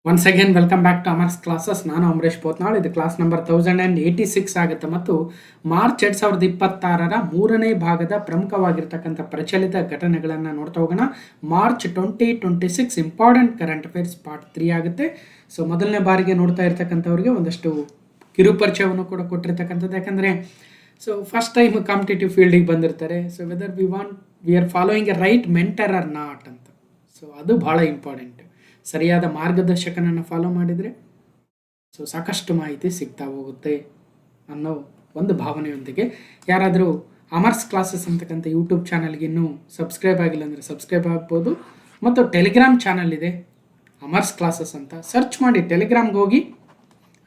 Once again welcome back to Amar's classes. ನಾನು ಅಮರೇಶ್ ಪೋತ್ನಾಳ್. ಇದು class number 1086 ಆಗುತ್ತೆ ಮತ್ತು ಮಾರ್ಚ್ 2026 ಮೂರನೇ ಭಾಗದ ಪ್ರಮುಖವಾಗಿರ್ತಕ್ಕಂಥ ಪ್ರಚಲಿತ ಘಟನೆಗಳನ್ನು ನೋಡ್ತಾ ಹೋಗೋಣ. March 2026 important current affairs part 3 ಆಗುತ್ತೆ. ಸೊ ಮೊದಲನೇ ಬಾರಿಗೆ ನೋಡ್ತಾ ಇರ್ತಕ್ಕಂಥವ್ರಿಗೆ ಒಂದಷ್ಟು ಕಿರುಪರಿಚಯವನ್ನು ಕೂಡ ಕೊಟ್ಟಿರ್ತಕ್ಕಂಥದ್ದು. ಯಾಕಂದರೆ ಸೊ ಫಸ್ಟ್ ಟೈಮ್ ಕಾಂಪಿಟೇಟಿವ್ ಫೀಲ್ಡಿಗೆ ಬಂದಿರ್ತಾರೆ. So whether we are following a right mentor or not ಅಂತ. ಸೊ ಅದು ಭಾಳ ಇಂಪಾರ್ಟೆಂಟ್. ಸರಿಯಾದ ಮಾರ್ಗದರ್ಶಕನನ್ನು ಫಾಲೋ ಮಾಡಿದರೆ ಸೊ ಸಾಕಷ್ಟು ಮಾಹಿತಿ ಸಿಗ್ತಾ ಹೋಗುತ್ತೆ ಅನ್ನೋ ಒಂದು ಭಾವನೆಯೊಂದಿಗೆ ಯಾರಾದರೂ ಅಮರ್ಸ್ ಕ್ಲಾಸಸ್ ಅಂತಕ್ಕಂಥ ಯೂಟ್ಯೂಬ್ ಚಾನಲ್ಗೆ ಇನ್ನೂ ಸಬ್ಸ್ಕ್ರೈಬ್ ಆಗಿಲ್ಲ ಅಂದರೆ ಸಬ್ಸ್ಕ್ರೈಬ್ ಆಗ್ಬೋದು. ಮತ್ತು ಟೆಲಿಗ್ರಾಮ್ ಚಾನಲ್ ಇದೆ ಅಮರ್ಸ್ ಕ್ಲಾಸಸ್ ಅಂತ, ಸರ್ಚ್ ಮಾಡಿ. ಟೆಲಿಗ್ರಾಮ್ಗೆ ಹೋಗಿ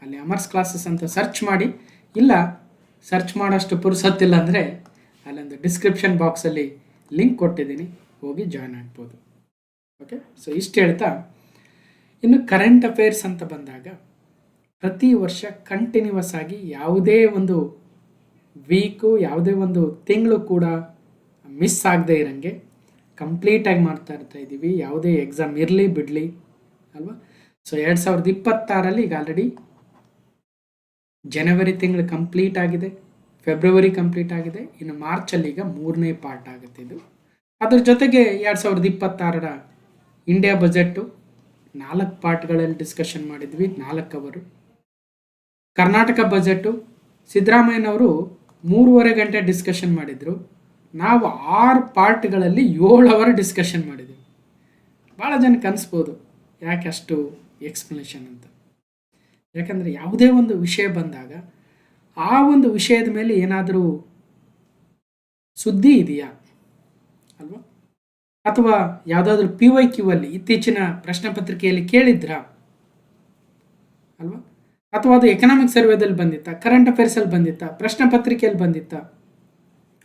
ಅಲ್ಲಿ ಅಮರ್ಸ್ ಕ್ಲಾಸಸ್ ಅಂತ ಸರ್ಚ್ ಮಾಡಿ. ಇಲ್ಲ ಸರ್ಚ್ ಮಾಡೋಷ್ಟು ಪುರ್ಸೊತ್ತಿಲ್ಲ ಅಂದರೆ ಅಲ್ಲೊಂದು ಡಿಸ್ಕ್ರಿಪ್ಷನ್ ಬಾಕ್ಸಲ್ಲಿ ಲಿಂಕ್ ಕೊಟ್ಟಿದ್ದೀನಿ, ಹೋಗಿ ಜಾಯ್ನ್ ಆಗ್ಬೋದು. ಓಕೆ, ಸೊ ಇಷ್ಟು ಹೇಳ್ತಾ ಇನ್ನು ಕರೆಂಟ್ ಅಫೇರ್ಸ್ ಅಂತ ಬಂದಾಗ ಪ್ರತಿ ವರ್ಷ ಕಂಟಿನ್ಯೂಸ್ ಆಗಿ ಯಾವುದೇ ಒಂದು ವೀಕು ಯಾವುದೇ ಒಂದು ತಿಂಗಳು ಕೂಡ ಮಿಸ್ ಆಗದೆ ಇರೋಂಗೆ ಕಂಪ್ಲೀಟಾಗಿ ಮಾಡ್ತಾ ಇದ್ದೀವಿ. ಯಾವುದೇ ಎಕ್ಸಾಮ್ ಇರಲಿ ಬಿಡಲಿ ಅಲ್ವಾ. ಸೊ 2026 ಈಗ ಆಲ್ರೆಡಿ ಜನವರಿ ತಿಂಗಳು ಕಂಪ್ಲೀಟ್ ಆಗಿದೆ, ಫೆಬ್ರವರಿ ಕಂಪ್ಲೀಟ್ ಆಗಿದೆ, ಇನ್ನು ಮಾರ್ಚಲ್ಲಿ ಈಗ 3ನೇ ಪಾರ್ಟ್ ಆಗುತ್ತೆ ಇದು. ಅದ್ರ ಜೊತೆಗೆ 2026 ಇಂಡಿಯಾ ಬಜೆಟ್ಟು 4 ಪಾರ್ಟ್ಗಳಲ್ಲಿ ಡಿಸ್ಕಷನ್ ಮಾಡಿದ್ವಿ, 4 ಅವರು. ಕರ್ನಾಟಕ ಬಜೆಟು ಸಿದ್ದರಾಮಯ್ಯನವರು 3.5 ಗಂಟೆ ಡಿಸ್ಕಷನ್ ಮಾಡಿದರು, ನಾವು 6 ಪಾರ್ಟ್ಗಳಲ್ಲಿ 7 ಅವರ್ ಡಿಸ್ಕಷನ್ ಮಾಡಿದ್ವಿ. ಭಾಳ ಜನಕ್ಕೆ ಅನಿಸ್ಬೋದು ಯಾಕೆ ಅಷ್ಟು ಎಕ್ಸ್ಪ್ಲನೇಷನ್ ಅಂತ. ಯಾಕಂದರೆ ಯಾವುದೇ ಒಂದು ವಿಷಯ ಬಂದಾಗ ಆ ಒಂದು ವಿಷಯದ ಮೇಲೆ ಏನಾದರೂ ಸುದ್ದಿ ಇದೆಯಾ ಅಲ್ವಾ, ಅಥವಾ ಯಾವುದಾದ್ರೂ PYQ ಅಲ್ಲಿ ಇತ್ತೀಚಿನ ಪ್ರಶ್ನೆ ಪತ್ರಿಕೆಯಲ್ಲಿ ಕೇಳಿದ್ರಾ ಅಲ್ವಾ, ಅಥವಾ ಅದು ಎಕನಾಮಿಕ್ ಸರ್ವೇದಲ್ಲಿ ಬಂದಿತ್ತಾ, ಕರೆಂಟ್ ಅಫೇರ್ಸಲ್ಲಿ ಬಂದಿತ್ತಾ, ಪ್ರಶ್ನೆ ಪತ್ರಿಕೆಯಲ್ಲಿ ಬಂದಿತ್ತಾ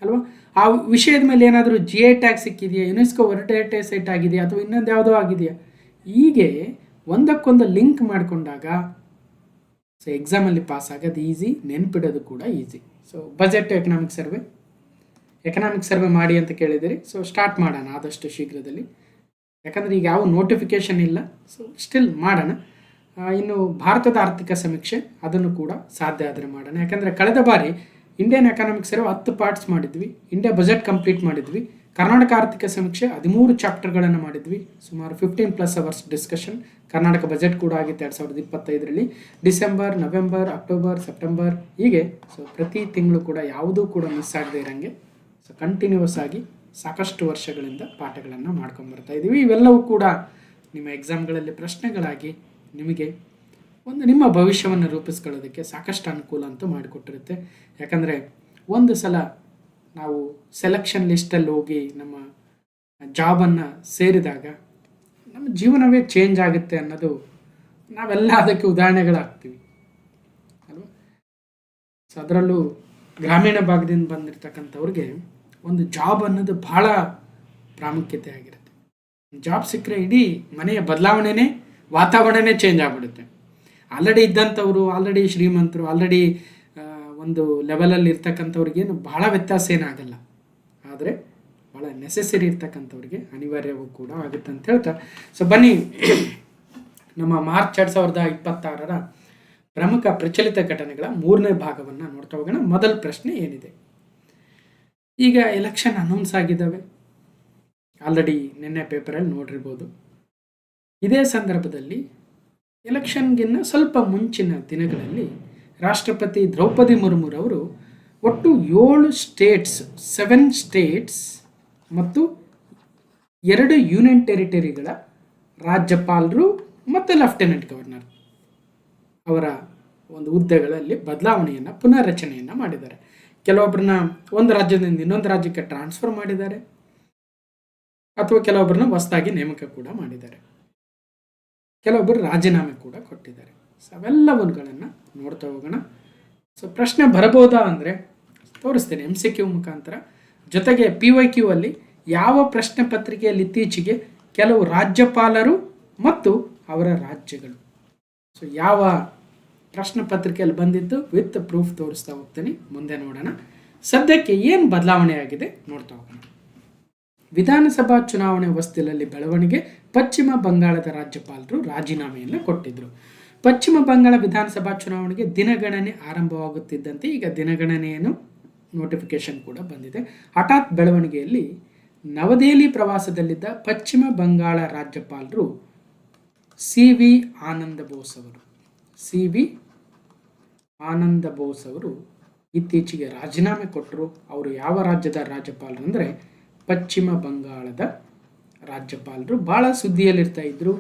ಅಲ್ವಾ. ಆ ವಿಷಯದ ಮೇಲೆ ಏನಾದರೂ GI ಟ್ಯಾಗ್ ಸಿಕ್ಕಿದೆಯಾ, ಯುನೆಸ್ಕೋ ವರ್ಲ್ಡ್ ಹೆರಿಟೇಜ್ ಸೈಟ್ ಆಗಿದೆಯಾ, ಅಥವಾ ಇನ್ನೊಂದು ಯಾವುದೋ ಆಗಿದೆಯಾ, ಹೀಗೆ ಒಂದಕ್ಕೊಂದು ಲಿಂಕ್ ಮಾಡಿಕೊಂಡಾಗ ಸೊ ಎಕ್ಸಾಮಲ್ಲಿ ಪಾಸ್ ಆಗೋದು ಈಸಿ, ನೆನ್ಪಿಡೋದು ಕೂಡ easy. So budget economic survey ಮಾಡಿ ಅಂತ ಕೇಳಿದಿರಿ. ಸೊ ಸ್ಟಾರ್ಟ್ ಮಾಡೋಣ ಆದಷ್ಟು ಶೀಘ್ರದಲ್ಲಿ. ಯಾಕಂದರೆ ಈಗ ಯಾವ ನೋಟಿಫಿಕೇಷನ್ ಇಲ್ಲ, ಸೊ ಸ್ಟಿಲ್ ಮಾಡೋಣ. ಇನ್ನು ಭಾರತದ ಆರ್ಥಿಕ ಸಮೀಕ್ಷೆ ಅದನ್ನು ಕೂಡ ಸಾಧ್ಯ ಆದರೆ ಮಾಡೋಣ. ಯಾಕಂದರೆ ಕಳೆದ ಬಾರಿ ಇಂಡಿಯನ್ ಎಕನಾಮಿಕ್ ಸರ್ವೆ 10 ಪಾರ್ಟ್ಸ್ ಮಾಡಿದ್ವಿ, ಇಂಡಿಯಾ ಬಜೆಟ್ ಕಂಪ್ಲೀಟ್ ಮಾಡಿದ್ವಿ, ಕರ್ನಾಟಕ ಆರ್ಥಿಕ ಸಮೀಕ್ಷೆ 13 ಚಾಪ್ಟರ್ಗಳನ್ನು ಮಾಡಿದ್ವಿ, ಸುಮಾರು 15+ ಅವರ್ಸ್ ಡಿಸ್ಕಷನ್. ಕರ್ನಾಟಕ ಬಜೆಟ್ ಕೂಡ ಆಗಿತ್ತು 2025 ಡಿಸೆಂಬರ್, ನವೆಂಬರ್, ಅಕ್ಟೋಬರ್, ಸೆಪ್ಟೆಂಬರ್, ಹೀಗೆ. ಸೊ ಪ್ರತಿ ತಿಂಗಳು ಕೂಡ ಯಾವುದೂ ಕೂಡ ಮಿಸ್ ಆಗದೆ ಇರೋಂಗೆ ಸೊ ಕಂಟಿನ್ಯೂಸ್ ಆಗಿ ಸಾಕಷ್ಟು ವರ್ಷಗಳಿಂದ ಪಾಠಗಳನ್ನು ಮಾಡ್ಕೊಂಬರ್ತಾ ಇದ್ದೀವಿ. ಇವೆಲ್ಲವೂ ಕೂಡ ನಿಮ್ಮ ಎಕ್ಸಾಮ್ಗಳಲ್ಲಿ ಪ್ರಶ್ನೆಗಳಾಗಿ ನಿಮಗೆ ಒಂದು ನಿಮ್ಮ ಭವಿಷ್ಯವನ್ನು ರೂಪಿಸ್ಕೊಳ್ಳೋದಕ್ಕೆ ಸಾಕಷ್ಟು ಅನುಕೂಲ ಅಂತೂ ಮಾಡಿಕೊಟ್ಟಿರುತ್ತೆ. ಯಾಕಂದರೆ ಒಂದು ಸಲ ನಾವು ಸೆಲೆಕ್ಷನ್ ಲಿಸ್ಟಲ್ಲಿ ಹೋಗಿ ನಮ್ಮ ಜಾಬನ್ನು ಸೇರಿದಾಗ ನಮ್ಮ ಜೀವನವೇ ಚೇಂಜ್ ಆಗುತ್ತೆ ಅನ್ನೋದು ನಾವೆಲ್ಲ ಅದಕ್ಕೆ ಉದಾಹರಣೆಗಳಾಗ್ತೀವಿ ಅಲ್ವಾ. ಸೊ ಅದರಲ್ಲೂ ಗ್ರಾಮೀಣ ಭಾಗದಿಂದ ಬಂದಿರತಕ್ಕಂಥವ್ರಿಗೆ ಒಂದು ಜಾಬ್ ಅನ್ನೋದು ಭಾಳ ಪ್ರಾಮುಖ್ಯತೆ ಆಗಿರುತ್ತೆ. ಜಾಬ್ ಸಿಕ್ಕರೆ ಇಡೀ ಮನೆಯ ಬದಲಾವಣೆನೇ, ವಾತಾವರಣನೇ ಚೇಂಜ್ ಆಗಿಬಿಡುತ್ತೆ. ಆಲ್ರೆಡಿ ಇದ್ದಂಥವ್ರು, ಆಲ್ರೆಡಿ ಶ್ರೀಮಂತರು, ಆಲ್ರೆಡಿ ಒಂದು ಲೆವೆಲಲ್ಲಿ ಇರ್ತಕ್ಕಂಥವ್ರಿಗೇನು ಭಾಳ ವ್ಯತ್ಯಾಸ ಏನಾಗಲ್ಲ. ಆದರೆ ಭಾಳ ನೆಸೆಸರಿ ಇರ್ತಕ್ಕಂಥವ್ರಿಗೆ ಅನಿವಾರ್ಯವೂ ಕೂಡ ಆಗುತ್ತೆ ಅಂತ ಹೇಳ್ತಾ ಸೊ ಬನ್ನಿ ನಮ್ಮ ಮಾರ್ಚ್ 2026 ಪ್ರಮುಖ ಪ್ರಚಲಿತ ಘಟನೆಗಳ 3ನೇ ಭಾಗವನ್ನು ನೋಡ್ತಾ ಹೋಗೋಣ. ಮೊದಲ ಪ್ರಶ್ನೆ ಏನಿದೆ, ಈಗ ಎಲೆಕ್ಷನ್ ಅನೌನ್ಸ್ ಆಗಿದ್ದಾವೆ, ಆಲ್ರೆಡಿ ನಿನ್ನೆ ಪೇಪರಲ್ಲಿ ನೋಡಿರ್ಬೋದು. ಇದೇ ಸಂದರ್ಭದಲ್ಲಿ ಎಲೆಕ್ಷನ್ಗಿನ್ನ ಸ್ವಲ್ಪ ಮುಂಚಿನ ದಿನಗಳಲ್ಲಿ ರಾಷ್ಟ್ರಪತಿ ದ್ರೌಪದಿ ಮುರ್ಮುರವರು ಒಟ್ಟು 7 ಸ್ಟೇಟ್ಸ್ ಮತ್ತು 2 ಯೂನಿಯನ್ ಟೆರಿಟರಿಗಳ ರಾಜ್ಯಪಾಲರು ಮತ್ತು ಲೆಫ್ಟಿನೆಂಟ್ ಗವರ್ನರ್ ಅವರ ಒಂದು ಹುದ್ದೆಗಳಲ್ಲಿ ಬದಲಾವಣೆಯನ್ನು, ಪುನರ್ರಚನೆಯನ್ನು ಮಾಡಿದ್ದಾರೆ. ಕೆಲವೊಬ್ಬರನ್ನ ಒಂದು ರಾಜ್ಯದಿಂದ ಇನ್ನೊಂದು ರಾಜ್ಯಕ್ಕೆ ಟ್ರಾನ್ಸ್ಫರ್ ಮಾಡಿದ್ದಾರೆ, ಅಥವಾ ಕೆಲವೊಬ್ಬರನ್ನ ಹೊಸದಾಗಿ ನೇಮಕ ಕೂಡ ಮಾಡಿದ್ದಾರೆ, ಕೆಲವೊಬ್ಬರು ರಾಜೀನಾಮೆ ಕೂಡ ಕೊಟ್ಟಿದ್ದಾರೆ. ಸೊ ಅವೆಲ್ಲವುಗಳನ್ನು ನೋಡ್ತಾ ಹೋಗೋಣ. ಸೊ ಪ್ರಶ್ನೆ ಬರಬಹುದಾ ಅಂದರೆ ತೋರಿಸ್ತೇನೆ MCQ ಮುಖಾಂತರ. ಜೊತೆಗೆ PYQ ಅಲ್ಲಿ ಯಾವ ಪ್ರಶ್ನೆ ಪತ್ರಿಕೆಯಲ್ಲಿ ಇತ್ತೀಚೆಗೆ ಕೆಲವು ರಾಜ್ಯಪಾಲರು ಮತ್ತು ಅವರ ರಾಜ್ಯಗಳು, ಸೊ ಯಾವ ಪ್ರಶ್ನೆ ಪತ್ರಿಕೆಯಲ್ಲಿ ಬಂದಿದ್ದು ವಿತ್ ಪ್ರೂಫ್ ತೋರಿಸ್ತಾ ಹೋಗ್ತೀನಿ. ಮುಂದೆ ನೋಡೋಣ. ಸದ್ಯಕ್ಕೆ ಏನು ಬದಲಾವಣೆ ಆಗಿದೆ ನೋಡ್ತಾ ಹೋಗೋಣ. ವಿಧಾನಸಭಾ ಚುನಾವಣೆ ಹೊಸ್ತಿಲಲ್ಲಿ ಬೆಳವಣಿಗೆ, ಪಶ್ಚಿಮ ಬಂಗಾಳದ ರಾಜ್ಯಪಾಲರು ರಾಜೀನಾಮೆಯನ್ನು ಕೊಟ್ಟಿದ್ದರು. ಪಶ್ಚಿಮ ಬಂಗಾಳ ವಿಧಾನಸಭಾ ಚುನಾವಣೆಗೆ ದಿನಗಣನೆ ಆರಂಭವಾಗುತ್ತಿದ್ದಂತೆ ಈಗ ದಿನಗಣನೆಯನ್ನು ನೋಟಿಫಿಕೇಶನ್ ಕೂಡ ಬಂದಿದೆ. ಹಠಾತ್ ಬೆಳವಣಿಗೆಯಲ್ಲಿ ನವದೆಹಲಿ ಪ್ರವಾಸದಲ್ಲಿದ್ದ ಪಶ್ಚಿಮ ಬಂಗಾಳ ರಾಜ್ಯಪಾಲರು ಸಿ.ವಿ. ಆನಂದ ಬೋಸ್ ಅವರು ಇತ್ತೀಚೆಗೆ ರಾಜೀನಾಮೆ ಕೊಟ್ಟರು. ಅವರು ಯಾವ ರಾಜ್ಯದ ರಾಜ್ಯಪಾಲರು ಅಂದರೆ ಪಶ್ಚಿಮ ಬಂಗಾಳದ ರಾಜ್ಯಪಾಲರು. ಭಾಳ ಸುದ್ದಿಯಲ್ಲಿರ್ತಾ ಇದ್ರು.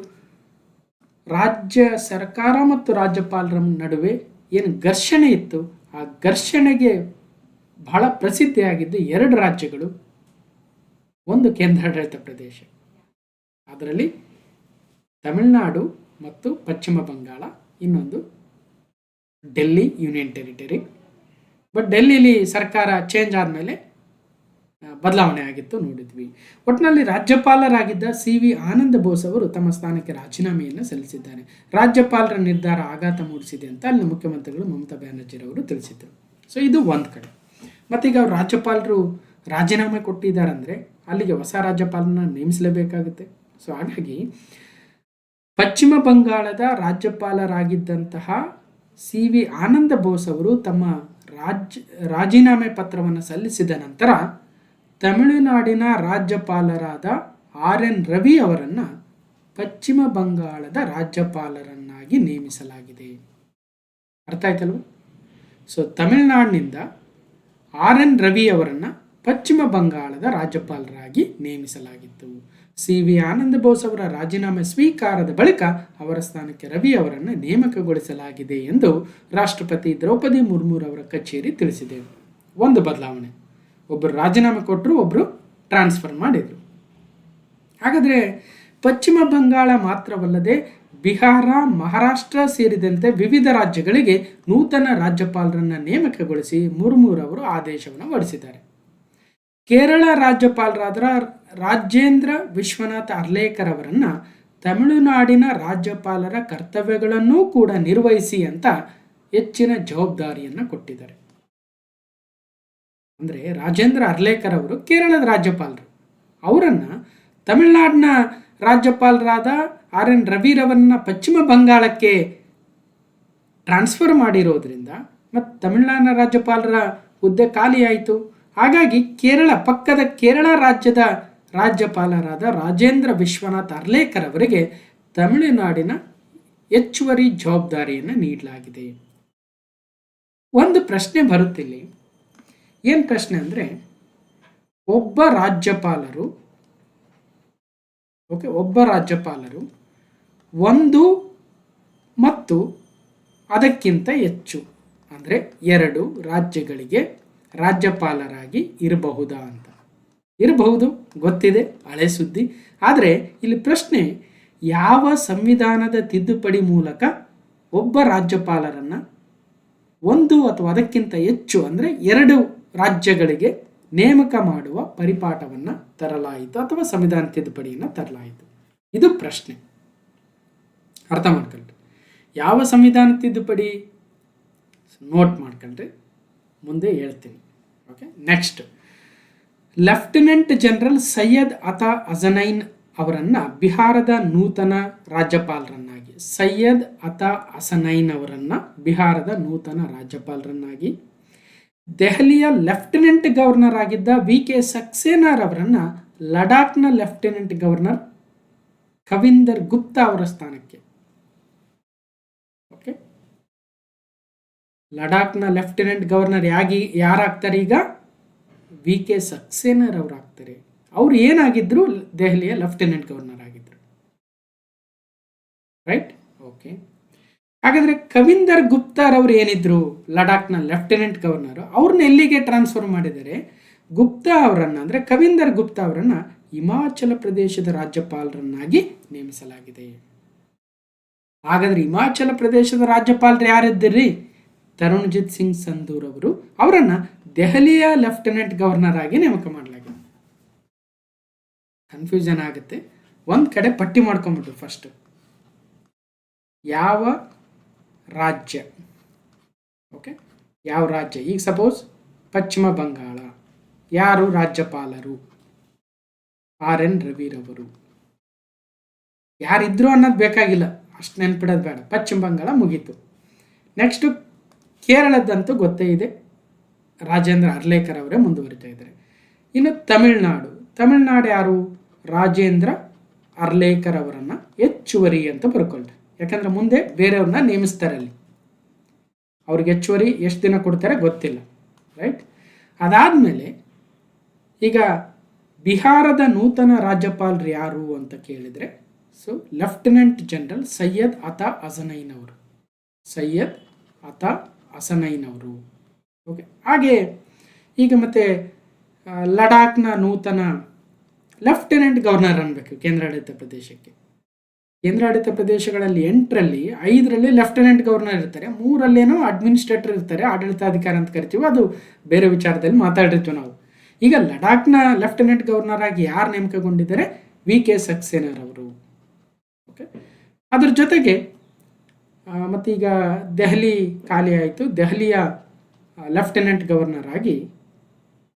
ರಾಜ್ಯ ಸರ್ಕಾರ ಮತ್ತು ರಾಜ್ಯಪಾಲರ ನಡುವೆ ಏನು ಘರ್ಷಣೆ ಇತ್ತು, ಆ ಘರ್ಷಣೆಗೆ ಬಹಳ ಪ್ರಸಿದ್ಧಿಯಾಗಿದ್ದು 2 ರಾಜ್ಯಗಳು, ಒಂದು ಕೇಂದ್ರಾಡಳಿತ ಪ್ರದೇಶ, ಅದರಲ್ಲಿ ತಮಿಳುನಾಡು ಮತ್ತು ಪಶ್ಚಿಮ ಬಂಗಾಳ, ಇನ್ನೊಂದು ಡೆಲ್ಲಿ ಯೂನಿಯನ್ ಟೆರಿಟರಿ. ಬಟ್ ಡೆಲ್ಲಿಲಿ ಸರ್ಕಾರ ಚೇಂಜ್ ಆದಮೇಲೆ ಬದಲಾವಣೆ ಆಗಿತ್ತು ನೋಡಿದ್ವಿ. ಒಟ್ಟಿನಲ್ಲಿ ರಾಜ್ಯಪಾಲರಾಗಿದ್ದ ಸಿ.ವಿ. ಆನಂದ ಬೋಸ್ ಅವರು ತಮ್ಮ ಸ್ಥಾನಕ್ಕೆ ರಾಜೀನಾಮೆಯನ್ನು ಸಲ್ಲಿಸಿದ್ದಾರೆ. ರಾಜ್ಯಪಾಲರ ನಿರ್ಧಾರ ಆಘಾತ ಮೂಡಿಸಿದೆ ಅಂತ ಅಲ್ಲಿನ ಮುಖ್ಯಮಂತ್ರಿಗಳು ಮಮತಾ ಬ್ಯಾನರ್ಜಿರವರು ತಿಳಿಸಿದರು. ಸೊ ಇದು ಒಂದು ಕಡೆ. ಮತ್ತೀಗ ಅವರು ರಾಜ್ಯಪಾಲರು ರಾಜೀನಾಮೆ ಕೊಟ್ಟಿದ್ದಾರಂದರೆ ಅಲ್ಲಿಗೆ ಹೊಸ ರಾಜ್ಯಪಾಲನ ನೇಮಿಸಲೇಬೇಕಾಗುತ್ತೆ. ಸೊ ಹಾಗಾಗಿ ಪಶ್ಚಿಮ ಬಂಗಾಳದ ರಾಜ್ಯಪಾಲರಾಗಿದ್ದಂತಹ ಸಿ.ವಿ. ಆನಂದ ಬೋಸ್ ಅವರು ತಮ್ಮ ರಾಜೀನಾಮೆ ಪತ್ರವನ್ನು ಸಲ್ಲಿಸಿದ ನಂತರ ತಮಿಳುನಾಡಿನ ರಾಜ್ಯಪಾಲರಾದ ಆರ್.ಎನ್. ರವಿ ಅವರನ್ನು ಪಶ್ಚಿಮ ಬಂಗಾಳದ ರಾಜ್ಯಪಾಲರನ್ನಾಗಿ ನೇಮಿಸಲಾಗಿದೆ. ಅರ್ಥ ಆಯ್ತಲ್ವ? So ತಮಿಳುನಾಡಿನಿಂದ R N. ರವಿ ಅವರನ್ನು ಪಶ್ಚಿಮ ಬಂಗಾಳದ ರಾಜ್ಯಪಾಲರಾಗಿ ನೇಮಿಸಲಾಗಿತ್ತು. ಸಿ.ವಿ. ಆನಂದ ಬೋಸ್ ಅವರ ರಾಜೀನಾಮೆ ಸ್ವೀಕಾರದ ಬಳಿಕ ಅವರ ಸ್ಥಾನಕ್ಕೆ ರವಿ ಅವರನ್ನು ನೇಮಕಗೊಳಿಸಲಾಗಿದೆ ಎಂದು ರಾಷ್ಟ್ರಪತಿ ದ್ರೌಪದಿ ಮುರ್ಮುರವರ ಕಚೇರಿ ತಿಳಿಸಿದೆ. ಒಂದು ಬದಲಾವಣೆ, ಒಬ್ಬರು ರಾಜೀನಾಮೆ ಕೊಟ್ಟರು, ಒಬ್ಬರು ಟ್ರಾನ್ಸ್ಫರ್ ಮಾಡಿದರು. ಹಾಗಾದರೆ ಪಶ್ಚಿಮ ಬಂಗಾಳ ಮಾತ್ರವಲ್ಲದೆ ಬಿಹಾರ, ಮಹಾರಾಷ್ಟ್ರ ಸೇರಿದಂತೆ ವಿವಿಧ ರಾಜ್ಯಗಳಿಗೆ ನೂತನ ರಾಜ್ಯಪಾಲರನ್ನು ನೇಮಕಗೊಳಿಸಿ ಮುರ್ಮುರವರು ಆದೇಶವನ್ನು ಹೊರಡಿಸಿದ್ದಾರೆ. ಕೇರಳ ರಾಜ್ಯಪಾಲರಾದ ರಾಜೇಂದ್ರ ವಿಶ್ವನಾಥ್ ಅರ್ಲೇಕರ್ ಅವರನ್ನು ತಮಿಳುನಾಡಿನ ರಾಜ್ಯಪಾಲರ ಕರ್ತವ್ಯಗಳನ್ನೂ ಕೂಡ ನಿರ್ವಹಿಸಿ ಅಂತ ಹೆಚ್ಚಿನ ಜವಾಬ್ದಾರಿಯನ್ನು ಕೊಟ್ಟಿದ್ದಾರೆ. ಅಂದರೆ ರಾಜೇಂದ್ರ ಅರ್ಲೇಕರ್ ಅವರು ಕೇರಳದ ರಾಜ್ಯಪಾಲರು, ಅವರನ್ನು ತಮಿಳುನಾಡಿನ ರಾಜ್ಯಪಾಲರಾದ ಆರ್.ಎನ್. ರವಿರವರನ್ನ ಪಶ್ಚಿಮ ಬಂಗಾಳಕ್ಕೆ ಟ್ರಾನ್ಸ್ಫರ್ ಮಾಡಿರೋದ್ರಿಂದ ಮತ್ತು ತಮಿಳುನಾಡಿನ ರಾಜ್ಯಪಾಲರ ಹುದ್ದೆ ಖಾಲಿಯಾಯಿತು. ಹಾಗಾಗಿ ಪಕ್ಕದ ಕೇರಳ ರಾಜ್ಯದ ರಾಜ್ಯಪಾಲರಾದ ರಾಜೇಂದ್ರ ವಿಶ್ವನಾಥ್ ಅರ್ಲೇಕರ್ ಅವರಿಗೆ ತಮಿಳುನಾಡಿನ ಹೆಚ್ಚುವರಿ ಜವಾಬ್ದಾರಿಯನ್ನು ನೀಡಲಾಗಿದೆ. ಒಂದು ಪ್ರಶ್ನೆ ಬರುತ್ತಿಲ್ಲಿ. ಏನು ಪ್ರಶ್ನೆ ಅಂದರೆ, ಒಬ್ಬ ರಾಜ್ಯಪಾಲರು ಒಂದು ಮತ್ತು ಅದಕ್ಕಿಂತ ಹೆಚ್ಚು ಅಂದರೆ 2 ರಾಜ್ಯಗಳಿಗೆ ರಾಜ್ಯಪಾಲರಾಗಿ ಇರಬಹುದಾ ಅಂತ. ಇರಬಹುದು, ಗೊತ್ತಿದೆ, ಹಳೆ ಸುದ್ದಿ. ಆದರೆ ಇಲ್ಲಿ ಪ್ರಶ್ನೆ, ಯಾವ ಸಂವಿಧಾನದ ತಿದ್ದುಪಡಿ ಮೂಲಕ ಒಬ್ಬ ರಾಜ್ಯಪಾಲರನ್ನು ಒಂದು ಅಥವಾ ಅದಕ್ಕಿಂತ ಹೆಚ್ಚು ಅಂದರೆ 2 ರಾಜ್ಯಗಳಿಗೆ ನೇಮಕ ಮಾಡುವ ಪರಿಪಾಠವನ್ನು ತರಲಾಯಿತು ಅಥವಾ ಸಂವಿಧಾನ ತಿದ್ದುಪಡಿಯನ್ನು ತರಲಾಯಿತು? ಇದು ಪ್ರಶ್ನೆ. ಅರ್ಥ ಮಾಡ್ಕೊಳ್ರಿ. ಯಾವ ಸಂವಿಧಾನ ತಿದ್ದುಪಡಿ ನೋಟ್ ಮಾಡ್ಕೊಂಡ್ರೆ ಮುಂದೆ ಹೇಳ್ತೀನಿ. Okay, next, lieutenant general Syed Ata Hasnain ಅವರನ್ನು ಬಿಹಾರದ ನೂತನ ರಾಜ್ಯಪಾಲರನ್ನಾಗಿ ಬಿಹಾರದ ನೂತನ ರಾಜ್ಯಪಾಲರನ್ನಾಗಿ, ದೆಹಲಿಯ ಲೆಫ್ಟಿನೆಂಟ್ ಗವರ್ನರ್ ಆಗಿದ್ದ ವಿ.ಕೆ. ಸಕ್ಸೇನಾರ್ ಅವರನ್ನು ಲಡಾಖ್ನ ಲೆಫ್ಟಿನೆಂಟ್ ಗವರ್ನರ್ ಕವಿಂದರ್ ಗುಪ್ತಾ ಅವರ ಸ್ಥಾನಕ್ಕೆ, ಓಕೆ, ಲಡಾಖ್ನ ಲೆಫ್ಟಿನೆಂಟ್ ಗವರ್ನರ್ ಯಾರಾಗ್ತಾರೆ ಈಗ? ವಿ.ಕೆ. ಸಕ್ಸೇನಾರ್ ಅವರು ಆಗ್ತಾರೆ. ಅವ್ರು ಏನಾಗಿದ್ರು? ದೆಹಲಿಯ ಲೆಫ್ಟಿನೆಂಟ್ ಗವರ್ನರ್ ಆಗಿದ್ರು. ರೈಟ್? ಓಕೆ. ಹಾಗಾದರೆ ಕವಿಂದರ್ ಗುಪ್ತಾರ್ ಅವರು ಏನಿದ್ರು? ಲಡಾಖ್ನ ಲೆಫ್ಟಿನೆಂಟ್ ಗವರ್ನರ್. ಅವ್ರನ್ನ ಎಲ್ಲಿಗೆ ಟ್ರಾನ್ಸ್ಫರ್ ಮಾಡಿದ್ದಾರೆ? ಗುಪ್ತಾ ಅವರನ್ನು ಅಂದರೆ ಕವಿಂದರ್ ಗುಪ್ತಾ ಅವರನ್ನು ಹಿಮಾಚಲ ಪ್ರದೇಶದ ರಾಜ್ಯಪಾಲರನ್ನಾಗಿ ನೇಮಿಸಲಾಗಿದೆ. ಹಾಗಾದರೆ ಹಿಮಾಚಲ ಪ್ರದೇಶದ ರಾಜ್ಯಪಾಲರು ಯಾರಿದ್ದೀರಿ? ತರುಣ್ಜಿತ್ ಸಿಂಗ್ ಸಂಧೂರ್ ಅವರು. ಅವರನ್ನು ದೆಹಲಿಯ ಲೆಫ್ಟಿನೆಂಟ್ ಗವರ್ನರ್ ಆಗಿ ನೇಮಕ ಮಾಡಲಾಗಿದೆ. ಕನ್ಫ್ಯೂಷನ್ ಆಗುತ್ತೆ. ಒಂದು ಕಡೆ ಪಟ್ಟಿ ಮಾಡ್ಕೊಂಬಿಟ್ಟು ಫಸ್ಟ್ ಯಾವ ರಾಜ್ಯ, ಓಕೆ, ಯಾವ ರಾಜ್ಯ? ಈಗ ಸಪೋಸ್ ಪಶ್ಚಿಮ ಬಂಗಾಳ, ಯಾರು ರಾಜ್ಯಪಾಲರು? ಆರ್.ಎನ್. ರವಿರವರು. ಯಾರಿದ್ರು ಅನ್ನೋದು ಬೇಕಾಗಿಲ್ಲ, ಅಷ್ಟು ನೆನ್ಪಿಡೋದು ಬೇಡ. ಪಶ್ಚಿಮ ಬಂಗಾಳ ಮುಗೀತು. ನೆಕ್ಸ್ಟು ಕೇರಳದ್ದಂತೂ ಗೊತ್ತೇ ಇದೆ, ರಾಜೇಂದ್ರ ಅರ್ಲೇಕರ್ ಅವರೇ ಮುಂದುವರಿತಾ ಇದ್ದಾರೆ. ಇನ್ನು ತಮಿಳ್ನಾಡು ಯಾರು? ರಾಜೇಂದ್ರ ಅರ್ಲೇಕರ್ ಅವರನ್ನು ಹೆಚ್ಚುವರಿ ಅಂತ ಬರ್ಕೊಳ್ರಿ, ಯಾಕಂದ್ರೆ ಮುಂದೆ ಬೇರೆಯವ್ರನ್ನ ನೇಮಿಸ್ತಾರೆ ಅಲ್ಲಿ. ಅವ್ರಿಗೆ ಹೆಚ್ಚುವರಿ ಎಷ್ಟು ದಿನ ಕೊಡ್ತಾರೆ ಗೊತ್ತಿಲ್ಲ, ರೈಟ್. ಅದಾದಮೇಲೆ ಈಗ ಬಿಹಾರದ ನೂತನ ರಾಜ್ಯಪಾಲರು ಯಾರು ಅಂತ ಕೇಳಿದರೆ, so lieutenant general Syed Ata ಹಸನೈನ್ ಅವರು. ಓಕೆ, ಹಾಗೆ ಈಗ ಮತ್ತೆ ಲಡಾಖ್ನ ನೂತನ ಲೆಫ್ಟಿನೆಂಟ್ ಗವರ್ನರ್ ಅನ್ಬೇಕು ಕೇಂದ್ರಾಡಳಿತ ಪ್ರದೇಶಕ್ಕೆ. ಕೇಂದ್ರಾಡಳಿತ ಪ್ರದೇಶಗಳಲ್ಲಿ 8ರಲ್ಲಿ 5ರಲ್ಲಿ ಲೆಫ್ಟಿನೆಂಟ್ ಗವರ್ನರ್ ಇರ್ತಾರೆ, 3ರಲ್ಲೇನೋ ಅಡ್ಮಿನಿಸ್ಟ್ರೇಟರ್ ಇರ್ತಾರೆ, ಆಡಳಿತಾಧಿಕಾರ ಅಂತ ಕರಿತೀವಿ, ಅದು ಬೇರೆ ವಿಚಾರದಲ್ಲಿ ಮಾತಾಡಿರ್ತೀವಿ ನಾವು. ಈಗ ಲಡಾಖ್ನ ಲೆಫ್ಟಿನೆಂಟ್ ಗವರ್ನರ್ ಆಗಿ ಯಾರು ನೇಮಕಗೊಂಡಿದ್ದಾರೆ? ವಿ.ಕೆ. ಸಕ್ಸೇನರ್ ಅವರು. ಓಕೆ, ಅದ್ರ ಜೊತೆಗೆ ಮತ್ತೀಗ ದೆಹಲಿ ಖಾಲಿ ಆಯಿತು. ದೆಹಲಿಯ ಲೆಫ್ಟಿನೆಂಟ್ ಗವರ್ನರ್ ಆಗಿ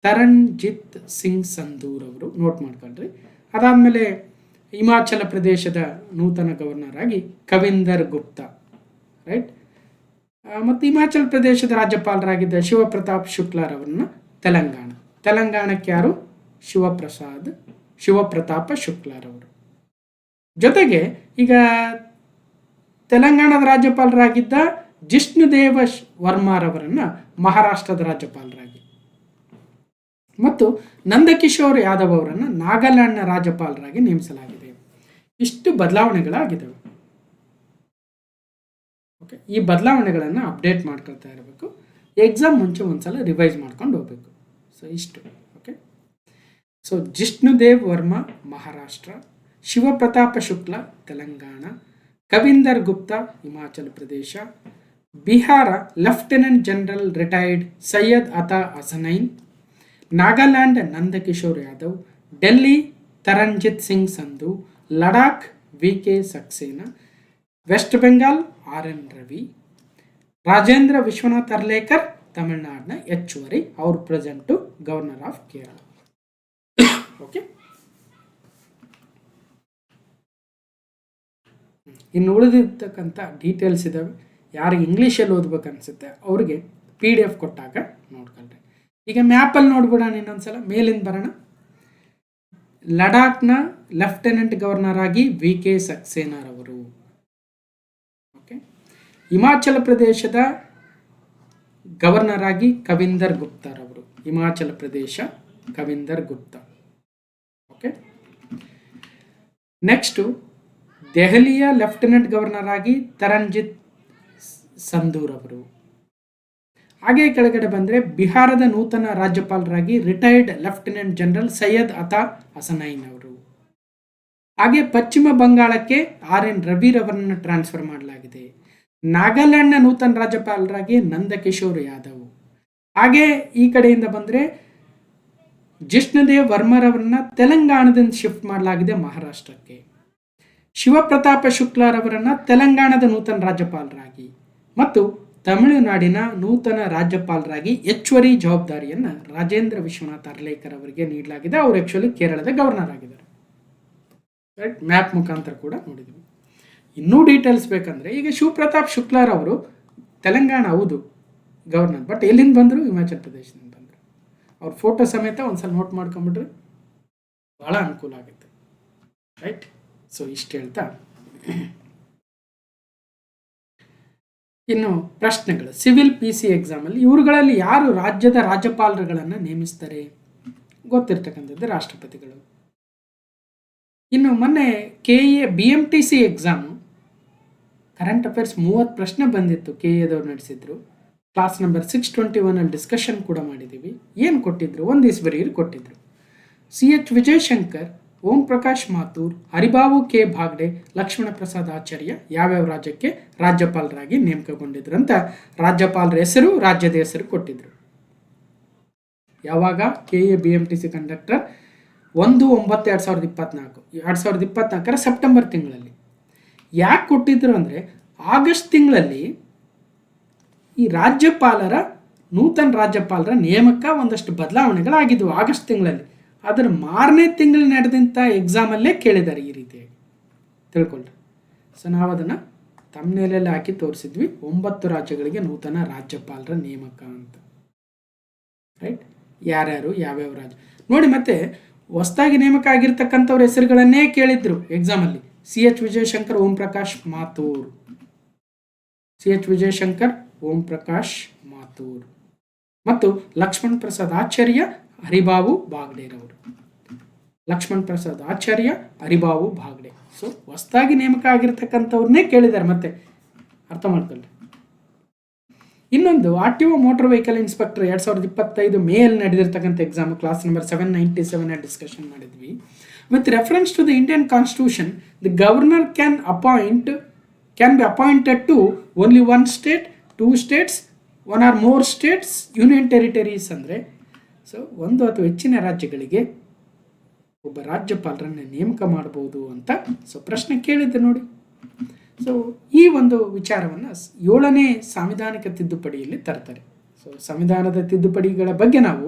ತರಣ್ಜಿತ್ ಸಿಂಗ್ ಸಂಧೂರ್ ಅವರು, ನೋಟ್ ಮಾಡ್ಕೊಳ್ರಿ. ಅದಾದಮೇಲೆ ಹಿಮಾಚಲ ಪ್ರದೇಶದ ನೂತನ ಗವರ್ನರ್ ಆಗಿ ಕವಿಂದರ್ ಗುಪ್ತಾ, ರೈಟ್. ಮತ್ತು ಹಿಮಾಚಲ ಪ್ರದೇಶದ ರಾಜ್ಯಪಾಲರಾಗಿದ್ದ ಶಿವಪ್ರತಾಪ್ ಶುಕ್ಲಾರವರನ್ನ ತೆಲಂಗಾಣಕ್ಕೆ ಯಾರು? ಶಿವಪ್ರತಾಪ ಶುಕ್ಲಾರವರು. ಜೊತೆಗೆ ಈಗ ತೆಲಂಗಾಣದ ರಾಜ್ಯಪಾಲರಾಗಿದ್ದ ಜಿಷ್ಣುದೇವ ವರ್ಮಾರವರನ್ನು ಮಹಾರಾಷ್ಟ್ರದ ರಾಜ್ಯಪಾಲರಾಗಿ, ಮತ್ತು ನಂದಕಿಶೋರ್ ಯಾದವ್ ಅವರನ್ನು ನಾಗಾಲ್ಯಾಂಡ್ನ ರಾಜ್ಯಪಾಲರಾಗಿ ನೇಮಿಸಲಾಗಿದೆ. ಇಷ್ಟು ಬದಲಾವಣೆಗಳಾಗಿದ್ದಾವೆ. ಓಕೆ, ಈ ಬದಲಾವಣೆಗಳನ್ನು ಅಪ್ಡೇಟ್ ಮಾಡ್ಕೊಳ್ತಾ ಇರಬೇಕು. ಎಕ್ಸಾಮ್ ಮುಂಚೆ ಒಂದ್ಸಲ ರಿವೈಸ್ ಮಾಡ್ಕೊಂಡು ಹೋಗ್ಬೇಕು. ಸೊ ಇಷ್ಟು. ಓಕೆ, ಸೊ ಜಿಷ್ಣುದೇವ್ ವರ್ಮಾ ಮಹಾರಾಷ್ಟ್ರ, ಶಿವಪ್ರತಾಪ ಶುಕ್ಲ Telangana, Kavinder Gupta Himachal Pradesh, Bihar lieutenant general retired Syed Ata ಹಸನೈನ್, Nagaland Nandkishore Yadav, Delhi Taranjit Singh Sandhu, Ladakh VK. Saxena, West Bengal R N. Ravi, Rajendra Vishwanath Arlekar ತಮಿಳುನಾಡಿನ ಹೆಚ್ಚುವರಿ, ಅವರು present governor of Kerala. Okay, ಇನ್ನು ಉಳಿದಿರ್ತಕ್ಕಂಥ ಡೀಟೇಲ್ಸ್ ಇದ್ದಾವೆ. ಯಾರಿಗೆ ಇಂಗ್ಲೀಷಲ್ಲಿ ಓದ್ಬೇಕು ಅನಿಸುತ್ತೆ ಅವ್ರಿಗೆ PDF ಕೊಟ್ಟಾಗ ನೋಡ್ಕೊಳ್ರಿ. ಈಗ ಮ್ಯಾಪಲ್ಲಿ ನೋಡ್ಬಿಡೋಣ ಇನ್ನೊಂದ್ಸಲ, ಮೇಲಿಂದ ಬರೋಣ. ಲಡಾಖ್ನ ಲೆಫ್ಟಿನೆಂಟ್ ಗವರ್ನರ್ ಆಗಿ ವಿ.ಕೆ. ಸಕ್ಸೇನರ್ ಅವರು. ಓಕೆ, ಹಿಮಾಚಲ ಪ್ರದೇಶದ ಗವರ್ನರ್ ಆಗಿ ಕವಿಂದರ್ ಗುಪ್ತಾರವರು. ಹಿಮಾಚಲ ಪ್ರದೇಶ ಕವಿಂದರ್ ಗುಪ್ತಾ. ಓಕೆ, ನೆಕ್ಸ್ಟು ದೆಹಲಿಯ ಲೆಫ್ಟಿನೆಂಟ್ ಗವರ್ನರ್ ಆಗಿ ತರಣ್ಜಿತ್ ಸಂಧೂರ್ ಅವರು. ಹಾಗೆ ಕೆಳಗಡೆ ಬಂದರೆ ಬಿಹಾರದ ನೂತನ ರಾಜ್ಯಪಾಲರಾಗಿ retired lieutenant general Syed Ata ಹಸನೈನ್ ಅವರು. ಹಾಗೆ ಪಶ್ಚಿಮ ಬಂಗಾಳಕ್ಕೆ ಆರ್.ಎನ್. ರವಿರವರನ್ನು ಟ್ರಾನ್ಸ್ಫರ್ ಮಾಡಲಾಗಿದೆ. ನಾಗಾಲ್ಯಾಂಡ್ನ ನೂತನ ರಾಜ್ಯಪಾಲರಾಗಿ ನಂದಕಿಶೋರ್ ಯಾದವ್. ಹಾಗೆ ಈ ಕಡೆಯಿಂದ ಬಂದರೆ ಜಿಷ್ಣುದೇವ್ ವರ್ಮರವರನ್ನ ತೆಲಂಗಾಣದಿಂದ ಶಿಫ್ಟ್ ಮಾಡಲಾಗಿದೆ ಮಹಾರಾಷ್ಟ್ರಕ್ಕೆ. ಶಿವಪ್ರತಾಪ ಶುಕ್ಲಾರವರನ್ನು ತೆಲಂಗಾಣದ ನೂತನ ರಾಜ್ಯಪಾಲರಾಗಿ ಮತ್ತು ತಮಿಳುನಾಡಿನ ನೂತನ ರಾಜ್ಯಪಾಲರಾಗಿ ಹೆಚ್ಚುವರಿ ಜವಾಬ್ದಾರಿಯನ್ನು ರಾಜೇಂದ್ರ ವಿಶ್ವನಾಥ್ ಅರ್ಲೇಕರ್ ಅವರಿಗೆ ನೀಡಲಾಗಿದೆ. ಅವರು ಆ್ಯಕ್ಚುಲಿ ಕೇರಳದ ಗವರ್ನರ್ ಆಗಿದ್ದಾರೆ. ರೈಟ್, ಮ್ಯಾಪ್ ಮುಖಾಂತರ ಕೂಡ ನೋಡಿದ್ವಿ. ಇನ್ನೂ ಡೀಟೇಲ್ಸ್ ಬೇಕಂದರೆ, ಈಗ ಶಿವಪ್ರತಾಪ್ ಶುಕ್ಲಾರ್ ಅವರು ತೆಲಂಗಾಣ ಹೌದು ಗವರ್ನರ್, ಬಟ್ ಎಲ್ಲಿಂದ ಬಂದರು? ಹಿಮಾಚಲ ಪ್ರದೇಶದಿಂದ ಬಂದರು. ಅವ್ರ ಫೋಟೋ ಸಮೇತ ಒಂದ್ಸಲ ನೋಟ್ ಮಾಡ್ಕೊಂಬಿಟ್ರೆ ಭಾಳ ಅನುಕೂಲ ಆಗುತ್ತೆ. ರೈಟ್, ಸೊ ಇಷ್ಟು ಹೇಳ್ತಾ ಇನ್ನು ಪ್ರಶ್ನೆಗಳು. ಸಿವಿಲ್ PC ಎಕ್ಸಾಮಲ್ಲಿ ಇವರುಗಳಲ್ಲಿ ಯಾರು ರಾಜ್ಯದ ರಾಜ್ಯಪಾಲರುಗಳನ್ನು ನೇಮಿಸ್ತಾರೆ? ಗೊತ್ತಿರ್ತಕ್ಕಂಥದ್ದು ರಾಷ್ಟ್ರಪತಿಗಳು. ಇನ್ನು ಮೊನ್ನೆ KA BMTC exam current affairs 30 ಪ್ರಶ್ನೆ ಬಂದಿತ್ತು, KAದವ್ರು ನಡೆಸಿದ್ರು. ಕ್ಲಾಸ್ ನಂಬರ್ 621 ಡಿಸ್ಕಷನ್ ಕೂಡ ಮಾಡಿದ್ದೀವಿ. ಏನು ಕೊಟ್ಟಿದ್ರು? ಒಂದು ದಿವಸ ಬರೀರಿ ಕೊಟ್ಟಿದ್ರು. CH ವಿಜಯಶಂಕರ್, ಓಂ ಪ್ರಕಾಶ್ ಮಾಥೂರ್, ಹರಿಬಾಬು K ಭಾಗ್ಡೆ, ಲಕ್ಷ್ಮಣ ಪ್ರಸಾದ್ ಆಚಾರ್ಯ ಯಾವ್ಯಾವ ರಾಜ್ಯಕ್ಕೆ ರಾಜ್ಯಪಾಲರಾಗಿ ನೇಮಕಗೊಂಡಿದ್ರು ಅಂತ ರಾಜ್ಯಪಾಲರ ಹೆಸರು, ರಾಜ್ಯದ ಹೆಸರು ಕೊಟ್ಟಿದ್ರು. ಯಾವಾಗ? KA BMTC ಕಂಡಕ್ಟರ್ 1/9/2024 2024 ಸೆಪ್ಟೆಂಬರ್ ತಿಂಗಳಲ್ಲಿ. ಯಾಕೆ ಕೊಟ್ಟಿದ್ರು ಅಂದರೆ, ಆಗಸ್ಟ್ ತಿಂಗಳಲ್ಲಿ ಈ ನೂತನ ರಾಜ್ಯಪಾಲರ ನೇಮಕ ಒಂದಷ್ಟು ಬದಲಾವಣೆಗಳಾಗಿದ್ವು ಆಗಸ್ಟ್ ತಿಂಗಳಲ್ಲಿ. ಅದರ ಮಾರನೇ ತಿಂಗಳು ನಡೆದಂಥ ಎಕ್ಸಾಮಲ್ಲೇ ಕೇಳಿದ್ದಾರೆ ಈ ರೀತಿಯಾಗಿ. ತಿಳ್ಕೊಳ್ರಿ. ಸೊ ನಾವು ಅದನ್ನು ತಮ್ಮನೇಲೆಲ್ಲ ಹಾಕಿ ತೋರಿಸಿದ್ವಿ, 9 ರಾಜ್ಯಗಳಿಗೆ ನೂತನ ರಾಜ್ಯಪಾಲರ ನೇಮಕ ಅಂತ. ರೈಟ್, ಯಾರ್ಯಾರು ಯಾವ್ಯಾವ ರಾಜ್ಯ ನೋಡಿ. ಮತ್ತೆ ಹೊಸದಾಗಿ ನೇಮಕ ಆಗಿರ್ತಕ್ಕಂಥವ್ರ ಹೆಸರುಗಳನ್ನೇ ಕೇಳಿದ್ರು ಎಕ್ಸಾಮಲ್ಲಿ. CH ವಿಜಯಶಂಕರ್, ಓಂ ಪ್ರಕಾಶ್ ಮಾಥೂರ್. CH ವಿಜಯಶಂಕರ್, ಓಂ ಪ್ರಕಾಶ್ ಮಾಥೂರ್ ಮತ್ತು ಲಕ್ಷ್ಮಣ್ ಪ್ರಸಾದ್ ಆಚಾರ್ಯ, ಹರಿಬಾಬು ಬಾಗ್ಡೆರವರು. ಲಕ್ಷ್ಮಣ್ ಪ್ರಸಾದ್ ಆಚಾರ್ಯ, ಹರಿಬಾಬು ಬಾಗ್ಡೆ. ಸೊ ಹೊಸದಾಗಿ ನೇಮಕ ಆಗಿರ್ತಕ್ಕಂಥವ್ರನ್ನೇ ಕೇಳಿದ್ದಾರೆ. ಮತ್ತೆ ಅರ್ಥ ಮಾಡ್ಕೊಳ್ಳಿ. ಇನ್ನೊಂದು RTO ಮೋಟರ್ ವೆಹಿಕಲ್ ಇನ್ಸ್ಪೆಕ್ಟರ್ 2025 ಮೇಯಲ್ಲಿ ನಡೆದಿರ್ತಕ್ಕಂಥ ಎಕ್ಸಾಮ್, ಕ್ಲಾಸ್ ನಂಬರ್ 797 ಡಿಸ್ಕಷನ್ ಮಾಡಿದ್ವಿ. With reference to the Indian constitution, the governor can be appointed to only 1 state, 2 states, 1 or more states, union territories. ಅಂದರೆ ಸೊ 1 ಅಥವಾ ಹೆಚ್ಚಿನ ರಾಜ್ಯಗಳಿಗೆ ಒಬ್ಬ ರಾಜ್ಯಪಾಲರನ್ನು ನೇಮಕ ಮಾಡಬಹುದು ಅಂತ ಸೊ ಪ್ರಶ್ನೆ ಕೇಳಿದ್ದೆ ನೋಡಿ. ಸೊ ಈ ಒಂದು ವಿಚಾರವನ್ನು 7ನೇ ಸಾಂವಿಧಾನಿಕ ತಿದ್ದುಪಡಿಯಲ್ಲಿ ತರ್ತಾರೆ. ಸೊ ಸಂವಿಧಾನದ ತಿದ್ದುಪಡಿಗಳ ಬಗ್ಗೆ ನಾವು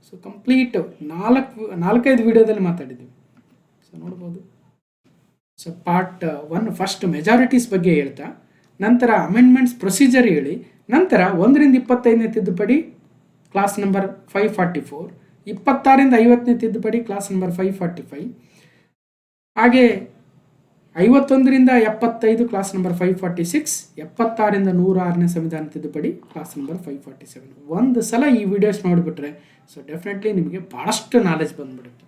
ಸೊ ಕಂಪ್ಲೀಟ್ 4-5 ವಿಡಿಯೋದಲ್ಲಿ ಮಾತಾಡಿದ್ದೀವಿ. ಸೊ ನೋಡ್ಬೋದು. ಸೊ ಪಾರ್ಟ್ 1 ಫಸ್ಟ್ ಮೆಜಾರಿಟೀಸ್ ಬಗ್ಗೆ ಹೇಳ್ತಾ, ನಂತರ ಅಮೆಂಡ್ಮೆಂಟ್ಸ್ ಪ್ರೊಸೀಜರ್ ಹೇಳಿ, ನಂತರ 1ರಿಂದ 25ನೇ ತಿದ್ದುಪಡಿ ಕ್ಲಾಸ್ ನಂಬರ್ 544, 26ರಿಂದ 50ನೇ ತಿದ್ದುಪಡಿ ಕ್ಲಾಸ್ ನಂಬರ್ 545, ಹಾಗೆ 51ರಿಂದ 75 ಕ್ಲಾಸ್ ನಂಬರ್ 546, 76ರಿಂದ 106ನೇ ಸಂವಿಧಾನ ತಿದ್ದುಪಡಿ ಕ್ಲಾಸ್ ನಂಬರ್ 547. ಒಂದು ಸಲ ಈ ವಿಡಿಯೋಸ್ ನೋಡಿಬಿಟ್ರೆ ಸೊ ಡೆಫಿನೆಟ್ಲಿ ನಿಮಗೆ ಭಾಳಷ್ಟು ನಾಲೆಜ್ ಬಂದ್ಬಿಡುತ್ತೆ.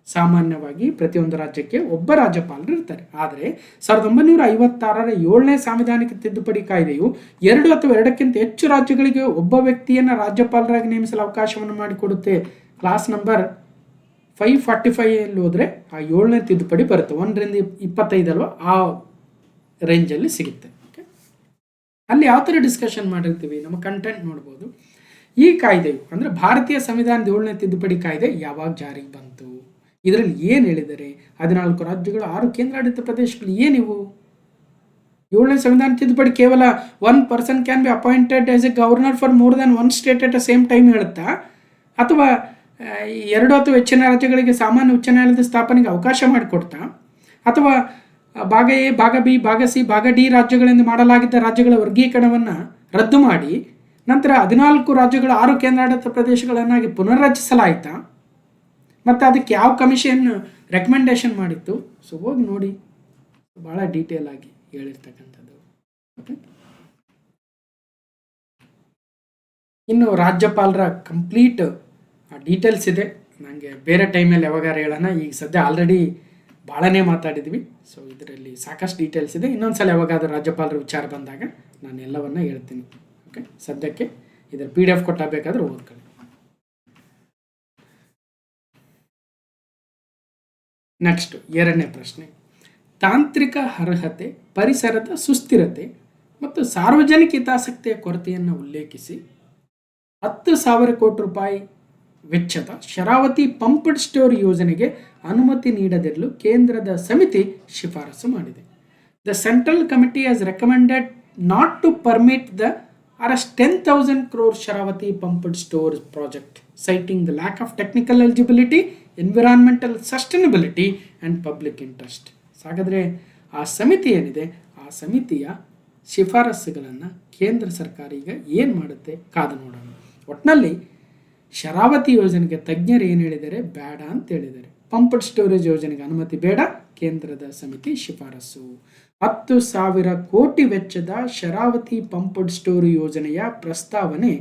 ಸಾಮಾನ್ಯವಾಗಿ ಪ್ರತಿಯೊಂದು ರಾಜ್ಯಕ್ಕೆ ಒಬ್ಬ ರಾಜ್ಯಪಾಲರು ಇರ್ತಾರೆ. ಆದರೆ 1956ರ 7ನೇ ಸಾಂವಿಧಾನಿಕ ತಿದ್ದುಪಡಿ ಕಾಯ್ದೆಯು 2 ಅಥವಾ 2ಕ್ಕಿಂತ ಹೆಚ್ಚು ರಾಜ್ಯಗಳಿಗೆ ಒಬ್ಬ ವ್ಯಕ್ತಿಯನ್ನು ರಾಜ್ಯಪಾಲರಾಗಿ ನೇಮಿಸಲು ಅವಕಾಶವನ್ನು ಮಾಡಿಕೊಡುತ್ತೆ. ಕ್ಲಾಸ್ ನಂಬರ್ 545 ಹೋದರೆ ಆ 7ನೇ ತಿದ್ದುಪಡಿ ಬರುತ್ತೆ. 1ರಿಂದ 25 ಅಲ್ವಾ, ಆ ರೇಂಜಲ್ಲಿ ಸಿಗುತ್ತೆ. ಓಕೆ, ಅಲ್ಲಿ ಯಾವ ಥರ ಡಿಸ್ಕಷನ್ ಮಾಡಿರ್ತೀವಿ, ನಮ್ಮ ಕಂಟೆಂಟ್ ನೋಡ್ಬೋದು. ಈ ಕಾಯ್ದೆಯು ಅಂದರೆ ಭಾರತೀಯ ಸಂವಿಧಾನದ 7ನೇ ತಿದ್ದುಪಡಿ ಕಾಯ್ದೆ ಯಾವಾಗ ಜಾರಿಗೆ ಬಂತು, ಇದರಲ್ಲಿ ಏನು ಹೇಳಿದ್ದಾರೆ, 14 ರಾಜ್ಯಗಳು, 6 ಕೇಂದ್ರಾಡಳಿತ ಪ್ರದೇಶಗಳು, ಏನಿವು? 7ನೇ ಸಂವಿಧಾನ ತಿದ್ದುಪಡಿ ಕೇವಲ 1 person can be appointed as A governor for more than 1 state at a same time ಹೇಳುತ್ತಾ, ಅಥವಾ 2 ಅಥವಾ ಹೆಚ್ಚಿನ ರಾಜ್ಯಗಳಿಗೆ ಸಾಮಾನ್ಯ ಉಚ್ಚ ನ್ಯಾಯಾಲಯದ ಸ್ಥಾಪನೆಗೆ ಅವಕಾಶ ಮಾಡಿಕೊಡ್ತಾ, ಅಥವಾ ಭಾಗ ಎ, ಭಾಗ ಬಿ, ಭಾಗ ಸಿ, ಭಾಗ ಡಿ ರಾಜ್ಯಗಳಿಂದ ಮಾಡಲಾಗಿದ್ದ ರಾಜ್ಯಗಳ ವರ್ಗೀಕರಣವನ್ನು ರದ್ದು ಮಾಡಿ ನಂತರ 14 ರಾಜ್ಯಗಳು 6 ಕೇಂದ್ರಾಡಳಿತ ಪ್ರದೇಶಗಳನ್ನಾಗಿ ಪುನರ್ರಚಿಸಲಾಯಿತಾ, ಮತ್ತು ಅದಕ್ಕೆ ಯಾವ ಕಮಿಷನ್ ರೆಕಮೆಂಡೇಶನ್ ಮಾಡಿತ್ತು? ಸೊ ಹೋಗಿ ನೋಡಿ, ಭಾಳ ಡೀಟೇಲ್ ಆಗಿ ಹೇಳಿರ್ತಕ್ಕಂಥದ್ದು. ಓಕೆ, ಇನ್ನು ರಾಜ್ಯಪಾಲರ ಕಂಪ್ಲೀಟ್ ಡೀಟೇಲ್ಸ್ ಇದೆ, ನನಗೆ ಬೇರೆ ಟೈಮಲ್ಲಿ ಯಾವಾಗಾರು ಹೇಳೋಣ. ಈಗ ಸದ್ಯ ಆಲ್ರೆಡಿ ಭಾಳನೇ ಮಾತಾಡಿದ್ವಿ. ಸೊ ಇದರಲ್ಲಿ ಸಾಕಷ್ಟು ಡೀಟೇಲ್ಸ್ ಇದೆ. ಇನ್ನೊಂದು ಸಲ ಯಾವಾಗಾದ್ರೂ ರಾಜ್ಯಪಾಲರ ವಿಚಾರ ಬಂದಾಗ ನಾನು ಎಲ್ಲವನ್ನ ಹೇಳ್ತೀನಿ. ಓಕೆ, ಸದ್ಯಕ್ಕೆ ಇದರ PDF ಕೊಟ್ಟಾಗಬೇಕಾದ್ರೆ ಓದ್ಕೊಳ್ಳಿ. ನೆಕ್ಸ್ಟ್ 2ನೇ ಪ್ರಶ್ನೆ, ತಾಂತ್ರಿಕ ಅರ್ಹತೆ, ಪರಿಸರದ ಸುಸ್ಥಿರತೆ ಮತ್ತು ಸಾರ್ವಜನಿಕ ಹಿತಾಸಕ್ತಿಯ ಕೊರತೆಯನ್ನು ಉಲ್ಲೇಖಿಸಿ 10,000 ಕೋಟಿ ರೂಪಾಯಿ ವೆಚ್ಚದ ಶರಾವತಿ ಪಂಪ್ಡ್ ಸ್ಟೋರ್ ಯೋಜನೆಗೆ ಅನುಮತಿ ನೀಡದಿರಲು ಕೇಂದ್ರದ ಸಮಿತಿ ಶಿಫಾರಸು ಮಾಡಿದೆ. The central committee has recommended not to permit the Rs 10,000 crore Sharavathi pumped store project, citing the lack of technical eligibility, environmental sustainability and public interest. ಹಾಗಾದರೆ ಆ ಸಮಿತಿ ಏನಿದೆ, ಆ ಸಮಿತಿಯ ಶಿಫಾರಸುಗಳನ್ನು ಕೇಂದ್ರ ಸರ್ಕಾರ ಈಗ ಏನು ಮಾಡುತ್ತೆ ಕಾದು ನೋಡೋಣ. ಒಟ್ಟಿನಲ್ಲಿ ಶರಾವತಿ ಯೋಜನೆಗೆ ತಜ್ಞರು ಏನು ಹೇಳಿದ್ದಾರೆ, ಬೇಡ ಅಂತ ಹೇಳಿದ್ದಾರೆ. ಪಂಪ್ಡ್ ಸ್ಟೋರೇಜ್ ಯೋಜನೆಗೆ ಅನುಮತಿ ಬೇಡ, ಕೇಂದ್ರದ ಸಮಿತಿ ಶಿಫಾರಸು. 10,000 ಕೋಟಿ ವೆಚ್ಚದ ಶರಾವತಿ ಪಂಪ್ಡ್ ಸ್ಟೋರ್ ಯೋಜನೆಯ ಪ್ರಸ್ತಾವನೆ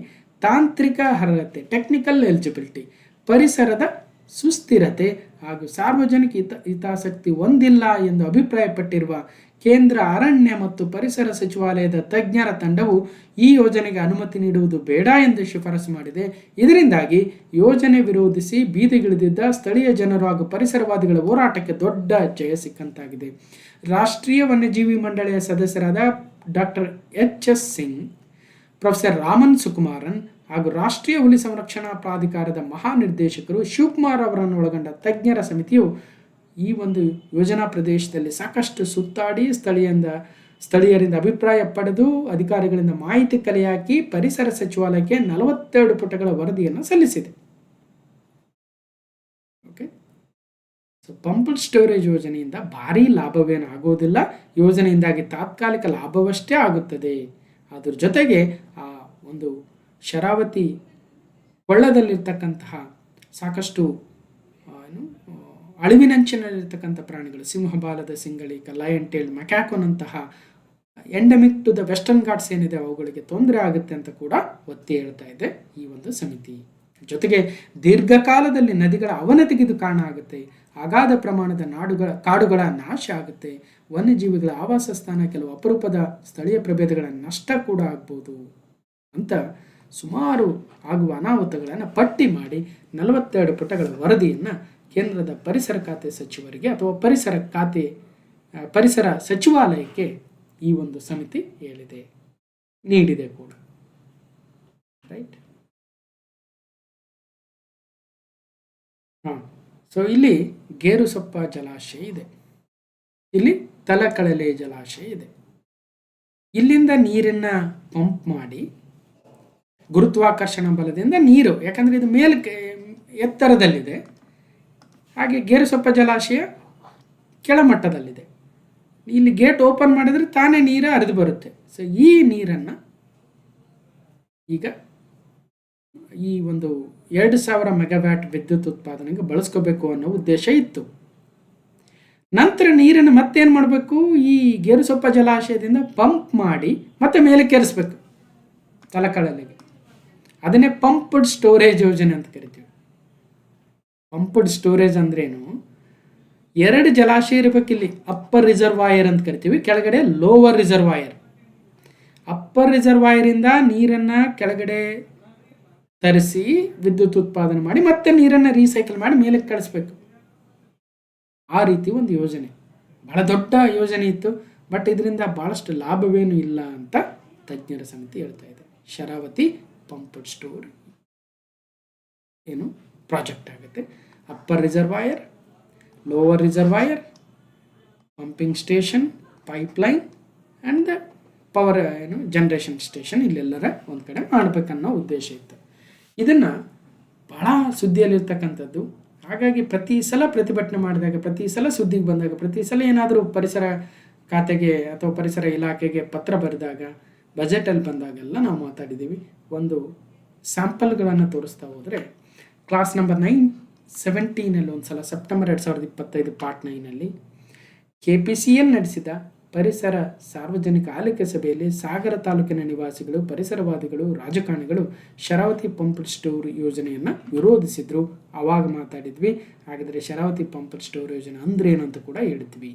ತಾಂತ್ರಿಕ ಅರ್ಹತೆ, ಟೆಕ್ನಿಕಲ್ ಎಲಿಜಿಬಿಲಿಟಿ, ಪರಿಸರದ ಸುಸ್ಥಿರತೆ ಹಾಗೂ ಸಾರ್ವಜನಿಕ ಹಿತಾಸಕ್ತಿ ಹೊಂದಿಲ್ಲ ಎಂದು ಅಭಿಪ್ರಾಯಪಟ್ಟಿರುವ ಕೇಂದ್ರ ಅರಣ್ಯ ಮತ್ತು ಪರಿಸರ ಸಚಿವಾಲಯದ ತಜ್ಞರ ತಂಡವು ಈ ಯೋಜನೆಗೆ ಅನುಮತಿ ನೀಡುವುದು ಬೇಡ ಎಂದು ಶಿಫಾರಸು ಮಾಡಿದೆ. ಇದರಿಂದಾಗಿ ಯೋಜನೆ ವಿರೋಧಿಸಿ ಬೀದಿಗಿಳಿದಿದ್ದ ಸ್ಥಳೀಯ ಜನರು ಹಾಗೂ ಪರಿಸರವಾದಿಗಳ ಹೋರಾಟಕ್ಕೆ ದೊಡ್ಡ ಜಯ ಸಿಕ್ಕಂತಾಗಿದೆ. ರಾಷ್ಟ್ರೀಯ ವನ್ಯಜೀವಿ ಮಂಡಳಿಯ ಸದಸ್ಯರಾದ doctor HS Singh, professor Raman Sukumaran ಹಾಗೂ ರಾಷ್ಟ್ರೀಯ ಹುಲಿ ಸಂರಕ್ಷಣಾ ಪ್ರಾಧಿಕಾರದ ಮಹಾನಿರ್ದೇಶಕರು ಶಿವಕುಮಾರ್ ಅವರನ್ನು ಒಳಗೊಂಡ ತಜ್ಞರ ಸಮಿತಿಯು ಈ ಒಂದು ಯೋಜನಾ ಪ್ರದೇಶದಲ್ಲಿ ಸಾಕಷ್ಟು ಸುತ್ತಾಡಿ ಸ್ಥಳೀಯರಿಂದ ಅಭಿಪ್ರಾಯ ಪಡೆದು ಅಧಿಕಾರಿಗಳಿಂದ ಮಾಹಿತಿ ಕಲೆ ಹಾಕಿ ಪರಿಸರ ಸಚಿವಾಲಯಕ್ಕೆ 42 ಪುಟಗಳ ವರದಿಯನ್ನು ಸಲ್ಲಿಸಿದೆ. Okay, so so pumped storage ಯೋಜನೆಯಿಂದ ಭಾರೀ ಲಾಭವೇನು ಆಗೋದಿಲ್ಲ, ಯೋಜನೆಯಿಂದಾಗಿ ತಾತ್ಕಾಲಿಕ ಲಾಭವಷ್ಟೇ ಆಗುತ್ತದೆ. ಅದ್ರ ಜೊತೆಗೆ ಆ ಒಂದು ಶರಾವತಿ ಕೊಳ್ಳದಲ್ಲಿರ್ತಕ್ಕಂತಹ ಸಾಕಷ್ಟು ಅಳಿವಿನಂಚಿನಲ್ಲಿರ್ತಕ್ಕಂಥ ಪ್ರಾಣಿಗಳು, ಸಿಂಹಬಾಲದ ಸಿಂಗಳಿಕ, ಲಯನ್ ಟೇಲ್ ಮ್ಯಾಕಾಕೋನಂತಹ endemic to the Western Ghats ಏನಿದೆ ಅವುಗಳಿಗೆ ತೊಂದರೆ ಆಗುತ್ತೆ ಅಂತ ಕೂಡ ಒತ್ತಿ ಹೇಳ್ತಾ ಇದೆ ಈ ಒಂದು ಸಮಿತಿ. ಜೊತೆಗೆ ದೀರ್ಘಕಾಲದಲ್ಲಿ ನದಿಗಳ ಅವನತಿಗೆ ಇದು ಕಾರಣ ಆಗುತ್ತೆ, ಅಗಾಧ ಪ್ರಮಾಣದ ಕಾಡುಗಳ ನಾಶ ಆಗುತ್ತೆ, ವನ್ಯಜೀವಿಗಳ ಆವಾಸ ಸ್ಥಾನ, ಕೆಲವು ಅಪರೂಪದ ಸ್ಥಳೀಯ ಪ್ರಭೇದಗಳ ನಷ್ಟ ಕೂಡ ಆಗ್ಬೋದು ಅಂತ ಸುಮಾರು ಆಗುವ ಅನಾಹುತಗಳನ್ನು ಪಟ್ಟಿ ಮಾಡಿ 42 ಪುಟಗಳ ವರದಿಯನ್ನು ಕೇಂದ್ರದ ಪರಿಸರ ಖಾತೆ ಸಚಿವರಿಗೆ ಅಥವಾ ಪರಿಸರ ಸಚಿವಾಲಯಕ್ಕೆ ಈ ಒಂದು ಸಮಿತಿ ನೀಡಿದೆ ಕೂಡ. ರೈಟ್. ಸೊ ಇಲ್ಲಿ ಗೇರುಸೊಪ್ಪ ಜಲಾಶಯ ಇದೆ, ಇಲ್ಲಿ ತಲಕಳಲೆ ಜಲಾಶಯ ಇದೆ. ಇಲ್ಲಿಂದ ನೀರನ್ನು ಪಂಪ್ ಮಾಡಿ ಗುರುತ್ವಾಕರ್ಷಣ ಬಲದಿಂದ ನೀರು, ಯಾಕಂದರೆ ಇದು ಮೇಲಕ್ಕೆ ಎತ್ತರದಲ್ಲಿದೆ, ಹಾಗೆ ಗೇರುಸೊಪ್ಪ ಜಲಾಶಯ ಕೆಳಮಟ್ಟದಲ್ಲಿದೆ. ಇಲ್ಲಿ ಗೇಟ್ ಓಪನ್ ಮಾಡಿದರೆ ತಾನೇ ನೀರು ಹರಿದು ಬರುತ್ತೆ. ಸೊ ಈ ನೀರನ್ನು ಈಗ ಈ ಒಂದು 2000 ಮೆಗಾವ್ಯಾಟ್ ವಿದ್ಯುತ್ ಉತ್ಪಾದನೆಗೆ ಬಳಸ್ಕೋಬೇಕು ಅನ್ನೋ ಉದ್ದೇಶ ಇತ್ತು. ನಂತರ ನೀರನ್ನು ಮತ್ತೇನು ಮಾಡಬೇಕು, ಈ ಗೇರುಸೊಪ್ಪ ಜಲಾಶಯದಿಂದ ಪಂಪ್ ಮಾಡಿ ಮತ್ತೆ ಮೇಲೆ ಕೆರೆಸ್ಬೇಕು ತಲಕಳಲೆಗೆ. ಅದನ್ನೇ ಪಂಪ್ಡ್ ಸ್ಟೋರೇಜ್ ಯೋಜನೆ ಅಂತ ಕರಿತೀವಿ. ಪಂಪ್ಡ್ ಸ್ಟೋರೇಜ್ ಅಂದ್ರೇನು, 2 ಜಲಾಶಯ ಇರಬೇಕಿಲ್ಲಿ. ಅಪ್ಪರ್ ರಿಸರ್ವಾಯರ್ ಅಂತ ಕರಿತೀವಿ, ಕೆಳಗಡೆ ಲೋವರ್ ರಿಸರ್ವಾಯರ್. ಅಪ್ಪರ್ ರಿಸರ್ವಾಯರಿಂದ ನೀರನ್ನು ಕೆಳಗಡೆ ತರಿಸಿ ವಿದ್ಯುತ್ ಉತ್ಪಾದನೆ ಮಾಡಿ ಮತ್ತೆ ನೀರನ್ನು ರೀಸೈಕಲ್ ಮಾಡಿ ಮೇಲೆ ಕಳಿಸ್ಬೇಕು. ಆ ರೀತಿ ಒಂದು ಯೋಜನೆ, ಬಹಳ ದೊಡ್ಡ ಯೋಜನೆ ಇತ್ತು. ಬಟ್ ಇದರಿಂದ ಭಾಳಷ್ಟು ಲಾಭವೇನು ಇಲ್ಲ ಅಂತ ತಜ್ಞರ ಸಮಿತಿ ಹೇಳ್ತಾ ಇದೆ. ಶರಾವತಿ ಪಂಪ್ಡ್ ಸ್ಟೋರ್ ಪ್ರಾಜೆಕ್ಟ್ ಆಗುತ್ತೆ. Upper reservoir, lower reservoir, pumping station, pipeline and the power generation station ಇಲ್ಲೆಲ್ಲರ ಒಂದು ಕಡೆ ಮಾಡಬೇಕನ್ನೋ ಉದ್ದೇಶ ಇತ್ತು. ಇದನ್ನು ಭಾಳ ಸುದ್ದಿಯಲ್ಲಿರ್ತಕ್ಕಂಥದ್ದು. ಹಾಗಾಗಿ ಪ್ರತಿ ಸಲ ಪ್ರತಿಭಟನೆ ಮಾಡಿದಾಗ, ಪ್ರತಿ ಸಲ ಸುದ್ದಿಗೆ ಬಂದಾಗ, ಪ್ರತಿ ಸಲ ಏನಾದರೂ ಪರಿಸರ ಖಾತೆಗೆ ಅಥವಾ ಪರಿಸರ ಇಲಾಖೆಗೆ ಪತ್ರ ಬರೆದಾಗ, ಬಜೆಟಲ್ಲಿ ಬಂದಾಗೆಲ್ಲ ನಾವು ಮಾತಾಡಿದ್ದೀವಿ. ಒಂದು ಸ್ಯಾಂಪಲ್ಗಳನ್ನು ತೋರಿಸ್ತಾ ಹೋದರೆ, ಕ್ಲಾಸ್ ನಂಬರ್ 9-17 ಒಂದು ಸಲ ಸೆಪ್ಟೆಂಬರ್ 2025 ಪಾರ್ಟ್ 9 KPCL ನಡೆಸಿದ ಪರಿಸರ ಸಾರ್ವಜನಿಕ ಆಲಿಕೆ ಸಭೆಯಲ್ಲಿ ಸಾಗರ ತಾಲೂಕಿನ ನಿವಾಸಿಗಳು, ಪರಿಸರವಾದಿಗಳು, ರಾಜಕಾರಣಿಗಳು ಶರಾವತಿ ಪಂಪ್ಡ್ ಸ್ಟೋರ್ ಯೋಜನೆಯನ್ನು ವಿರೋಧಿಸಿದ್ರು. ಆವಾಗ ಮಾತಾಡಿದ್ವಿ. ಹಾಗಾದರೆ ಶರಾವತಿ ಪಂಪ್ಡ್ ಸ್ಟೋರ್ ಯೋಜನೆ ಅಂದ್ರೆ ಏನು ಅಂತ ಕೂಡ ಹೇಳಿದ್ವಿ.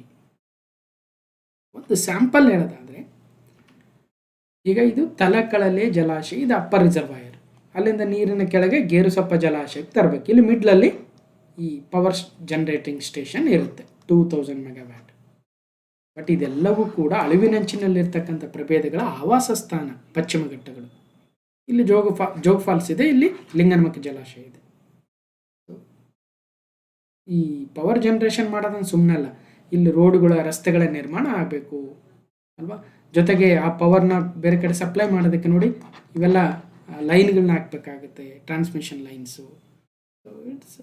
ಒಂದು ಸ್ಯಾಂಪಲ್ ಹೇಳೋದಾದರೆ, ಈಗ ಇದು ತಲಕಳಲೆ ಜಲಾಶಯ, ಇದು ಅಪ್ಪರ್ ರಿಸರ್ವಾಯರ್. ಅಲ್ಲಿಂದ ನೀರಿನ ಕೆಳಗೆ ಗೇರುಸೊಪ್ಪ ಜಲಾಶಯಕ್ಕೆ ತರಬೇಕು. ಇಲ್ಲಿ ಮಿಡ್ಲಲ್ಲಿ ಈ ಪವರ್ ಜನರೇಟಿಂಗ್ ಸ್ಟೇಷನ್ ಇರುತ್ತೆ, 2000 ಮೆಗಾವ್ಯಾಟ್. ಬಟ್ ಇದೆಲ್ಲವೂ ಕೂಡ ಅಳಿವಿನಂಚಿನಲ್ಲಿರ್ತಕ್ಕಂಥ ಪ್ರಭೇದಗಳ ಆವಾಸ ಸ್ಥಾನ, ಪಶ್ಚಿಮ ಘಟ್ಟಗಳು. ಇಲ್ಲಿ ಜೋಗ ಫಾಲ್ಸ್ ಇದೆ, ಇಲ್ಲಿ ಲಿಂಗನಮಕ್ಕಿ ಜಲಾಶಯ ಇದೆ. ಈ ಪವರ್ ಜನರೇಷನ್ ಮಾಡೋದನ್ನು ಸುಮ್ಮನಲ್ಲ, ಇಲ್ಲಿ ರೋಡ್ಗಳ, ರಸ್ತೆಗಳ ನಿರ್ಮಾಣ ಆಗಬೇಕು ಅಲ್ವಾ. ಜೊತೆಗೆ ಆ ಪವರ್ನ ಬೇರೆ ಕಡೆ ಸಪ್ಲೈ ಮಾಡೋದಕ್ಕೆ ನೋಡಿ ಇವೆಲ್ಲ ಲೈನ್ಗಳನ್ನ ಹಾಕಬೇಕಾಗುತ್ತೆ, transmission lines. It's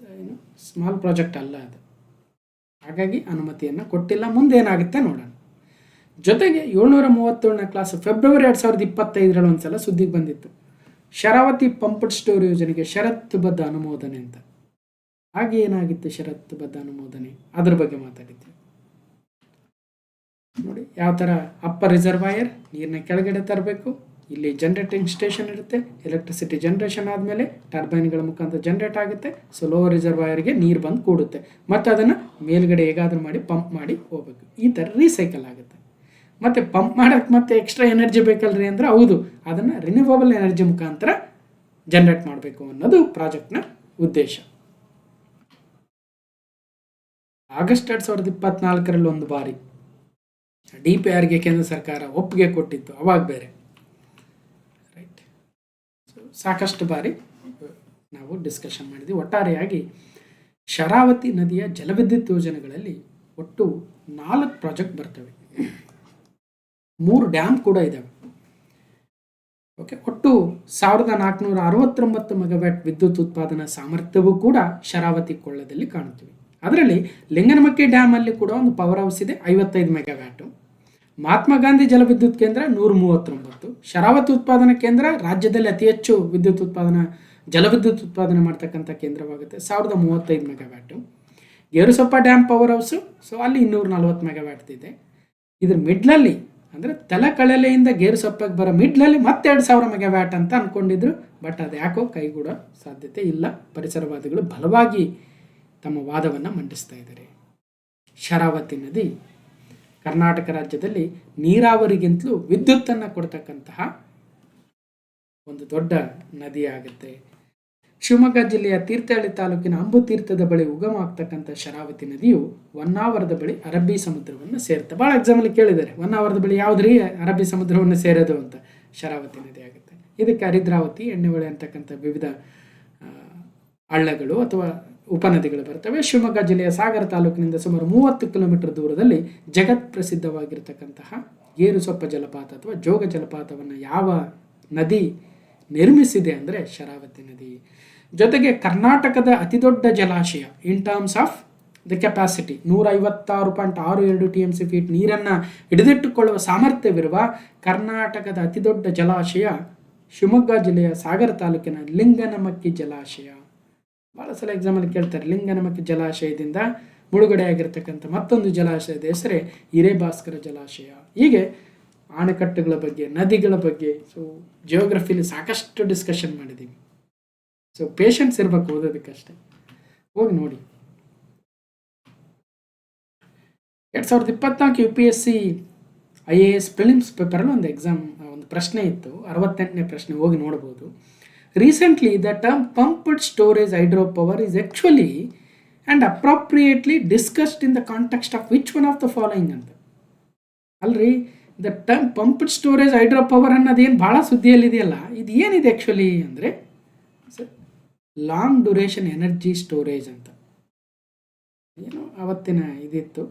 small project ಅಲ್ಲ ಅದು. ಹಾಗಾಗಿ ಅನುಮತಿಯನ್ನು ಕೊಟ್ಟಿಲ್ಲ. ಮುಂದೆ ಏನಾಗುತ್ತೆ ನೋಡೋಣ. ಜೊತೆಗೆ 737ನೇ ಕ್ಲಾಸ್ ಫೆಬ್ರವರಿ 2025 ಒಂದು ಸಲ ಸುದ್ದಿಗೆ ಬಂದಿತ್ತು, ಶರಾವತಿ ಪಂಪ್ಡ್ ಸ್ಟೋರ್ ಯೋಜನೆಗೆ ಷರತ್ತುಬದ್ಧ ಅನುಮೋದನೆ ಅಂತ. ಹಾಗೆ ಏನಾಗಿತ್ತು ಷರತ್ತುಬದ್ಧ ಅನುಮೋದನೆ, ಅದ್ರ ಬಗ್ಗೆ ಮಾತಾಡಿದ್ವಿ ನೋಡಿ. ಯಾವ ಥರ ಅಪ್ಪರ್ ರಿಸರ್ವಾಯರ್ ನೀರನ್ನ ಕೆಳಗಡೆ ತರಬೇಕು, ಇಲ್ಲಿ ಜನರೇಟಿಂಗ್ ಸ್ಟೇಷನ್ ಇರುತ್ತೆ, ಎಲೆಕ್ಟ್ರಿಸಿಟಿ ಜನರೇಷನ್ ಆದಮೇಲೆ ಟರ್ಬೈನ್ಗಳ ಮುಖಾಂತರ ಜನರೇಟ್ ಆಗುತ್ತೆ. ಸೊ ಲೋವರ್ ರಿಸರ್ವಾಯರ್ಗೆ ನೀರು ಬಂದು ಕೂಡುತ್ತೆ, ಮತ್ತು ಅದನ್ನು ಮೇಲ್ಗಡೆ ಹೇಗಾದರೂ ಮಾಡಿ ಪಂಪ್ ಮಾಡಿ ಹೋಗ್ಬೇಕು. ಈ ಥರ ರೀಸೈಕಲ್ ಆಗುತ್ತೆ. ಮತ್ತು ಪಂಪ್ ಮಾಡೋಕ್ಕೆ ಮತ್ತೆ ಎಕ್ಸ್ಟ್ರಾ ಎನರ್ಜಿ ಬೇಕಲ್ರಿ ಅಂದರೆ, ಹೌದು, ಅದನ್ನು ರಿನ್ಯೂವಬಲ್ ಎನರ್ಜಿ ಮುಖಾಂತರ ಜನರೇಟ್ ಮಾಡಬೇಕು ಅನ್ನೋದು ಪ್ರಾಜೆಕ್ಟ್ನ ಉದ್ದೇಶ. ಆಗಸ್ಟ್ 2024 ಒಂದು ಬಾರಿ DPRಗೆ ಕೇಂದ್ರ ಸರ್ಕಾರ ಒಪ್ಪಿಗೆ ಕೊಟ್ಟಿತ್ತು, ಅವಾಗ ಬೇರೆ. ರೈಟ್. ಸೊ ಸಾಕಷ್ಟು ಬಾರಿ ನಾವು ಡಿಸ್ಕಷನ್ ಮಾಡಿದ್ವಿ. ಒಟ್ಟಾರೆಯಾಗಿ ಶರಾವತಿ ನದಿಯ ಜಲವಿದ್ಯುತ್ ಯೋಜನೆಗಳಲ್ಲಿ ಒಟ್ಟು 4 ಪ್ರಾಜೆಕ್ಟ್ ಬರ್ತವೆ, 3 ಡ್ಯಾಮ್ ಕೂಡ ಇದ್ದಾವೆ. ಓಕೆ, ಒಟ್ಟು 1469 ಮೆಗಾವ್ಯಾಟ್ ವಿದ್ಯುತ್ ಉತ್ಪಾದನಾ ಸಾಮರ್ಥ್ಯವೂ ಕೂಡ ಶರಾವತಿ ಕೊಳ್ಳದಲ್ಲಿ ಕಾಣುತ್ತವೆ. ಅದರಲ್ಲಿ ಲಿಂಗನಮಕ್ಕಿ ಡ್ಯಾಮಲ್ಲಿ ಕೂಡ ಒಂದು ಪವರ್ ಹೌಸ್ ಇದೆ, 55 ಮೆಗಾವ್ಯಾಟು. ಮಹಾತ್ಮ ಗಾಂಧಿ ಜಲವಿದ್ಯುತ್ ಕೇಂದ್ರ 139. ಶರಾವತಿ ಉತ್ಪಾದನಾ ಕೇಂದ್ರ ರಾಜ್ಯದಲ್ಲಿ ಅತಿ ಹೆಚ್ಚು ಜಲವಿದ್ಯುತ್ ಉತ್ಪಾದನೆ ಮಾಡ್ತಕ್ಕಂಥ ಕೇಂದ್ರವಾಗುತ್ತೆ, 1035 megawatt. Gerusoppa dam power house, so ಅಲ್ಲಿ 240 ಮೆಗಾವ್ಯಾಟ್ ಇದೆ. ಇದ್ರ ಮಿಡ್ಲಲ್ಲಿ ಅಂದರೆ ತಲಕಳಲೆಯಿಂದ ಗೇರುಸೊಪ್ಪಗೆ ಬರೋ ಮಿಡ್ಲಲ್ಲಿ ಮತ್ತೆ 2000 ಮೆಗಾವ್ಯಾಟ್ ಅಂತ ಅಂದ್ಕೊಂಡಿದ್ರು. ಬಟ್ ಅದು ಯಾಕೋ ಕೈಗೂಡೋ ಸಾಧ್ಯತೆ ಇಲ್ಲ. ಪರಿಸರವಾದಿಗಳು ಬಲವಾಗಿ ತಮ್ಮ ವಾದವನ್ನು ಮಂಡಿಸ್ತಾ ಇದ್ದಾರೆ. ಶರಾವತಿ ನದಿ ಕರ್ನಾಟಕ ರಾಜ್ಯದಲ್ಲಿ ನೀರಾವರಿಗಿಂತಲೂ ವಿದ್ಯುತ್ತನ್ನು ಕೊಡ್ತಕ್ಕಂತಹ ಒಂದು ದೊಡ್ಡ ನದಿ ಆಗುತ್ತೆ. ಶಿವಮೊಗ್ಗ ಜಿಲ್ಲೆಯ ತೀರ್ಥಹಳ್ಳಿ ತಾಲೂಕಿನ ಅಂಬುತೀರ್ಥದ ಬಳಿ ಉಗಮ ಆಗ್ತಕ್ಕಂಥ ಶರಾವತಿ ನದಿಯು ಹೊನ್ನಾವರದ ಬಳಿ ಅರಬ್ಬಿ ಸಮುದ್ರವನ್ನು ಸೇರುತ್ತೆ. ಭಾಳ ಎಕ್ಸಾಮಲ್ಲಿ ಕೇಳಿದ್ದಾರೆ, ಹೊನ್ನಾವರದ ಬಳಿ ಯಾವುದ್ರಿ ಅರಬ್ಬಿ ಸಮುದ್ರವನ್ನು ಸೇರೋದು ಅಂತ. ಶರಾವತಿ ನದಿ ಆಗುತ್ತೆ. ಇದಕ್ಕೆ ಹರಿದ್ರಾವತಿ, ಎಣ್ಣೆಹೊಳೆ ಅಂತಕ್ಕಂಥ ವಿವಿಧ ಹಳ್ಳಗಳು ಅಥವಾ ಉಪನದಿಗಳು ಬರ್ತವೆ. ಶಿವಮೊಗ್ಗ ಜಿಲ್ಲೆಯ ಸಾಗರ ತಾಲೂಕಿನಿಂದ ಸುಮಾರು 30 ಕಿಲೋಮೀಟರ್ ದೂರದಲ್ಲಿ ಜಗತ್ ಪ್ರಸಿದ್ಧವಾಗಿರ್ತಕ್ಕಂತಹ ಗೇರುಸೊಪ್ಪ ಜಲಪಾತ ಅಥವಾ ಜೋಗ ಜಲಪಾತವನ್ನು ಯಾವ ನದಿ ನಿರ್ಮಿಸಿದೆ ಅಂದರೆ ಶರಾವತಿ ನದಿ. ಜೊತೆಗೆ ಕರ್ನಾಟಕದ ಅತಿದೊಡ್ಡ ಜಲಾಶಯ in terms of the capacity 156.62 TMC feet ನೀರನ್ನು ಹಿಡಿದಿಟ್ಟುಕೊಳ್ಳುವ ಸಾಮರ್ಥ್ಯವಿರುವ ಕರ್ನಾಟಕದ ಅತಿದೊಡ್ಡ ಜಲಾಶಯ ಶಿವಮೊಗ್ಗ ಜಿಲ್ಲೆಯ ಸಾಗರ ತಾಲೂಕಿನ ಲಿಂಗನಮಕ್ಕಿ ಜಲಾಶಯ. ಭಾಳ ಸಲ ಎಕ್ಸಾಮಲ್ಲಿ ಕೇಳ್ತಾರೆ, ಲಿಂಗನಮಕ್ಕಿ ಜಲಾಶಯದಿಂದ ಮುಳುಗಡೆಯಾಗಿರ್ತಕ್ಕಂಥ ಮತ್ತೊಂದು ಜಲಾಶಯದ ಹೆಸರೇ ಹಿರೇಭಾಸ್ಕರ ಜಲಾಶಯ. ಹೀಗೆ ಅಣೆಕಟ್ಟುಗಳ ಬಗ್ಗೆ, ನದಿಗಳ ಬಗ್ಗೆ, ಸೊ ಜಿಯೋಗ್ರಫಿಲಿ ಸಾಕಷ್ಟು ಡಿಸ್ಕಷನ್ ಮಾಡಿದ್ದೀವಿ. ಸೊ ಪೇಷನ್ಸ್ ಇರಬೇಕು ಓದೋದಕ್ಕಷ್ಟೇ. ಹೋಗಿ ನೋಡಿ. 2024 UPSC IAS ಪ್ರಿಲಿಮ್ಸ್ ಪೇಪರಲ್ಲಿ ಒಂದು ಪ್ರಶ್ನೆ ಇತ್ತು, 68ನೇ ಪ್ರಶ್ನೆ, ಹೋಗಿ ನೋಡ್ಬೋದು. Recently the term pumped storage hydro power is actually and appropriately discussed in the context of which one of the following ಅಂತ. Alright, the term pumped storage hydro power ಅನ್ನೋದೇನು ಭಾಳ ಸುದ್ದಿಯಲ್ಲಿದೆಯಲ್ಲ, ಇದು ಏನಿದೆ ಆ್ಯಕ್ಚುಲಿ ಅಂದರೆ ಲಾಂಗ್ ಡ್ಯೂರೇಷನ್ ಎನರ್ಜಿ ಸ್ಟೋರೇಜ್ ಅಂತ ಏನು ಅವತ್ತಿನ ಇದಿತ್ತು.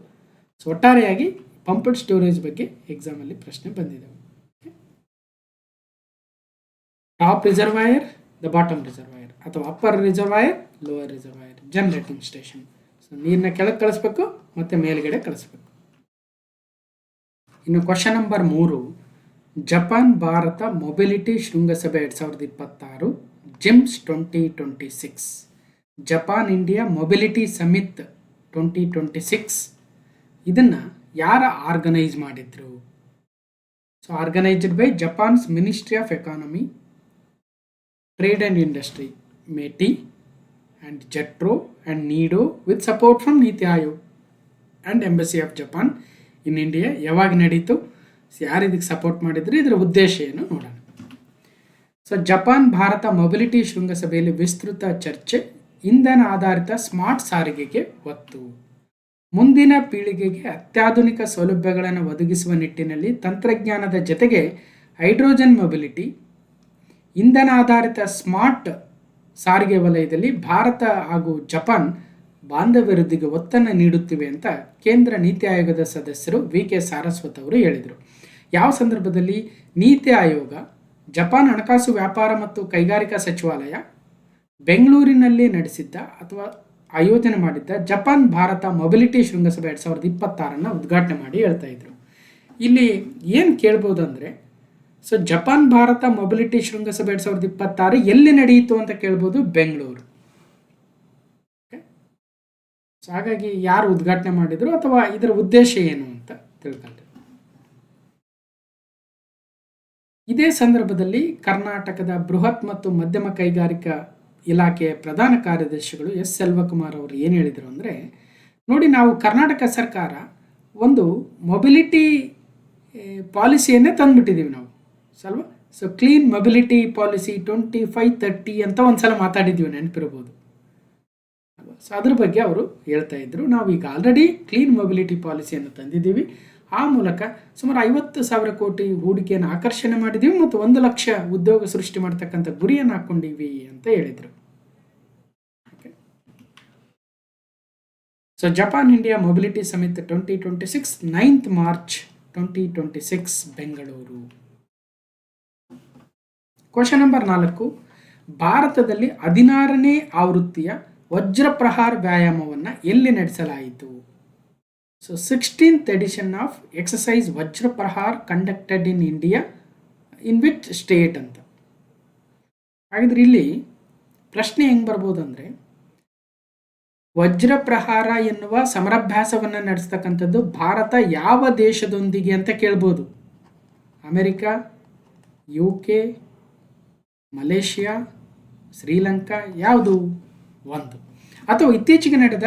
ಸೊ ಒಟ್ಟಾರೆಯಾಗಿ ಪಂಪ್ಡ್ ಸ್ಟೋರೇಜ್ ಬಗ್ಗೆ ಎಕ್ಸಾಮಲ್ಲಿ ಪ್ರಶ್ನೆ ಬಂದಿದೆ. Top reservoir, the bottom reservoir, ಅಥವಾ upper reservoir, lower reservoir, generating station. So ನೀರನ್ನ ಕೆಳಗೆ ಕಳಿಸ್ಬೇಕು ಮತ್ತು ಮೇಲ್ಗಡೆ ಕಳಿಸ್ಬೇಕು. ಇನ್ನು question number 3, Japan Bharat mobility ಶೃಂಗಸಭೆ 2026 JIMS 2026, Japan India mobility summit 2026 ಇದನ್ನು ಯಾರು ಆರ್ಗನೈಸ್ ಮಾಡಿದ್ರು? So organised by Japan's ministry of economy, trade and industry, METI and JETRO and NEDO with support from ನೀತಿ Aayog and embassy of Japan in India. ಯಾವಾಗ ನಡೀತು, ಯಾರು ಇದಕ್ಕೆ support ಮಾಡಿದ್ರು, ಇದರ ಉದ್ದೇಶ ಏನು ನೋಡೋಣ. ಸೊ ಜಪಾನ್ ಭಾರತ ಮೊಬಿಲಿಟಿ ಶೃಂಗಸಭೆಯಲ್ಲಿ ವಿಸ್ತೃತ ಚರ್ಚೆ. ಇಂಧನ ಆಧಾರಿತ ಸ್ಮಾರ್ಟ್ ಸಾರಿಗೆಗೆ ಒತ್ತು. ಮುಂದಿನ ಪೀಳಿಗೆಗೆ ಅತ್ಯಾಧುನಿಕ ಸೌಲಭ್ಯಗಳನ್ನು ಒದಗಿಸುವ ನಿಟ್ಟಿನಲ್ಲಿ ತಂತ್ರಜ್ಞಾನದ ಜೊತೆಗೆ ಹೈಡ್ರೋಜನ್ ಮೊಬಿಲಿಟಿ, ಇಂಧನ ಆಧಾರಿತ ಸ್ಮಾರ್ಟ್ ಸಾರಿಗೆ ವಲಯದಲ್ಲಿ ಭಾರತ ಹಾಗೂ ಜಪಾನ್ ಬಾಂಧವ್ಯ ವೃದ್ಧಿಗೆ ಒತ್ತನ್ನು ನೀಡುತ್ತಿವೆ ಅಂತ ಕೇಂದ್ರ ನೀತಿ ಆಯೋಗದ ಸದಸ್ಯರು VK ಸಾರಸ್ವತ್ ಅವರು ಹೇಳಿದರು. ಯಾವ ಸಂದರ್ಭದಲ್ಲಿ? ನೀತಿ ಆಯೋಗ, ಜಪಾನ್ ಹಣಕಾಸು ವ್ಯಾಪಾರ ಮತ್ತು ಕೈಗಾರಿಕಾ ಸಚಿವಾಲಯ ಬೆಂಗಳೂರಿನಲ್ಲಿ ನಡೆಸಿದ್ದ ಅಥವಾ ಆಯೋಜನೆ ಮಾಡಿದ್ದ ಜಪಾನ್ ಭಾರತ ಮೊಬಿಲಿಟಿ ಶೃಂಗಸಭೆ 2026 ಉದ್ಘಾಟನೆ ಮಾಡಿ ಹೇಳ್ತಾ ಇದ್ರು. ಇಲ್ಲಿ ಏನು ಕೇಳ್ಬೋದು ಅಂದರೆ, ಸೊ ಜಪಾನ್ ಭಾರತ ಮೊಬಿಲಿಟಿ ಶೃಂಗಸಭೆ 2026 ಎಲ್ಲಿ ನಡೆಯಿತು ಅಂತ ಕೇಳ್ಬೋದು, ಬೆಂಗಳೂರು. ಸೊ ಹಾಗಾಗಿ ಯಾರು ಉದ್ಘಾಟನೆ ಮಾಡಿದ್ರು ಅಥವಾ ಇದರ ಉದ್ದೇಶ ಏನು ಅಂತ ತಿಳ್ಕೊಂಡ್ರೆ, ಇದೇ ಸಂದರ್ಭದಲ್ಲಿ ಕರ್ನಾಟಕದ ಬೃಹತ್ ಮತ್ತು ಮಧ್ಯಮ ಕೈಗಾರಿಕಾ ಇಲಾಖೆಯ ಪ್ರಧಾನ ಕಾರ್ಯದರ್ಶಿಗಳು S. ಸೆಲ್ವಕುಮಾರ್ ಅವರು ಏನು ಹೇಳಿದರು ಅಂದರೆ, ನೋಡಿ, ನಾವು ಕರ್ನಾಟಕ ಸರ್ಕಾರ ಒಂದು ಮೊಬಿಲಿಟಿ ಪಾಲಿಸಿಯನ್ನೇ ತಂದುಬಿಟ್ಟಿದ್ದೀವಿ ನಾವು salwar. So clean mobility policy 2530 ಅಂತ ಒಂದ್ಸಲ ಮಾತಾಡಿದ್ದೀವಿ, ನೆನಪಿರ್ಬೋದು ಅಲ್ವಾ. ಸೊ ಅದ್ರ ಬಗ್ಗೆ ಅವರು ಹೇಳ್ತಾ ಇದ್ರು. ನಾವು ಈಗ ಆಲ್ರೆಡಿ ಕ್ಲೀನ್ ಮೊಬಿಲಿಟಿ ಪಾಲಿಸಿಯನ್ನು ತಂದಿದ್ದೀವಿ. ಆ ಮೂಲಕ ಸುಮಾರು 50,000 ಕೋಟಿ ಹೂಡಿಕೆಯನ್ನು ಆಕರ್ಷಣೆ ಮಾಡಿದ್ದೀವಿ ಮತ್ತು 1 ಲಕ್ಷ ಉದ್ಯೋಗ ಸೃಷ್ಟಿ ಮಾಡ್ತಕ್ಕಂಥ ಗುರಿಯನ್ನು ಹಾಕ್ಕೊಂಡಿವಿ ಅಂತ ಹೇಳಿದರು. So Japan India mobility summit 2026 9th March 2026 Bengaluru. Question number 4, ಭಾರತದಲ್ಲಿ 16ನೇ ಆವೃತ್ತಿಯ ವಜ್ರ ಪ್ರಹಾರ ವ್ಯಾಯಾಮವನ್ನು ಎಲ್ಲಿ ನಡೆಸಲಾಯಿತು? So 16th edition of exercise Vajra Prahar conducted in India in which state ಅಂತ. ಹಾಗಿದ್ರೆ ಇಲ್ಲಿ ಪ್ರಶ್ನೆ ಹೆಂಗೆ ಬರ್ಬೋದು ಅಂದರೆ, ವಜ್ರ ಪ್ರಹಾರ ಎನ್ನುವ ಸಮರಾಭ್ಯಾಸವನ್ನು ನಡೆಸ್ತಕ್ಕಂಥದ್ದು ಭಾರತ ಯಾವ ದೇಶದೊಂದಿಗೆ ಅಂತ ಕೇಳ್ಬೋದು. ಅಮೆರಿಕ, UK, ಮಲೇಷಿಯಾ, ಶ್ರೀಲಂಕಾ, ಯಾವುದು ಒಂದು. ಅಥವಾ ಇತ್ತೀಚೆಗೆ ನಡೆದ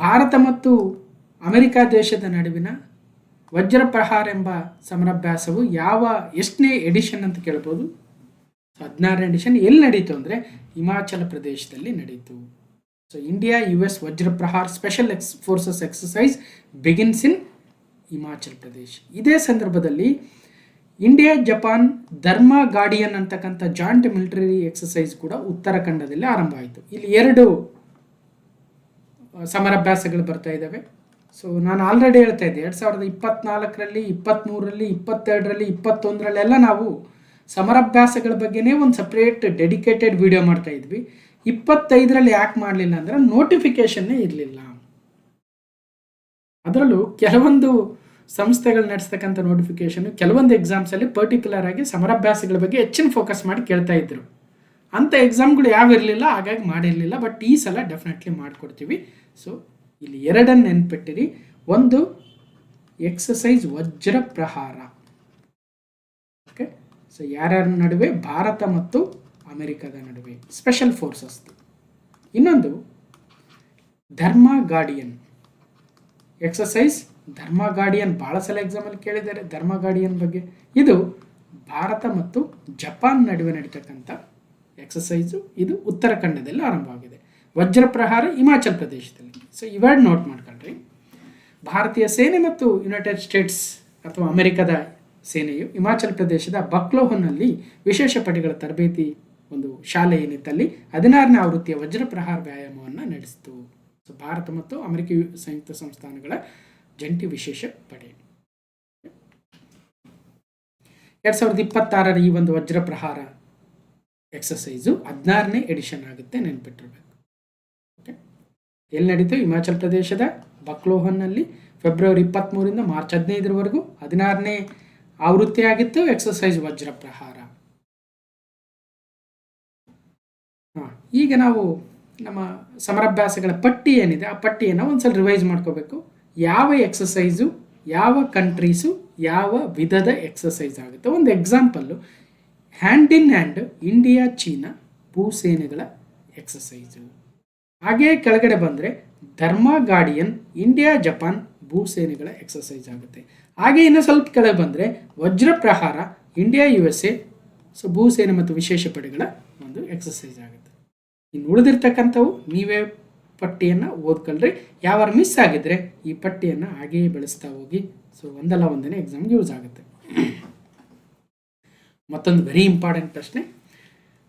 ಭಾರತ ಮತ್ತು ಅಮೆರಿಕ ದೇಶದ ನಡುವಿನ ವಜ್ರ ಪ್ರಹಾರ ಎಂಬ ಸಮರಾಭ್ಯಾಸವು ಎಷ್ಟನೇ ಎಡಿಷನ್ ಅಂತ ಕೇಳ್ಬೋದು. 16ನೇ ಎಡಿಷನ್. ಎಲ್ಲಿ ನಡೀತು ಅಂದರೆ ಹಿಮಾಚಲ ಪ್ರದೇಶದಲ್ಲಿ ನಡೀತು. So India US Vajra Prahar special forces exercise begins in Himachal Pradesh. ಇದೇ ಸಂದರ್ಭದಲ್ಲಿ ಇಂಡಿಯಾ ಜಪಾನ್ ಧರ್ಮ ಗಾರ್ಡಿಯನ್ ಅಂತಕ್ಕಂಥ ಜಾಯಿಂಟ್ ಮಿಲಿಟರಿ ಎಕ್ಸಸೈಸ್ ಕೂಡ ಉತ್ತರಾಖಂಡದಲ್ಲಿ ಆರಂಭ ಆಯಿತು. ಇಲ್ಲಿ 2 ಸಮರಾಭ್ಯಾಸಗಳು ಬರ್ತಾ ಇದ್ದಾವೆ. ಸೊ ನಾನು ಆಲ್ರೆಡಿ ಹೇಳ್ತಾ ಇದ್ದೆ, 2024ರಲ್ಲಿ, 23ರಲ್ಲಿ, 22ರಲ್ಲಿ, 21ರಲ್ಲೆಲ್ಲ ನಾವು ಸಮರಾಭ್ಯಾಸಗಳ ಬಗ್ಗೆನೇ ಒಂದು ಸಪ್ರೇಟ್ ಡೆಡಿಕೇಟೆಡ್ ವಿಡಿಯೋ ಮಾಡ್ತಾ ಇದ್ವಿ. 25ರಲ್ಲಿ ಯಾಕೆ ಮಾಡಲಿಲ್ಲ ಅಂದರೆ ನೋಟಿಫಿಕೇಶನ್ನೇ ಇರಲಿಲ್ಲ. ಅದರಲ್ಲೂ ಕೆಲವೊಂದು ಸಂಸ್ಥೆಗಳು ನಡೆಸ್ತಕ್ಕಂಥ ನೋಟಿಫಿಕೇಶನ್, ಕೆಲವೊಂದು ಎಕ್ಸಾಮ್ಸಲ್ಲಿ ಪರ್ಟಿಕ್ಯುಲರ್ ಆಗಿ ಸಮರಾಭ್ಯಾಸಗಳ ಬಗ್ಗೆ ಹೆಚ್ಚಿನ ಫೋಕಸ್ ಮಾಡಿ ಕೇಳ್ತಾ ಇದ್ರು. ಅಂಥ ಎಕ್ಸಾಮ್ಗಳು ಇರಲಿಲ್ಲ, ಹಾಗಾಗಿ ಮಾಡಿರಲಿಲ್ಲ. ಬಟ್ ಈ ಸಲ ಡೆಫಿನೆಟ್ಲಿ ಮಾಡಿಕೊಡ್ತೀವಿ. ಸೊ ಇಲ್ಲಿ 2 ನೆನ್ಪಿಟ್ಟಿರಿ. ಒಂದು ಎಕ್ಸಸೈಸ್ ವಜ್ರ ಪ್ರಹಾರ, ಓಕೆ. ಸೊ ಯಾರ್ಯಾರ ನಡುವೆ? ಭಾರತ ಮತ್ತು ಅಮೆರಿಕದ ನಡುವೆ ಸ್ಪೆಷಲ್ ಫೋರ್ಸಸ್. ಇನ್ನೊಂದು ಧರ್ಮ ಗಾರ್ಡಿಯನ್ ಎಕ್ಸಸೈಸ್. ಧರ್ಮ ಗಾರ್ಡಿಯನ್ ಭಾಳ ಸಲ ಎಕ್ಸಾಮಲ್ಲಿ ಕೇಳಿದ್ದಾರೆ ಧರ್ಮ ಗಾರ್ಡಿಯನ್ ಬಗ್ಗೆ. ಇದು ಭಾರತ ಮತ್ತು ಜಪಾನ್ ನಡುವೆ ನಡೀತಕ್ಕಂಥ ಎಕ್ಸಸೈಸು. ಇದು ಉತ್ತರಾಖಂಡದಲ್ಲಿ ಆರಂಭವಾಗಿದೆ. ವಜ್ರ ಪ್ರಹಾರ ಹಿಮಾಚಲ್ ಪ್ರದೇಶದಲ್ಲಿ. ಸೊ ಇವೆರಡು ನೋಟ್ ಮಾಡ್ಕೊಳ್ರಿ. ಭಾರತೀಯ ಸೇನೆ ಮತ್ತು ಯುನೈಟೆಡ್ ಸ್ಟೇಟ್ಸ್ ಅಥವಾ ಅಮೆರಿಕದ ಸೇನೆಯು ಹಿಮಾಚಲ್ ಪ್ರದೇಶದ ಬಕ್ಲೋಹನಲ್ಲಿ ವಿಶೇಷ ಪಡೆಗಳ ತರಬೇತಿ ಒಂದು ಶಾಲೆ ಏನಿತ್ತಲ್ಲಿ 16ನೇ ಆವೃತ್ತಿಯ ವಜ್ರ ಪ್ರಹಾರ ವ್ಯಾಯಾಮವನ್ನು ನಡೆಸಿತು. ಸೊ ಭಾರತ ಮತ್ತು ಅಮೆರಿಕ ಸಂಯುಕ್ತ ಸಂಸ್ಥಾನಗಳ ಜಂಟಿ ವಿಶೇಷ ಪಡೆ. 2026ರ ಈ ಒಂದು ವಜ್ರ ಪ್ರಹಾರ ಎಕ್ಸಸೈಸು 16ನೇ ಎಡಿಷನ್ ಆಗುತ್ತೆ, ನೆನ್ಪಿಟ್ಟಿರ್ಬೇಕು. ಓಕೆ. ಎಲ್ಲಿ ನಡೀತು? ಹಿಮಾಚಲ್ ಪ್ರದೇಶದ ಬಕ್ಲೋಹನ್ನಲ್ಲಿ ಫೆಬ್ರವರಿ 23ರಿಂದ ಮಾರ್ಚ್ 15ರವರೆಗೂ 16ನೇ ಆವೃತ್ತಿ ಆಗಿತ್ತು ಎಕ್ಸಸೈಸ್ ವಜ್ರ ಪ್ರಹಾರ. ಈಗ ನಾವು ನಮ್ಮ ಸಮರಾಭ್ಯಾಸಗಳ ಪಟ್ಟಿ ಏನಿದೆ, ಆ ಪಟ್ಟಿಯನ್ನು ಒಂದ್ಸಲ ರಿವೈಸ್ ಮಾಡ್ಕೋಬೇಕು. ಯಾವ ಎಕ್ಸಸೈಸು, ಯಾವ ಕಂಟ್ರೀಸು, ಯಾವ ವಿಧದ ಎಕ್ಸಸೈಸ್ ಆಗುತ್ತೆ. ಒಂದು example, hand in hand India China ಭೂಸೇನೆಗಳ ಎಕ್ಸಸೈಸು. ಹಾಗೇ ಕೆಳಗಡೆ ಬಂದರೆ ಧರ್ಮ ಗಾರ್ಡಿಯನ್ ಇಂಡಿಯಾ ಜಪಾನ್ ಭೂಸೇನೆಗಳ ಎಕ್ಸಸೈಸ್ ಆಗುತ್ತೆ. ಹಾಗೆ ಇನ್ನೂ ಸ್ವಲ್ಪ ಕೆಳಗೆ ಬಂದರೆ ವಜ್ರ ಪ್ರಹಾರ ಇಂಡಿಯಾ USA ಸೊ ಭೂಸೇನೆ ಮತ್ತು ವಿಶೇಷ ಪಡೆಗಳ ಒಂದು ಎಕ್ಸಸೈಸ್ ಆಗುತ್ತೆ. ಇನ್ನು ಉಳಿದಿರ್ತಕ್ಕಂಥವು ನೀವೇ ಪಟ್ಟಿಯನ್ನು ಓದ್ಕೊಳ್ರಿ. ಯಾವಾರು ಮಿಸ್ ಆಗಿದ್ರೆ ಈ ಪಟ್ಟಿಯನ್ನು ಹಾಗೆಯೇ ಬೆಳೆಸ್ತಾ ಹೋಗಿ. ಸೊ ಒಂದಲ್ಲ ಒಂದನೇ ಎಕ್ಸಾಮ್ಗೆ ಯೂಸ್ ಆಗುತ್ತೆ. ಮತ್ತೊಂದು ವೆರಿ ಇಂಪಾರ್ಟೆಂಟ್ ಪ್ರಶ್ನೆ,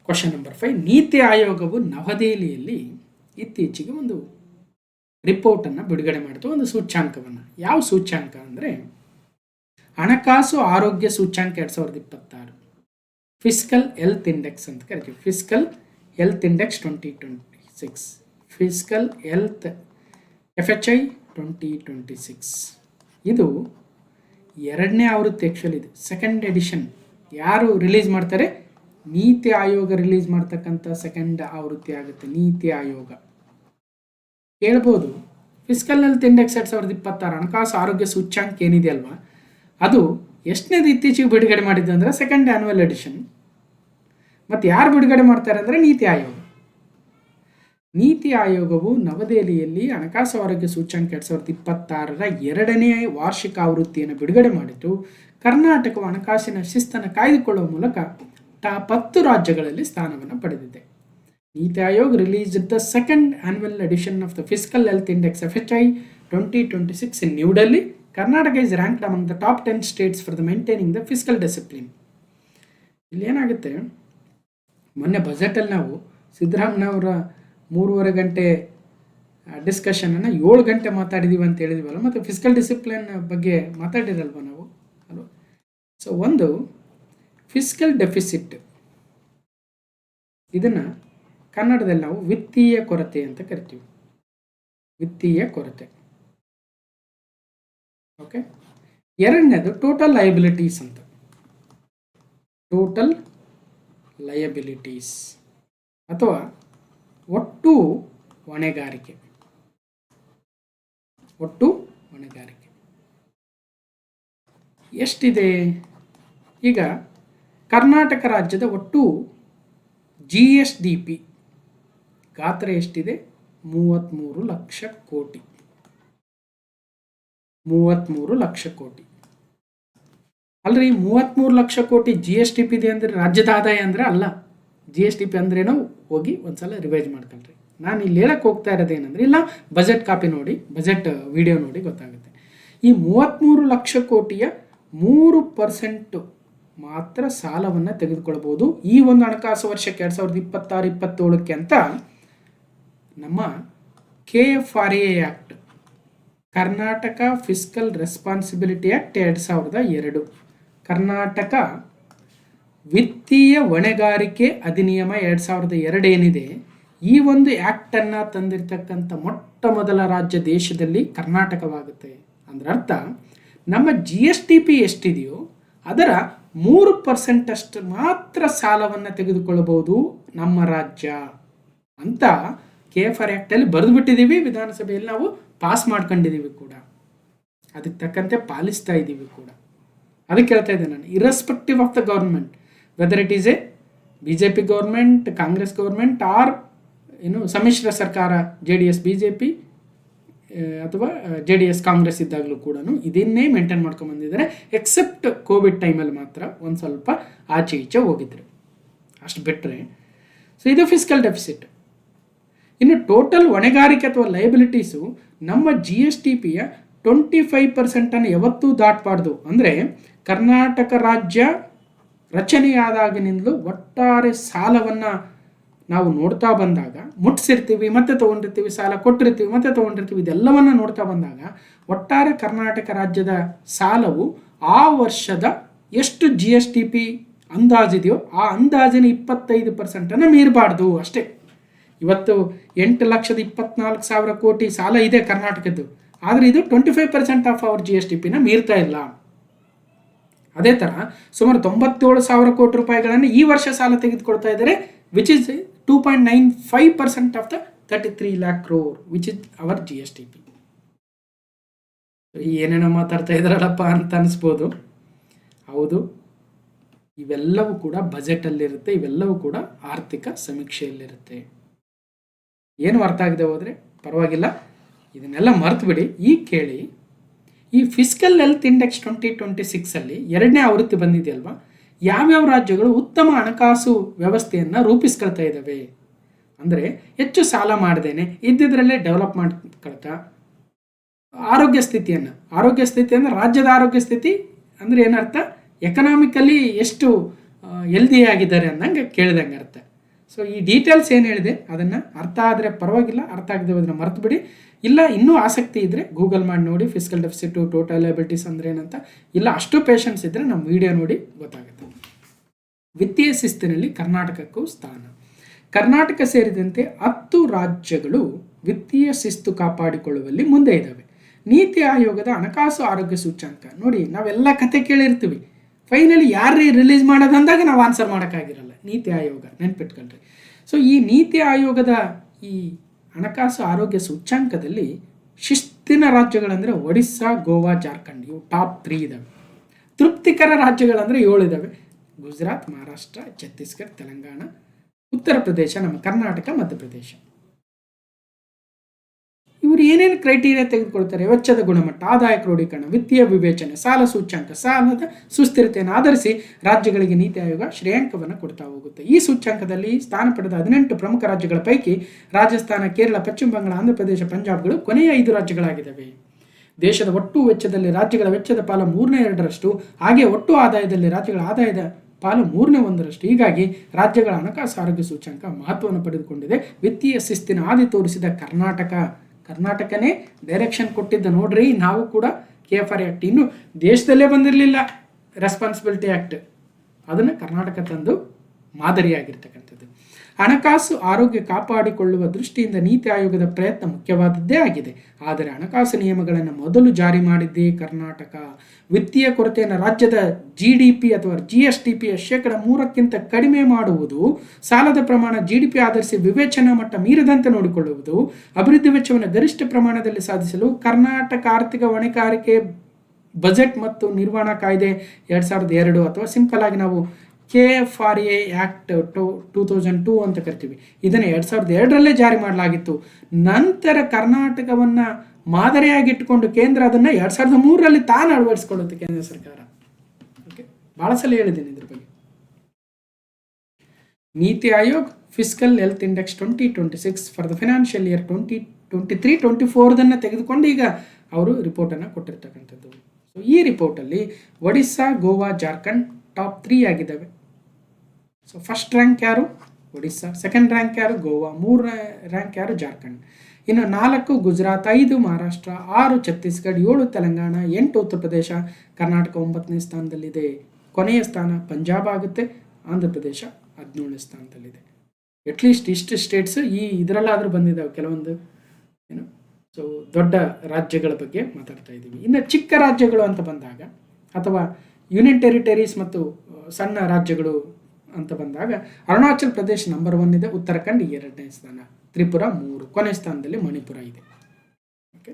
ಕ್ವಶನ್ ನಂಬರ್ 5. ನೀತಿ ಆಯೋಗವು ನವದೆಹಲಿಯಲ್ಲಿ ಇತ್ತೀಚೆಗೆ ಒಂದು ರಿಪೋರ್ಟನ್ನು ಬಿಡುಗಡೆ ಮಾಡಿತು, ಒಂದು ಸೂಚ್ಯಾಂಕವನ್ನು. ಯಾವ ಸೂಚ್ಯಾಂಕ ಅಂದರೆ ಹಣಕಾಸು ಆರೋಗ್ಯ ಸೂಚ್ಯಾಂಕ 2026, ಫಿಸ್ಕಲ್ ಹೆಲ್ತ್ ಇಂಡೆಕ್ಸ್ ಅಂತ ಕರಿತೀವಿ. Fiscal health index 2026, fiscal health FHI 2026. ಇದು 2ನೇ ಆವೃತ್ತಿ. ಆ್ಯಕ್ಚುಲಿ ಇದು 2nd ಎಡಿಷನ್. ಯಾರು ರಿಲೀಸ್ ಮಾಡ್ತಾರೆ? ನೀತಿ ಆಯೋಗ ರಿಲೀಸ್ ಮಾಡ್ತಕ್ಕಂಥ 2nd ಆವೃತ್ತಿ ಆಗುತ್ತೆ. ನೀತಿ ಆಯೋಗ ಹೇಳ್ಬೋದು. ಫಿಸ್ಕಲ್ ಹೆಲ್ತ್ ಇಂಡೆಕ್ಸ್ 2026 ಹಣಕಾಸು ಆರೋಗ್ಯ ಸೂಚ್ಯಾಂಕ ಏನಿದೆ ಅಲ್ವಾ, ಅದು ಎಷ್ಟನೇದು ಇತ್ತೀಚೆಗೆ ಬಿಡುಗಡೆ ಮಾಡಿದ್ದು ಅಂದರೆ 2nd ಆ್ಯನ್ಯುವಲ್ ಎಡಿಷನ್. ಮತ್ತು ಯಾರು ಬಿಡುಗಡೆ ಮಾಡ್ತಾರೆ ಅಂದರೆ ನೀತಿ ಆಯೋಗ. ನೀತಿ ಆಯೋಗವು ನವದೆಹಲಿಯಲ್ಲಿ ಹಣಕಾಸು ಆರೋಗ್ಯ ಸೂಚ್ಯಾಂಕ 2026ರ 2ನೇ ವಾರ್ಷಿಕ ಆವೃತ್ತಿಯನ್ನು ಬಿಡುಗಡೆ ಮಾಡಿತು. ಕರ್ನಾಟಕವು ಹಣಕಾಸಿನ ಶಿಸ್ತನ್ನು ಕಾಯ್ದುಕೊಳ್ಳುವ ಮೂಲಕ ಟಾಪ್ 10 ರಾಜ್ಯಗಳಲ್ಲಿ ಸ್ಥಾನವನ್ನು ಪಡೆದಿದೆ. NITI Aayog released the 2nd annual edition of the fiscal health index FHI 2026 in New Delhi. Karnataka is ranked among the top 10 states for the maintaining the fiscal discipline. ಇಲ್ಲಿ ಏನಾಗುತ್ತೆ, ಮೊನ್ನೆ ಬಜೆಟಲ್ಲಿ ನಾವು ಸಿದ್ದರಾಮಯ್ಯನವರ 3.5 ಗಂಟೆ ಡಿಸ್ಕಷನನ್ನು 7 ಗಂಟೆ ಮಾತಾಡಿದ್ದೀವಿ ಅಂತ ಹೇಳಿದ್ವಲ್ಲ, ಮತ್ತು ಫಿಸ್ಕಲ್ ಡಿಸಿಪ್ಲಿನ್ ಬಗ್ಗೆ ಮಾತಾಡಿರಲ್ವ ನಾವು ಅಲ್ವ. ಸೊ ಒಂದು ಫಿಸ್ಕಲ್ ಡೆಫಿಸಿಟ್, ಇದನ್ನು ಕನ್ನಡದಲ್ಲಿ ನಾವು ವಿತ್ತೀಯ ಕೊರತೆ ಅಂತ ಕರಿತೀವಿ. ವಿತ್ತೀಯ ಕೊರತೆ. ಓಕೆ. ಎರಡನೇದು ಟೋಟಲ್ ಲಯಬಿಲಿಟೀಸ್ ಅಂತ. ಟೋಟಲ್ ಲಯಬಿಲಿಟೀಸ್ ಅಥವಾ ಒಟ್ಟು ಹೊಣೆಗಾರಿಕೆ. ಒಟ್ಟು ಹೊಣೆಗಾರಿಕೆ ಎಷ್ಟಿದೆ? ಈಗ ಕರ್ನಾಟಕ ರಾಜ್ಯದ ಒಟ್ಟು GSDP ಗಾತ್ರ ಎಷ್ಟಿದೆ? 33 ಲಕ್ಷ ಕೋಟಿ. 33 ಲಕ್ಷ ಕೋಟಿ ಅಲ್ರಿ. 33 ಲಕ್ಷ ಕೋಟಿ GSDP ಇದೆ ಅಂದರೆ ರಾಜ್ಯದ ಆದಾಯ ಅಂದರೆ ಅಲ್ಲ. GSDP ಅಂದ್ರೇನೋ ಹೋಗಿ ಒಂದ್ಸಲ ರಿವೈಸ್ ಮಾಡ್ಕೊಳ್ರಿ. ನಾನು ಇಲ್ಲಿ ಹೇಳಕ್ಕೆ ಹೋಗ್ತಾ ಇರೋದೇನೆಂದರೆ, ಇಲ್ಲ ಬಜೆಟ್ ಕಾಪಿ ನೋಡಿ, ಬಜೆಟ್ ವಿಡಿಯೋ ನೋಡಿ ಗೊತ್ತಾಗುತ್ತೆ. ಈ 33 ಲಕ್ಷ ಕೋಟಿಯ 3% ಮಾತ್ರ ಸಾಲವನ್ನು ತೆಗೆದುಕೊಳ್ಬೋದು ಈ ಒಂದು ಹಣಕಾಸು ವರ್ಷಕ್ಕೆ 2026-27ಕ್ಕೆ ಅಂತ ನಮ್ಮ KFRA act, Karnataka fiscal responsibility act 2002, Karnataka ವಿತ್ತೀಯ ಹೊಣೆಗಾರಿಕೆ ಅಧಿನಿಯಮ 2002 ಏನಿದೆ, ಈ ಒಂದು ಆ್ಯಕ್ಟನ್ನು ತಂದಿರತಕ್ಕಂಥ ಮೊಟ್ಟ ಮೊದಲ ರಾಜ್ಯ ದೇಶದಲ್ಲಿ ಕರ್ನಾಟಕವಾಗುತ್ತೆ. ಅಂದ್ರೆ ಅರ್ಥ ನಮ್ಮ GSDP ಎಷ್ಟಿದೆಯೋ ಅದರ 3% ಅಷ್ಟು ಮಾತ್ರ ಸಾಲವನ್ನು ತೆಗೆದುಕೊಳ್ಳಬಹುದು ನಮ್ಮ ರಾಜ್ಯ ಅಂತ KFRA ಆ್ಯಕ್ಟಲ್ಲಿ ಬರೆದು ಬಿಟ್ಟಿದ್ದೀವಿ. ವಿಧಾನಸಭೆಯಲ್ಲಿ ನಾವು ಪಾಸ್ ಮಾಡ್ಕೊಂಡಿದ್ದೀವಿ ಕೂಡ, ಅದಕ್ಕೆ ತಕ್ಕಂತೆ ಪಾಲಿಸ್ತಾ ಇದ್ದೀವಿ ಕೂಡ. ಅದಕ್ಕೆ ಹೇಳ್ತಾ ಇದ್ದೆ ನಾನು, irrespective of the government, whether it is A BJP government, Congress government or ಸಮ್ಮಿಶ್ರ ಸರ್ಕಾರ JDS BJP ಅಥವಾ JDS ಕಾಂಗ್ರೆಸ್ ಇದ್ದಾಗಲೂ ಕೂಡ ಇದನ್ನೇ ಮೇಂಟೈನ್ ಮಾಡ್ಕೊಂಡು ಬಂದಿದ್ದಾರೆ. ಎಕ್ಸೆಪ್ಟ್ ಕೋವಿಡ್ ಟೈಮಲ್ಲಿ ಮಾತ್ರ ಒಂದು ಸ್ವಲ್ಪ ಆಚೆ ಈಚೆ ಹೋಗಿದ್ರು, ಅಷ್ಟು ಬಿಟ್ಟರೆ. ಸೊ ಇದು ಫಿಸ್ಕಲ್ ಡೆಫಿಸಿಟ್. ಇನ್ನು ಟೋಟಲ್ ಹೊಣೆಗಾರಿಕೆ ಅಥವಾ ಲಯಬಿಲಿಟೀಸು ನಮ್ಮ GSDPಯ 25% ಯಾವತ್ತೂ ದಾಟಬಾರ್ದು. ಅಂದರೆ ಕರ್ನಾಟಕ ರಾಜ್ಯ ರಚನೆಯಾದಾಗಿನಿಂದಲೂ ಒಟ್ಟಾರೆ ಸಾಲವನ್ನು ನಾವು ನೋಡ್ತಾ ಬಂದಾಗ, ಮುಟ್ಸಿರ್ತೀವಿ ಮತ್ತೆ ತೊಗೊಂಡಿರ್ತೀವಿ, ಸಾಲ ಕೊಟ್ಟಿರ್ತೀವಿ ಮತ್ತೆ ತೊಗೊಂಡಿರ್ತೀವಿ, ಇದೆಲ್ಲವನ್ನು ನೋಡ್ತಾ ಬಂದಾಗ ಒಟ್ಟಾರೆ ಕರ್ನಾಟಕ ರಾಜ್ಯದ ಸಾಲವು ಆ ವರ್ಷದ ಎಷ್ಟು GSDP ಅಂದಾಜಿದೆಯೋ ಆ ಅಂದಾಜಿನ 25% ಮೀರಬಾರ್ದು ಅಷ್ಟೇ. ಇವತ್ತು 8,24,000 ಕೋಟಿ ಸಾಲ ಇದೆ ಕರ್ನಾಟಕದ್ದು, ಆದರೆ ಇದು 25% ಆಫ್ ಅವರ್ GSDPನ ಮೀರ್ತಾ ಇಲ್ಲ. ಅದೇ ಥರ ಸುಮಾರು 97,000 ಕೋಟಿ ರೂಪಾಯಿಗಳನ್ನು ಈ ವರ್ಷ ಸಾಲ ತೆಗೆದುಕೊಳ್ತಾ ಇದ್ದಾರೆ, which is 2.95% of the 33 lakh crore which is our GSDP. ಏನೇನೋ ಮಾತಾಡ್ತಾ ಇದ್ದಾರಲ್ಲಪ್ಪ ಅಂತ ಅನಿಸ್ಬೋದು. ಹೌದು, ಇವೆಲ್ಲವೂ ಕೂಡ ಬಜೆಟಲ್ಲಿರುತ್ತೆ, ಇವೆಲ್ಲವೂ ಕೂಡ ಆರ್ಥಿಕ ಸಮೀಕ್ಷೆಯಲ್ಲಿರುತ್ತೆ. ಏನು ಅರ್ಥ ಆಗದೆ ಹೋದರೆ ಪರವಾಗಿಲ್ಲ, ಇದನ್ನೆಲ್ಲ ಮರೆತು ಬಿಡಿ. ಈಗ ಕೇಳಿ, ಈ ಫಿಸ್ಕಲ್ ಹೆಲ್ತ್ ಇಂಡೆಕ್ಸ್ 2026 2ನೇ ಆವೃತ್ತಿ ಬಂದಿದೆಯಲ್ವಾ, ಯಾವ್ಯಾವ ರಾಜ್ಯಗಳು ಉತ್ತಮ ಹಣಕಾಸು ವ್ಯವಸ್ಥೆಯನ್ನು ರೂಪಿಸ್ಕೊಳ್ತಾ ಇದ್ದಾವೆ ಅಂದರೆ ಹೆಚ್ಚು ಸಾಲ ಮಾಡದೇನೆ ಇದ್ದಿದ್ರಲ್ಲೇ ಡೆವಲಪ್ ಮಾಡ್ಕೊಳ್ತಾ ಆರೋಗ್ಯ ಸ್ಥಿತಿ ಅಂದರೆ ರಾಜ್ಯದ ಆರೋಗ್ಯ ಸ್ಥಿತಿ ಅಂದರೆ ಏನರ್ಥ, ಎಕನಾಮಿಕಲಿ ಎಷ್ಟು ಹೆಲ್ದಿ ಆಗಿದ್ದಾರೆ ಅಂದಂಗೆ ಕೇಳಿದಂಗೆ ಅರ್ಥ. ಸೊ ಈ ಡೀಟೇಲ್ಸ್ ಏನು ಹೇಳಿದೆ ಅದನ್ನು ಅರ್ಥ ಆದರೆ ಪರವಾಗಿಲ್ಲ, ಅರ್ಥ ಆಗದೆ ಹೋದ್ರೆ ಮರೆತು ಬಿಡಿ. ಇಲ್ಲ ಇನ್ನೂ ಆಸಕ್ತಿ ಇದ್ದರೆ ಗೂಗಲ್ ಮಾಡಿ ನೋಡಿ, ಫಿಸ್ಕಲ್ ಡೆಫಿಸಿಟು ಟೋಟಲ್ ಲಯಬಿಲಿಟೀಸ್ ಅಂದ್ರೆ ಏನಂತ. ಇಲ್ಲ ಅಷ್ಟು ಪೇಷನ್ಸ್ ಇದ್ದರೆ ನಮ್ಮ ವಿಡಿಯೋ ನೋಡಿ ಗೊತ್ತಾಗುತ್ತೆ. ವಿತ್ತೀಯ ಶಿಸ್ತಿನಲ್ಲಿ ಕರ್ನಾಟಕಕ್ಕೂ ಸ್ಥಾನ. ಕರ್ನಾಟಕ ಸೇರಿದಂತೆ 10 ರಾಜ್ಯಗಳು ವಿತ್ತೀಯ ಶಿಸ್ತು ಕಾಪಾಡಿಕೊಳ್ಳುವಲ್ಲಿ ಮುಂದೆ ಇದ್ದಾವೆ. ನೀತಿ ಆಯೋಗದ ಹಣಕಾಸು ಆರೋಗ್ಯ ಸೂಚ್ಯಂಕ ನೋಡಿ, ನಾವೆಲ್ಲ ಕತೆ ಕೇಳಿರ್ತೀವಿ, ಫೈನಲಿ ಯಾರೇ ರಿಲೀಸ್ ಮಾಡೋದಂದಾಗ ನಾವು ಆನ್ಸರ್ ಮಾಡೋಕ್ಕಾಗಿರಲ್ಲ. ನೀತಿ ಆಯೋಗ ನೆನ್ಪಿಟ್ಕೊಳ್ರಿ. ಸೊ ಈ ನೀತಿ ಆಯೋಗದ ಈ ಹಣಕಾಸು ಆರೋಗ್ಯ ಸೂಚ್ಯಂಕದಲ್ಲಿ ಶಿಸ್ತಿನ ರಾಜ್ಯಗಳಂದರೆ ಒಡಿಸ್ಸಾ, ಗೋವಾ, ಜಾರ್ಖಂಡ್, ಇವು ಟಾಪ್ 3 ಇದ್ದಾವೆ. ತೃಪ್ತಿಕರ ರಾಜ್ಯಗಳಂದರೆ 7 ಇದ್ದಾವೆ: ಗುಜರಾತ್, ಮಹಾರಾಷ್ಟ್ರ, ಛತ್ತೀಸ್ಗಢ, ತೆಲಂಗಾಣ, ಉತ್ತರ ಪ್ರದೇಶ, ನಮ್ಮ ಕರ್ನಾಟಕ, ಮಧ್ಯಪ್ರದೇಶ. ಇವರು ಏನೇನು ಕ್ರೈಟೀರಿಯಾ ತೆಗೆದುಕೊಳ್ತಾರೆ? ವೆಚ್ಚದ ಗುಣಮಟ್ಟ, ಆದಾಯ ಕ್ರೋಢೀಕರಣ, ವಿತ್ತೀಯ ವಿವೇಚನೆ, ಸಾಲ ಸೂಚ್ಯಂಕ, ಸಾಲದ ಸುಸ್ಥಿರತೆಯನ್ನು ಆಧರಿಸಿ ರಾಜ್ಯಗಳಿಗೆ ನೀತಿ ಆಯೋಗ ಶ್ರೇಯಾಂಕವನ್ನು ಕೊಡ್ತಾ ಹೋಗುತ್ತೆ. ಈ ಸೂಚ್ಯಂಕದಲ್ಲಿ ಸ್ಥಾನ ಪಡೆದ 18 ಪ್ರಮುಖ ರಾಜ್ಯಗಳ ಪೈಕಿ ರಾಜಸ್ಥಾನ, ಕೇರಳ, ಪಶ್ಚಿಮ ಬಂಗಾಳ, ಆಂಧ್ರ ಪ್ರದೇಶ, ಪಂಜಾಬ್ಗಳು ಕೊನೆಯ 5 ರಾಜ್ಯಗಳಾಗಿದ್ದಾವೆ. ದೇಶದ ಒಟ್ಟು ವೆಚ್ಚದಲ್ಲಿ ರಾಜ್ಯಗಳ ವೆಚ್ಚದ ಪಾಲು 2/3, ಹಾಗೆ ಒಟ್ಟು ಆದಾಯದಲ್ಲಿ ರಾಜ್ಯಗಳ ಆದಾಯದ ಪಾಲು 1/3. ಹೀಗಾಗಿ ರಾಜ್ಯಗಳ ಹಣಕಾಸು ಆರೋಗ್ಯ ಸೂಚ್ಯಂಕ ಮಹತ್ವವನ್ನು ಪಡೆದುಕೊಂಡಿದೆ. ವಿತ್ತೀಯ ಶಿಸ್ತಿನ ಹಾದಿ ತೋರಿಸಿದ ಕರ್ನಾಟಕನೇ ಡೈರೆಕ್ಷನ್ ಕೊಟ್ಟಿದ್ದ ನೋಡ್ರಿ. ನಾವು ಕೂಡ KFRA ಆ್ಯಕ್ಟ್ ಇನ್ನು ದೇಶದಲ್ಲೇ ಬಂದಿರಲಿಲ್ಲ, ರೆಸ್ಪಾನ್ಸಿಬಿಲಿಟಿ ಆ್ಯಕ್ಟ್, ಅದನ್ನು ಕರ್ನಾಟಕ ತಂದು ಮಾದರಿಯಾಗಿರ್ತಕ್ಕಂಥದ್ದು. ಹಣಕಾಸು ಆರೋಗ್ಯ ಕಾಪಾಡಿಕೊಳ್ಳುವ ದೃಷ್ಟಿಯಿಂದ ನೀತಿ ಆಯೋಗದ ಪ್ರಯತ್ನ ಮುಖ್ಯವಾದದ್ದೇ ಆಗಿದೆ. ಆದರೆ ಹಣಕಾಸು ನಿಯಮಗಳನ್ನು ಮೊದಲು ಜಾರಿ ಮಾಡಿದ್ದೇ ಕರ್ನಾಟಕ. ವಿತ್ತೀಯ ಕೊರತೆಯನ್ನು ರಾಜ್ಯದ GDP ಅಥವಾ GSTPಯ 3% ಕಡಿಮೆ ಮಾಡುವುದು, ಸಾಲದ ಪ್ರಮಾಣ GDP ಆಧರಿಸಿ ವಿವೇಚನಾ ಮಟ್ಟ ಮೀರದಂತೆ ನೋಡಿಕೊಳ್ಳುವುದು, ಅಭಿವೃದ್ಧಿ ವೆಚ್ಚವನ್ನು ಗರಿಷ್ಠ ಪ್ರಮಾಣದಲ್ಲಿ ಸಾಧಿಸಲು ಕರ್ನಾಟಕ ಆರ್ಥಿಕ ಹೊಣೆಗಾರಿಕೆ ಬಜೆಟ್ ಮತ್ತು ನಿರ್ವಹಣಾ ಕಾಯ್ದೆ 2002 ಅಥವಾ ಸಿಂಪಲ್ ಆಗಿ ನಾವು KFRA ಆ್ಯಕ್ಟ್ 2002 ಅಂತ ಕರಿತೀವಿ, ಇದನ್ನು 2002ರಲ್ಲೇ ಜಾರಿ ಮಾಡಲಾಗಿತ್ತು. ನಂತರ ಕರ್ನಾಟಕವನ್ನು ಮಾದರಿಯಾಗಿಟ್ಟುಕೊಂಡು ಕೇಂದ್ರ ಅದನ್ನು 2003ರಲ್ಲಿ ತಾನು ಅಳವಡಿಸಿಕೊಳ್ಳುತ್ತೆ ಕೇಂದ್ರ ಸರ್ಕಾರ. ಓಕೆ, ಭಾಳ ಸಲ ಹೇಳಿದ್ದೀನಿ ಇದ್ರ ಬಗ್ಗೆ. ನೀತಿ Aayog fiscal health index 2026 for the financial year 2023-24 ತೆಗೆದುಕೊಂಡು ಈಗ ಅವರು ರಿಪೋರ್ಟನ್ನು ಕೊಟ್ಟಿರ್ತಕ್ಕಂಥದ್ದು. ಸೊ ಈ ರಿಪೋರ್ಟಲ್ಲಿ ಒಡಿಸ್ಸಾ, ಗೋವಾ, ಜಾರ್ಖಂಡ್ ಟಾಪ್ 3 ಆಗಿದ್ದಾವೆ. ಸೊ ಫಸ್ಟ್ ರ್ಯಾಂಕ್ ಯಾರು? ಒಡಿಸ್ಸಾ. ಸೆಕೆಂಡ್ ರ್ಯಾಂಕ್ ಯಾರು? ಗೋವಾ. 3ನೇ ರ್ಯಾಂಕ್ ಯಾರು? ಜಾರ್ಖಂಡ್. ಇನ್ನು 4 ಗುಜರಾತ್, 5 ಮಹಾರಾಷ್ಟ್ರ, 6 ಛತ್ತೀಸ್ಗಢ, 7 ತೆಲಂಗಾಣ, 8 ಉತ್ತರ ಪ್ರದೇಶ, ಕರ್ನಾಟಕ 9ನೇ ಸ್ಥಾನದಲ್ಲಿದೆ. ಕೊನೆಯ ಸ್ಥಾನ ಪಂಜಾಬ್ ಆಗುತ್ತೆ. ಆಂಧ್ರ ಪ್ರದೇಶ 17ನೇ ಸ್ಥಾನದಲ್ಲಿದೆ. ಅಟ್ಲೀಸ್ಟ್ ಇಷ್ಟು ಸ್ಟೇಟ್ಸ್ ಇದರಲ್ಲಾದರೂ ಬಂದಿದ್ದಾವೆ ಕೆಲವೊಂದು ಸೊ ದೊಡ್ಡ ರಾಜ್ಯಗಳ ಬಗ್ಗೆ ಮಾತಾಡ್ತಾ ಇದ್ದೀವಿ. ಇನ್ನು ಚಿಕ್ಕ ರಾಜ್ಯಗಳು ಅಂತ ಬಂದಾಗ ಅಥವಾ ಯೂನಿಯನ್ ಟೆರಿಟರೀಸ್ ಮತ್ತು ಸಣ್ಣ ರಾಜ್ಯಗಳು ಅಂತ ಬಂದಾಗ ಅರುಣಾಚಲ್ ಪ್ರದೇಶ್ ನಂಬರ್ 1 ಇದೆ, ಉತ್ತರಾಖಂಡ್ 2ನೇ ಸ್ಥಾನ, ತ್ರಿಪುರ 3, ಕೊನೆ ಸ್ಥಾನದಲ್ಲಿ ಮಣಿಪುರ ಇದೆ. ಓಕೆ,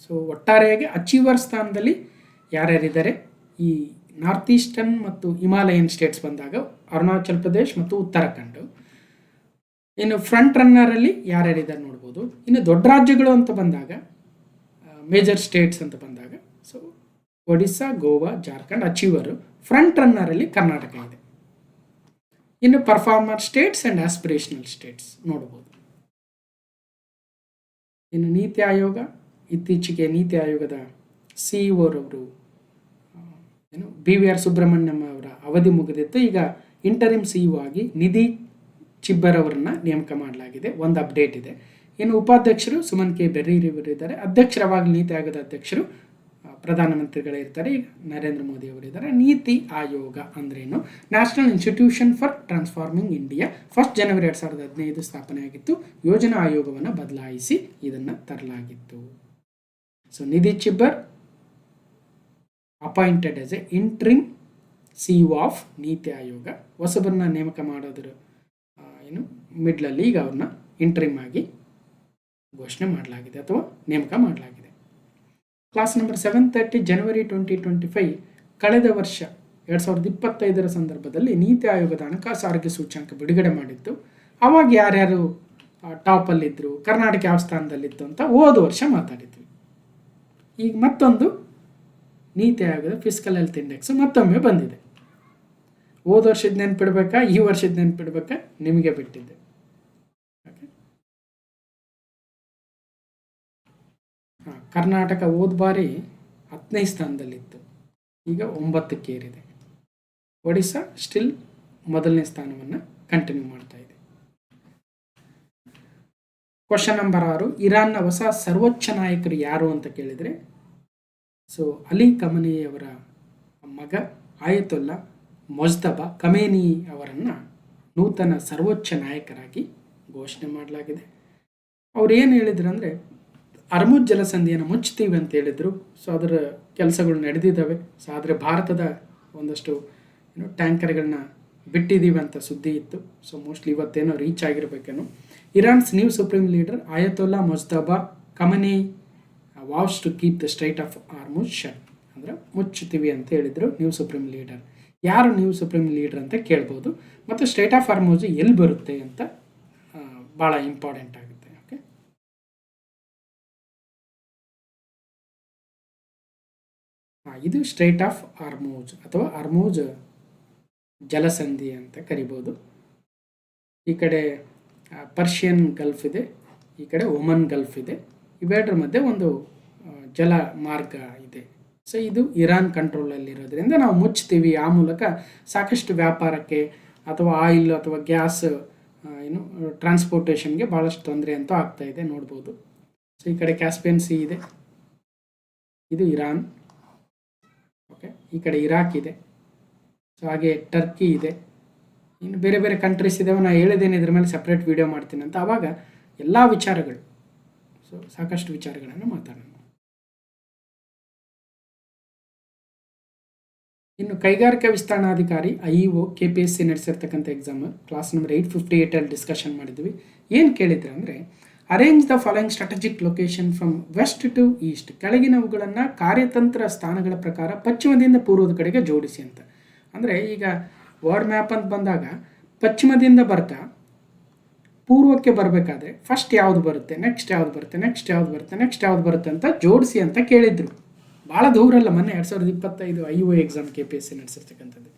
ಸೊ ಒಟ್ಟಾರೆಯಾಗಿ ಅಚೀವರ್ ಸ್ಥಾನದಲ್ಲಿ ಯಾರ್ಯಾರಿದ್ದಾರೆ? ಈ ನಾರ್ತ್ ಈಸ್ಟರ್ನ್ ಮತ್ತು ಹಿಮಾಲಯನ್ ಸ್ಟೇಟ್ಸ್ ಬಂದಾಗ ಅರುಣಾಚಲ್ ಪ್ರದೇಶ್ ಮತ್ತು ಉತ್ತರಾಖಂಡ್. ಇನ್ನು ಫ್ರಂಟ್ ರನ್ನರಲ್ಲಿ ಯಾರ್ಯಾರಿದ್ದಾರೆ ನೋಡ್ಬೋದು. ಇನ್ನು ದೊಡ್ಡ ರಾಜ್ಯಗಳು ಅಂತ ಬಂದಾಗ ಮೇಜರ್ ಸ್ಟೇಟ್ಸ್ ಅಂತ ಬಂದಾಗ ಸೊ ಒಡಿಸ್ಸಾ, ಗೋವಾ, ಜಾರ್ಖಂಡ್ ಅಚೀವರು. ಫ್ರಂಟ್ ರನ್ನರಲ್ಲಿ ಕರ್ನಾಟಕ ಇದೆ. ಇನ್ನು performer States and aspirational States ನೋಡ್ಬೋದು. ಇನ್ನು ನೀತಿ ಆಯೋಗ, ಇತ್ತೀಚೆಗೆ ನೀತಿ ಆಯೋಗದ CEO ರವರು BVR ಸುಬ್ರಹ್ಮಣ್ಯಂ ಅವರ ಅವಧಿ ಮುಗಿದಿತ್ತು. ಈಗ ಇಂಟರಿಮ್ CEO ಆಗಿ ನಿಧಿ ಚಿಬ್ಬರ್ ಅವರನ್ನ ನೇಮಕ ಮಾಡಲಾಗಿದೆ. ಒಂದು ಅಪ್ಡೇಟ್ ಇದೆ. ಇನ್ನು ಉಪಾಧ್ಯಕ್ಷರು ಸುಮನ್ K ಬೆರ್ರಿಯವರಿದ್ದಾರೆ. ಅಧ್ಯಕ್ಷರವಾಗಲಿ ನೀತಿ ಆಯೋಗದ ಅಧ್ಯಕ್ಷರು ಪ್ರಧಾನಮಂತ್ರಿಗಳೇ ಇರ್ತಾರೆ. ಈಗ ನರೇಂದ್ರ ಮೋದಿ ಅವರಿದ್ದಾರೆ. ನೀತಿ ಆಯೋಗ ಅಂದ್ರೇನು? National institution for transforming India. 1 ಜನವರಿ 2015 ಸ್ಥಾಪನೆಯಾಗಿತ್ತು. ಯೋಜನಾ ಆಯೋಗವನ್ನು ಬದಲಾಯಿಸಿ ಇದನ್ನು ತರಲಾಗಿತ್ತು. So Nidhi Chhibber appointed as a interim CEO of NITI Aayog. ಹೊಸಬರನ್ನ ನೇಮಕ ಮಾಡೋದ್ರ ಮಿಡ್ಲಲ್ಲಿ ಈಗ ಅವ್ರನ್ನ ಇಂಟ್ರಿಮ್ ಆಗಿ ಘೋಷಣೆ ಮಾಡಲಾಗಿದೆ ಅಥವಾ ನೇಮಕ ಮಾಡಲಾಗಿದೆ. ಕ್ಲಾಸ್ ನಂಬರ್ 730 ಜನವರಿ 2025 ಕಳೆದ ವರ್ಷ 2025ರ ಸಂದರ್ಭದಲ್ಲಿ ನೀತಿ ಆಯೋಗದ ಹಣಕಾಸು ಆರೋಗ್ಯ ಸೂಚ್ಯಂಕ ಬಿಡುಗಡೆ ಮಾಡಿತ್ತು. ಅವಾಗ ಯಾರ್ಯಾರು ಟಾಪಲ್ಲಿದ್ದರು, ಕರ್ನಾಟಕ ಯಾವ ಸ್ಥಾನದಲ್ಲಿತ್ತು ಅಂತ ಹೋದ ವರ್ಷ ಮಾತಾಡಿದ್ವಿ. ಈಗ ಮತ್ತೊಂದು ನೀತಿ ಆಯೋಗದ ಫಿಸ್ಕಲ್ ಹೆಲ್ತ್ ಇಂಡೆಕ್ಸ್ ಮತ್ತೊಮ್ಮೆ ಬಂದಿದೆ. ಹೋದ ವರ್ಷದ ನೆನ್ಪಿಡ್ಬೇಕಾ, ಈ ವರ್ಷದ ನೆನ್ಪಿಡ್ಬೇಕಾ, ನಿಮಗೆ ಬಿಟ್ಟಿದ್ದೆ. ಕರ್ನಾಟಕ ಹೋದ ಬಾರಿ 10ನೇ ಸ್ಥಾನದಲ್ಲಿತ್ತು, ಈಗ 9ಕ್ಕೆ ಏರಿದೆ. ಒಡಿಸ್ಸಾ ಸ್ಟಿಲ್ ಮೊದಲನೇ ಸ್ಥಾನವನ್ನು ಕಂಟಿನ್ಯೂ ಮಾಡ್ತಾ ಇದೆ. ಕ್ವಶನ್ ನಂಬರ್ 6, ಇರಾನ್ನ ಹೊಸ ಸರ್ವೋಚ್ಚ ನಾಯಕರು ಯಾರು ಅಂತ ಕೇಳಿದರೆ ಸೊ ಅಲಿ ಖಮನಿ ಅವರ ಮಗ ಆಯತುಲ್ಲಾ ಮೊಜ್ತಬಾ ಖಮೇನಿ ಅವರನ್ನು ನೂತನ ಸರ್ವೋಚ್ಚ ನಾಯಕರಾಗಿ ಘೋಷಣೆ ಮಾಡಲಾಗಿದೆ. ಅವ್ರು ಏನು ಹೇಳಿದ್ರು ಅಂದರೆ ಅರ್ಮುಜ್ ಜಲಸಂಧಿಯನ್ನು ಮುಚ್ತೀವಿ ಅಂತ ಹೇಳಿದರು. ಸೊ ಅದರ ಕೆಲಸಗಳು ನಡೆದಿದ್ದಾವೆ. ಸೊ ಆದರೆ ಭಾರತದ ಒಂದಷ್ಟು ಟ್ಯಾಂಕರ್ಗಳನ್ನ ಬಿಟ್ಟಿದ್ದೀವಿ ಅಂತ ಸುದ್ದಿ ಇತ್ತು. ಸೊ ಮೋಸ್ಟ್ಲಿ ಇವತ್ತೇನೋ ರೀಚ್ ಆಗಿರಬೇಕೇನೋ. Iran's new supreme leader Ayatollah Mojtaba Khamenei vows to keep the strait of Hormuz shut, ಅಂದರೆ ಮುಚ್ಚುತ್ತೀವಿ ಅಂತ ಹೇಳಿದರು ನ್ಯೂ ಸುಪ್ರೀಂ ಲೀಡರ್. ಯಾರು ನ್ಯೂ ಸುಪ್ರೀಂ ಲೀಡರ್ ಅಂತ ಕೇಳ್ಬೋದು. ಮತ್ತು ಸ್ಟ್ರೈಟ್ ಆಫ್ ಹಾರ್ಮುಜ್ ಎಲ್ಲಿ ಬರುತ್ತೆ ಅಂತ ಭಾಳ ಇಂಪಾರ್ಟೆಂಟ್ ಆಗುತ್ತೆ. ಓಕೆ, ಇದು ಸ್ಟ್ರೈಟ್ ಆಫ್ ಹಾರ್ಮುಜ್ ಅಥವಾ ಹಾರ್ಮುಜ್ ಜಲಸಂಧಿ ಅಂತ ಕರಿಬೋದು. ಈ ಕಡೆ ಪರ್ಷಿಯನ್ ಗಲ್ಫ್ ಇದೆ, ಈ ಕಡೆ ಒಮನ್ ಗಲ್ಫ್ ಇದೆ. ಇವೆರಡರ ಮಧ್ಯೆ ಒಂದು ಜಲ ಮಾರ್ಗ ಇದೆ. ಸೊ ಇದು ಇರಾನ್ ಕಂಟ್ರೋಲಲ್ಲಿರೋದ್ರಿಂದ ನಾವು ಮುಚ್ತೀವಿ. ಆ ಮೂಲಕ ಸಾಕಷ್ಟು ವ್ಯಾಪಾರಕ್ಕೆ ಅಥವಾ ಆಯಿಲ್ ಅಥವಾ ಗ್ಯಾಸ್ ಟ್ರಾನ್ಸ್ಪೋರ್ಟೇಷನ್ಗೆ ಭಾಳಷ್ಟು ತೊಂದರೆ ಅಂತೂ ಆಗ್ತಾ ಇದೆ, ನೋಡ್ಬೋದು. ಸೊ ಈ ಕಡೆ ಕ್ಯಾಸ್ಪಿಯನ್ ಸಿ ಇದೆ, ಇದು ಇರಾನ್. ಓಕೆ, ಈ ಕಡೆ ಇರಾಕ್ ಇದೆ. ಸೊ ಹಾಗೆ ಟರ್ಕಿ ಇದೆ, ಇನ್ನು ಬೇರೆ ಬೇರೆ ಕಂಟ್ರೀಸ್ ಇದ್ದಾವೆ. ನಾನು ಹೇಳಿದ್ದೇನೆ ಇದ್ರ ಮೇಲೆ ಸಪ್ರೇಟ್ ವೀಡಿಯೋ ಮಾಡ್ತೀನಿ ಅಂತ. ಆವಾಗ ಎಲ್ಲ ವಿಚಾರಗಳು, ಸೊ ಸಾಕಷ್ಟು ವಿಚಾರಗಳನ್ನು ಮಾತಾಡೋಣ. ಇನ್ನು ಕೈಗಾರಿಕಾ ವಿಸ್ತರಣಾಧಿಕಾರಿ IEO KPSC ನಡೆಸಿರ್ತಕ್ಕಂಥ ಎಕ್ಸಾಮ್ ಕ್ಲಾಸ್ ನಂಬರ್ 858 ಡಿಸ್ಕಷನ್ ಮಾಡಿದ್ವಿ. ಏನು ಕೇಳಿದ್ರೆ ಅಂದರೆ, arrange the following strategic location from west to east. ಕೆಳಗಿನವುಗಳನ್ನು ಕಾರ್ಯತಂತ್ರ ಸ್ಥಾನಗಳ ಪ್ರಕಾರ ಪಶ್ಚಿಮದಿಂದ ಪೂರ್ವದ ಕಡೆಗೆ ಜೋಡಿಸಿ ಅಂತ. ಅಂದರೆ ಈಗ ವರ್ಡ್ ಮ್ಯಾಪ್ ಅಂತ ಬಂದಾಗ ಪಶ್ಚಿಮದಿಂದ ಬರ್ತಾ ಪೂರ್ವಕ್ಕೆ ಬರಬೇಕಾದ್ರೆ ಫಸ್ಟ್ ಯಾವುದು ಬರುತ್ತೆ, ನೆಕ್ಸ್ಟ್ ಯಾವುದು ಬರುತ್ತೆ, ನೆಕ್ಸ್ಟ್ ಯಾವುದು ಬರುತ್ತೆ, ನೆಕ್ಸ್ಟ್ ಯಾವುದು ಬರುತ್ತೆ ಅಂತ ಜೋಡಿಸಿ ಅಂತ ಕೇಳಿದ್ರು. ಭಾಳ ದೂರ ಅಲ್ಲ, ಮೊನ್ನೆ 2025 IEO ಎಕ್ಸಾಮ್ KPSC ನಡೆಸಿರ್ತಕ್ಕಂಥದ್ದು.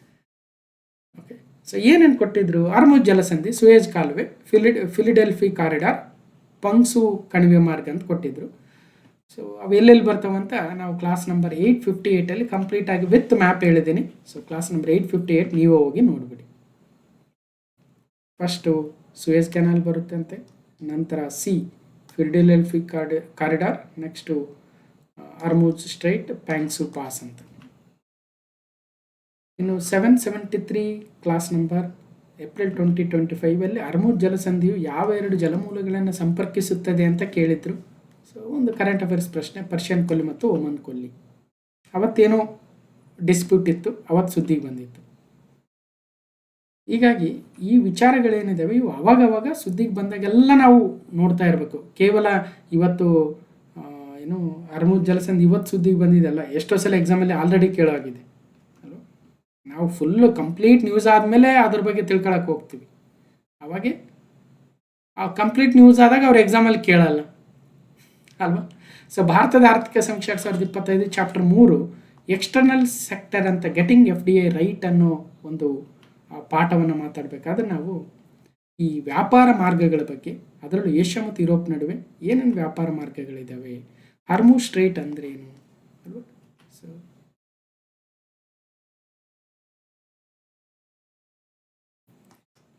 ಓಕೆ, ಸೊ ಏನೇನು ಕೊಟ್ಟಿದ್ರು? ಅರ್ಮುಜ್ ಜಲಸಂಧಿ, ಸುಯೇಜ್ ಕಾಲುವೆ, ಫಿಲಿಡೆಲ್ಫಿ ಕಾರಿಡಾರ್, ಪಂಗ್ಸು ಕಣಿವೆ ಮಾರ್ಗ ಅಂತ ಕೊಟ್ಟಿದ್ರು. ಸೊ ಅವು ಎಲ್ಲೆಲ್ಲಿ ಬರ್ತಾವಂತ ನಾವು ಕ್ಲಾಸ್ ನಂಬರ್ 858 ಕಂಪ್ಲೀಟಾಗಿ ವಿತ್ ಮ್ಯಾಪ್ ಹೇಳಿದ್ದೀನಿ. ಸೊ ಕ್ಲಾಸ್ ನಂಬರ್ 858 ನೀವು ಹೋಗಿ ನೋಡಿಬಿಡಿ. ಫಸ್ಟು ಸುಯೇಜ್ ಕೆನಾಲ್ ಬರುತ್ತೆ ಅಂತೆ, ನಂತರ ಫಿಲಿಡೆಲ್ಫಿ ಕಾರಿಡಾರ್, ನೆಕ್ಸ್ಟು ಅರ್ಮುಜ್ ಸ್ಟ್ರೈಟ್, ಪ್ಯಾಂಗ್ಸು ಪಾಸ್ ಅಂತ. ಇನ್ನು 773 ಕ್ಲಾಸ್ ನಂಬರ್ ಏಪ್ರಿಲ್ 2025 ಅರ್ಮುಜ್ ಜಲಸಂಧಿಯು ಯಾವ 2 ಜಲಮೂಲಗಳನ್ನು ಸಂಪರ್ಕಿಸುತ್ತದೆ ಅಂತ ಕೇಳಿದ್ರು. ಸೊ ಒಂದು ಕರೆಂಟ್ ಅಫೇರ್ಸ್ ಪ್ರಶ್ನೆ, ಪರ್ಷಿಯನ್ ಕೊಲ್ಲಿ ಮತ್ತು ಒಮನ್ ಕೊಲ್ಲಿ. ಅವತ್ತೇನೋ ಡಿಸ್ಪ್ಯೂಟ್ ಇತ್ತು, ಅವತ್ತು ಸುದ್ದಿಗೆ ಬಂದಿತ್ತು. ಹೀಗಾಗಿ ಈ ವಿಚಾರಗಳೇನಿದ್ದಾವೆ ಇವು ಅವಾಗವಾಗ ಸುದ್ದಿಗೆ ಬಂದಾಗೆಲ್ಲ ನಾವು ನೋಡ್ತಾ ಇರಬೇಕು. ಕೇವಲ ಇವತ್ತು ಏನು ಅರ್ಮುಜ್ ಜಲಸಂಧಿ ಇವತ್ತು ಸುದ್ದಿಗೆ ಬಂದಿದೆಲ್ಲ, ಎಷ್ಟೋ ಸಲ ಎಕ್ಸಾಮಲ್ಲಿ ಆಲ್ರೆಡಿ ಕೇಳಾಗಿದೆ ಅಲ್ವ. ನಾವು ಫುಲ್ಲು ಕಂಪ್ಲೀಟ್ ನ್ಯೂಸ್ ಆದಮೇಲೆ ಅದ್ರ ಬಗ್ಗೆ ತಿಳ್ಕೊಳಕ್ಕೆ ಹೋಗ್ತೀವಿ. ಅವಾಗೆ ಆ ಕಂಪ್ಲೀಟ್ ನ್ಯೂಸ್ ಆದಾಗ ಅವ್ರು ಎಕ್ಸಾಮಲ್ಲಿ ಕೇಳಲ್ಲ ಅಲ್ವಾ. ಸೊ ಭಾರತದ ಆರ್ಥಿಕ ಸಮೀಕ್ಷೆ 2025 ಚಾಪ್ಟರ್ 3 ಎಕ್ಸ್ಟರ್ನಲ್ ಸೆಕ್ಟರ್ ಅಂತ ಗೆಟಿಂಗ್ FDI ರೈಟ್ ಅನ್ನೋ ಒಂದು ಪಾಠವನ್ನು ಮಾತಾಡಬೇಕಾದ್ರೆ ನಾವು ಈ ವ್ಯಾಪಾರ ಮಾರ್ಗಗಳ ಬಗ್ಗೆ, ಅದರಲ್ಲೂ ಏಷ್ಯಾ ಮತ್ತು ಯುರೋಪ್ ನಡುವೆ ಏನೇನು ವ್ಯಾಪಾರ ಮಾರ್ಗಗಳಿದ್ದಾವೆ, ಹರ್ಮುಜ್ ಸ್ಟ್ರೈಟ್ ಅಂದರೆ ಏನು ಅಲ್ವಾ. ಸೊ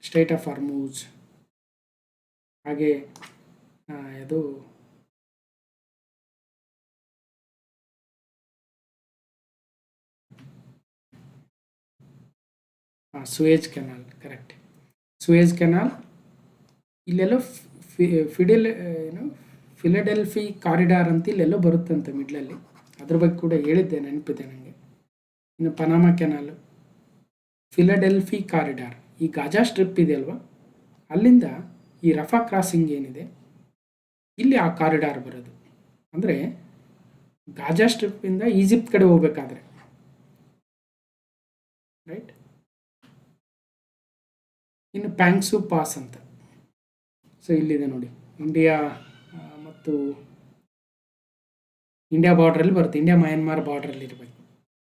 ಸ್ಟ್ರೈಟ್ ಆಫ್ ಹರ್ಮುಜ್, ಹಾಗೆ ಅದು Suez canal, correct. Suez canal ಇಲ್ಲೆಲ್ಲೋ ಫಿಲಡೆಲ್ಫಿ ಕಾರಿಡಾರ್ ಅಂತ ಇಲ್ಲೆಲ್ಲೋ ಬರುತ್ತಂತೆ ಮಿಡ್ಲಲ್ಲಿ, ಅದ್ರ ಬಗ್ಗೆ ಕೂಡ ಹೇಳಿದ್ದೆ, ನೆನಪಿದೆ ನನಗೆ. ಇನ್ನು ಪನಾಮಾ ಕೆನಾಲು, ಫಿಲಡೆಲ್ಫಿ ಕಾರಿಡಾರ್, ಈ ಗಾಜಾ ಸ್ಟ್ರಿಪ್ ಇದೆ ಅಲ್ವಾ, ಅಲ್ಲಿಂದ ಈ ರಫಾ ಕ್ರಾಸಿಂಗ್ ಏನಿದೆ ಇಲ್ಲಿ ಆ ಕಾರಿಡಾರ್ ಬರೋದು. ಅಂದರೆ ಗಾಜಾ ಸ್ಟ್ರಿಪ್ಪಿಂದ ಈಜಿಪ್ಟ್ ಕಡೆ ಹೋಗ್ಬೇಕಾದ್ರೆ, ರೈಟ್. ಇನ್ನು ಪ್ಯಾಂಗ್ಸು ಪಾಸ್ ಅಂತ, ಸೊ ಇಲ್ಲಿದೆ ನೋಡಿ, ಇಂಡಿಯಾ ಮತ್ತು ಇಂಡಿಯಾ ಬಾರ್ಡ್ರಲ್ಲಿ ಬರುತ್ತೆ, ಇಂಡಿಯಾ ಮಯನ್ಮಾರ್ ಬಾರ್ಡ್ರಲ್ಲಿ ಇರಬೇಕು.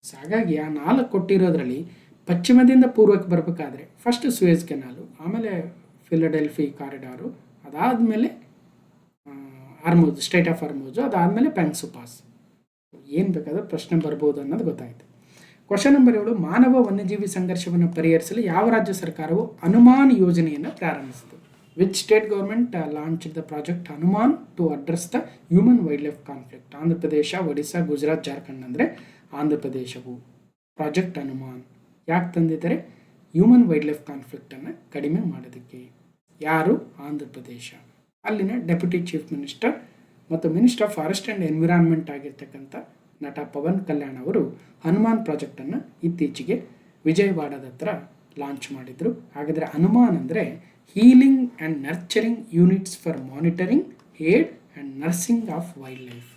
ಸೊ ಹಾಗಾಗಿ ಆ 4 ಕೊಟ್ಟಿರೋದ್ರಲ್ಲಿ ಪಶ್ಚಿಮದಿಂದ ಪೂರ್ವಕ್ಕೆ ಬರಬೇಕಾದ್ರೆ ಫಸ್ಟ್ ಸುಯೇಜ್ ಕೆನಾಲು, ಆಮೇಲೆ ಫಿಲಡೆಲ್ಫಿ ಕಾರಿಡಾರು, ಅದಾದಮೇಲೆ ಹರ್ಮುಜ್, ಸ್ಟ್ರೈಟ್ ಆಫ್ ಹರ್ಮುಜ್, ಅದಾದಮೇಲೆ ಪ್ಯಾಂಗ್ಸು ಪಾಸ್. ಏನು ಬೇಕಾದರೂ ಪ್ರಶ್ನೆ ಬರ್ಬೋದು ಅನ್ನೋದು ಗೊತ್ತಾಯಿತು. ಕ್ವಶನ್ ನಂಬರ್ 7, ಮಾನವ ವನ್ಯಜೀವಿ ಸಂಘರ್ಷವನ್ನು ಪರಿಹರಿಸಲು ಯಾವ ರಾಜ್ಯ ಸರ್ಕಾರವು ಹನುಮಾನ್ ಯೋಜನೆಯನ್ನು ಪ್ರಾರಂಭಿಸಿತು? Which state government launch the project Hanuman to address the human wildlife conflict? Andhra Pradesh, Odisha, Gujarat, Jharkhand. ಅಂದರೆ ಆಂಧ್ರ ಪ್ರದೇಶವು ಪ್ರಾಜೆಕ್ಟ್ ಹನುಮಾನ್ ಯಾಕೆ ತಂದಿದ್ದಾರೆ? ಹ್ಯೂಮನ್ ವೈಲ್ಡ್ ಲೈಫ್ ಕಾನ್ಫ್ಲಿಕ್ಟನ್ನು ಕಡಿಮೆ ಮಾಡೋದಕ್ಕೆ. ಯಾರು? ಆಂಧ್ರ ಪ್ರದೇಶ. ಅಲ್ಲಿನ ಡೆಪ್ಯೂಟಿ ಚೀಫ್ ಮಿನಿಸ್ಟರ್ ಮತ್ತು minister of forest and environment ಆಗಿರ್ತಕ್ಕಂಥ ನಟ ಪವನ್ ಕಲ್ಯಾಣ್ ಅವರು ಹನುಮಾನ್ ಪ್ರಾಜೆಕ್ಟನ್ನು ಇತ್ತೀಚೆಗೆ ವಿಜಯವಾಡದ ಹತ್ರ ಲಾಂಚ್ ಮಾಡಿದರು. ಹಾಗಾದರೆ ಹನುಮಾನ್ ಅಂದರೆ healing and nurturing units for monitoring, aid and nursing of wild life.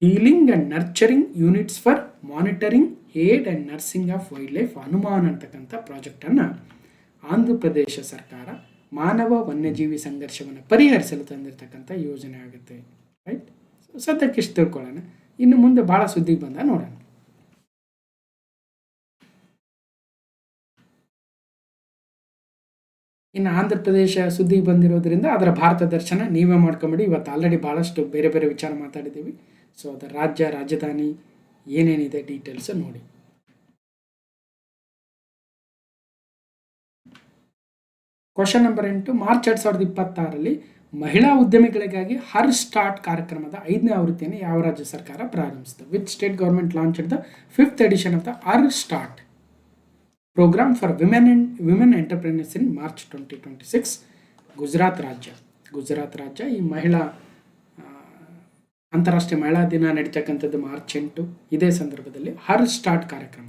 Healing and nurturing units for monitoring, aid and nursing of wild life, Hanuman ಅಂತಕ್ಕಂಥ ಪ್ರಾಜೆಕ್ಟನ್ನು ಆಂಧ್ರ ಪ್ರದೇಶ ಸರ್ಕಾರ ಮಾನವ ವನ್ಯಜೀವಿ ಸಂಘರ್ಷವನ್ನು ಪರಿಹರಿಸಲು ತಂದಿರತಕ್ಕಂಥ ಯೋಜನೆ ಆಗುತ್ತೆ. ರೈಟ್. ಸದ್ಯಕ್ಕೆ ಇಷ್ಟು ತಿಳ್ಕೊಳ್ಳೋಣ, ಇನ್ನು ಮುಂದೆ ಭಾಳ ಸುದ್ದಿಗೆ ಬಂದ ನೋಡೋಣ. ಇನ್ನು ಆಂಧ್ರ ಪ್ರದೇಶ ಸುದ್ದಿಗೆ ಬಂದಿರೋದ್ರಿಂದ ಅದರ ಭಾರತ ದರ್ಶನ ನೀವೇ ಮಾಡ್ಕೊಂಬಿಡಿ. ಇವತ್ತು ಆಲ್ರೆಡಿ ಭಾಳಷ್ಟು ಬೇರೆ ಬೇರೆ ವಿಚಾರ ಮಾತಾಡಿದ್ದೀವಿ. ಸೊ ಅದರ ರಾಜ್ಯ, ರಾಜಧಾನಿ ಏನೇನಿದೆ ಡೀಟೇಲ್ಸ್ ನೋಡಿ. ಕ್ವಶನ್ ನಂಬರ್ 8, ಮಾರ್ಚ್ 2026 ಮಹಿಳಾ ಉದ್ಯಮಿಗಳಿಗಾಗಿ ಹರ್ ಸ್ಟಾರ್ಟ್ ಕಾರ್ಯಕ್ರಮದ 5ನೇ ಆವೃತ್ತಿಯನ್ನು ಯಾವ ರಾಜ್ಯ ಸರ್ಕಾರ ಪ್ರಾರಂಭಿಸಿತು? Which state government launch the 5th edition of the her start? Programme for women entrepreneurs in March 2026. Gujarat ರಾಜ್ಯ ಈ ಮಹಿಳಾ ಅಂತಾರಾಷ್ಟ್ರೀಯ ಮಹಿಳಾ ದಿನ ನಡೀತಕ್ಕಂಥದ್ದು ಮಾರ್ಚ್ 8. ಇದೇ ಸಂದರ್ಭದಲ್ಲಿ ಹರ್ ಸ್ಟಾರ್ಟ್ ಕಾರ್ಯಕ್ರಮ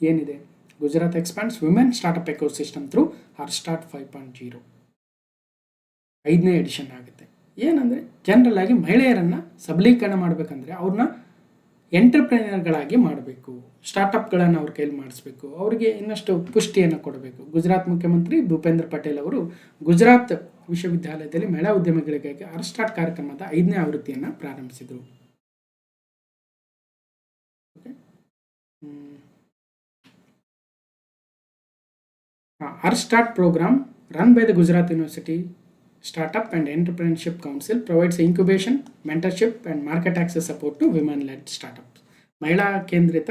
ಏನಿದೆ, Gujarat expands women startup ecosystem through her start 5.0 5ನೇ ಎಡಿಷನ್ ಆಗುತ್ತೆ. ಏನಂದರೆ ಜನರಲ್ ಆಗಿ ಮಹಿಳೆಯರನ್ನು ಸಬಲೀಕರಣ ಮಾಡಬೇಕಂದ್ರೆ ಅವ್ರನ್ನ ಎಂಟರ್ಪ್ರಿನರ್ಗಳಾಗಿ ಮಾಡಬೇಕು, ಸ್ಟಾರ್ಟಪ್ಗಳನ್ನು ಅವ್ರ ಕೈಲಿ ಮಾಡಿಸ್ಬೇಕು, ಅವರಿಗೆ ಇನ್ನಷ್ಟು ಪುಷ್ಟಿಯನ್ನು ಕೊಡಬೇಕು. ಗುಜರಾತ್ ಮುಖ್ಯಮಂತ್ರಿ ಭೂಪೇಂದ್ರ ಪಟೇಲ್ ಅವರು ಗುಜರಾತ್ ವಿಶ್ವವಿದ್ಯಾಲಯದಲ್ಲಿ ಮಹಿಳಾ ಉದ್ಯಮಿಗಳಿಗಾಗಿ ಹರ್ ಸ್ಟಾರ್ಟ್ ಕಾರ್ಯಕ್ರಮದ 5ನೇ ಆವೃತ್ತಿಯನ್ನು ಪ್ರಾರಂಭಿಸಿದರು. Her start program run by the Gujarat university Startup and Entrepreneurship Council provides incubation, mentorship and market access support to women-led startups. ಮಹಿಳಾ ಕೇಂದ್ರಿತ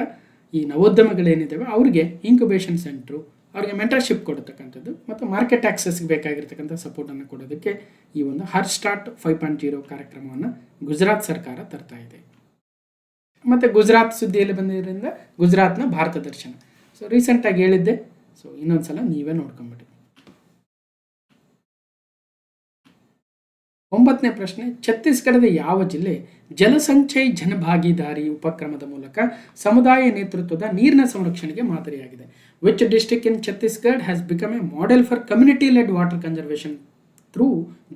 ಈ ನವೋದ್ಯಮಗಳೇನಿದ್ದಾವೆ ಅವರಿಗೆ ಇನ್ಕ್ಯುಬೇಷನ್ ಸೆಂಟ್ರು, ಅವರಿಗೆ ಮೆಂಟರ್ಶಿಪ್ ಕೊಡತಕ್ಕಂಥದ್ದು ಮತ್ತು ಮಾರ್ಕೆಟ್ ಆಕ್ಸೆಸ್ಗೆ ಬೇಕಾಗಿರ್ತಕ್ಕಂಥ ಸಪೋರ್ಟನ್ನು ಕೊಡೋದಕ್ಕೆ ಈ ಒಂದು ಹರ್ ಸ್ಟಾರ್ಟ್ 5.0 ಕಾರ್ಯಕ್ರಮವನ್ನು ಗುಜರಾತ್ ಸರ್ಕಾರ ತರ್ತಾ ಇದೆ. ಮತ್ತು ಗುಜರಾತ್ ಸುದ್ದಿಯಲ್ಲಿ ಬಂದಿದ್ದರಿಂದ ಗುಜರಾತ್ನ ಭಾರತ ದರ್ಶನ. ಸೊ ರೀಸೆಂಟಾಗಿ ಹೇಳಿದ್ದೆ, ಸೊ ಇನ್ನೊಂದು ಸಲ ನೀವೇ ನೋಡ್ಕೊಂಬಿಡಿ. 9ನೇ ಪ್ರಶ್ನೆ, ಛತ್ತೀಸ್ಗಢದ ಯಾವ ಜಿಲ್ಲೆ ಜಲಸಂಚಯ್ ಜನಭಾಗಿದಾರಿ ಉಪಕ್ರಮದ ಮೂಲಕ ಸಮುದಾಯ ನೇತೃತ್ವದ ನೀರಿನ ಸಂರಕ್ಷಣೆಗೆ ಮಾದರಿಯಾಗಿದೆ? Which district in Chhattisgarh has become A model for community LED water conservation through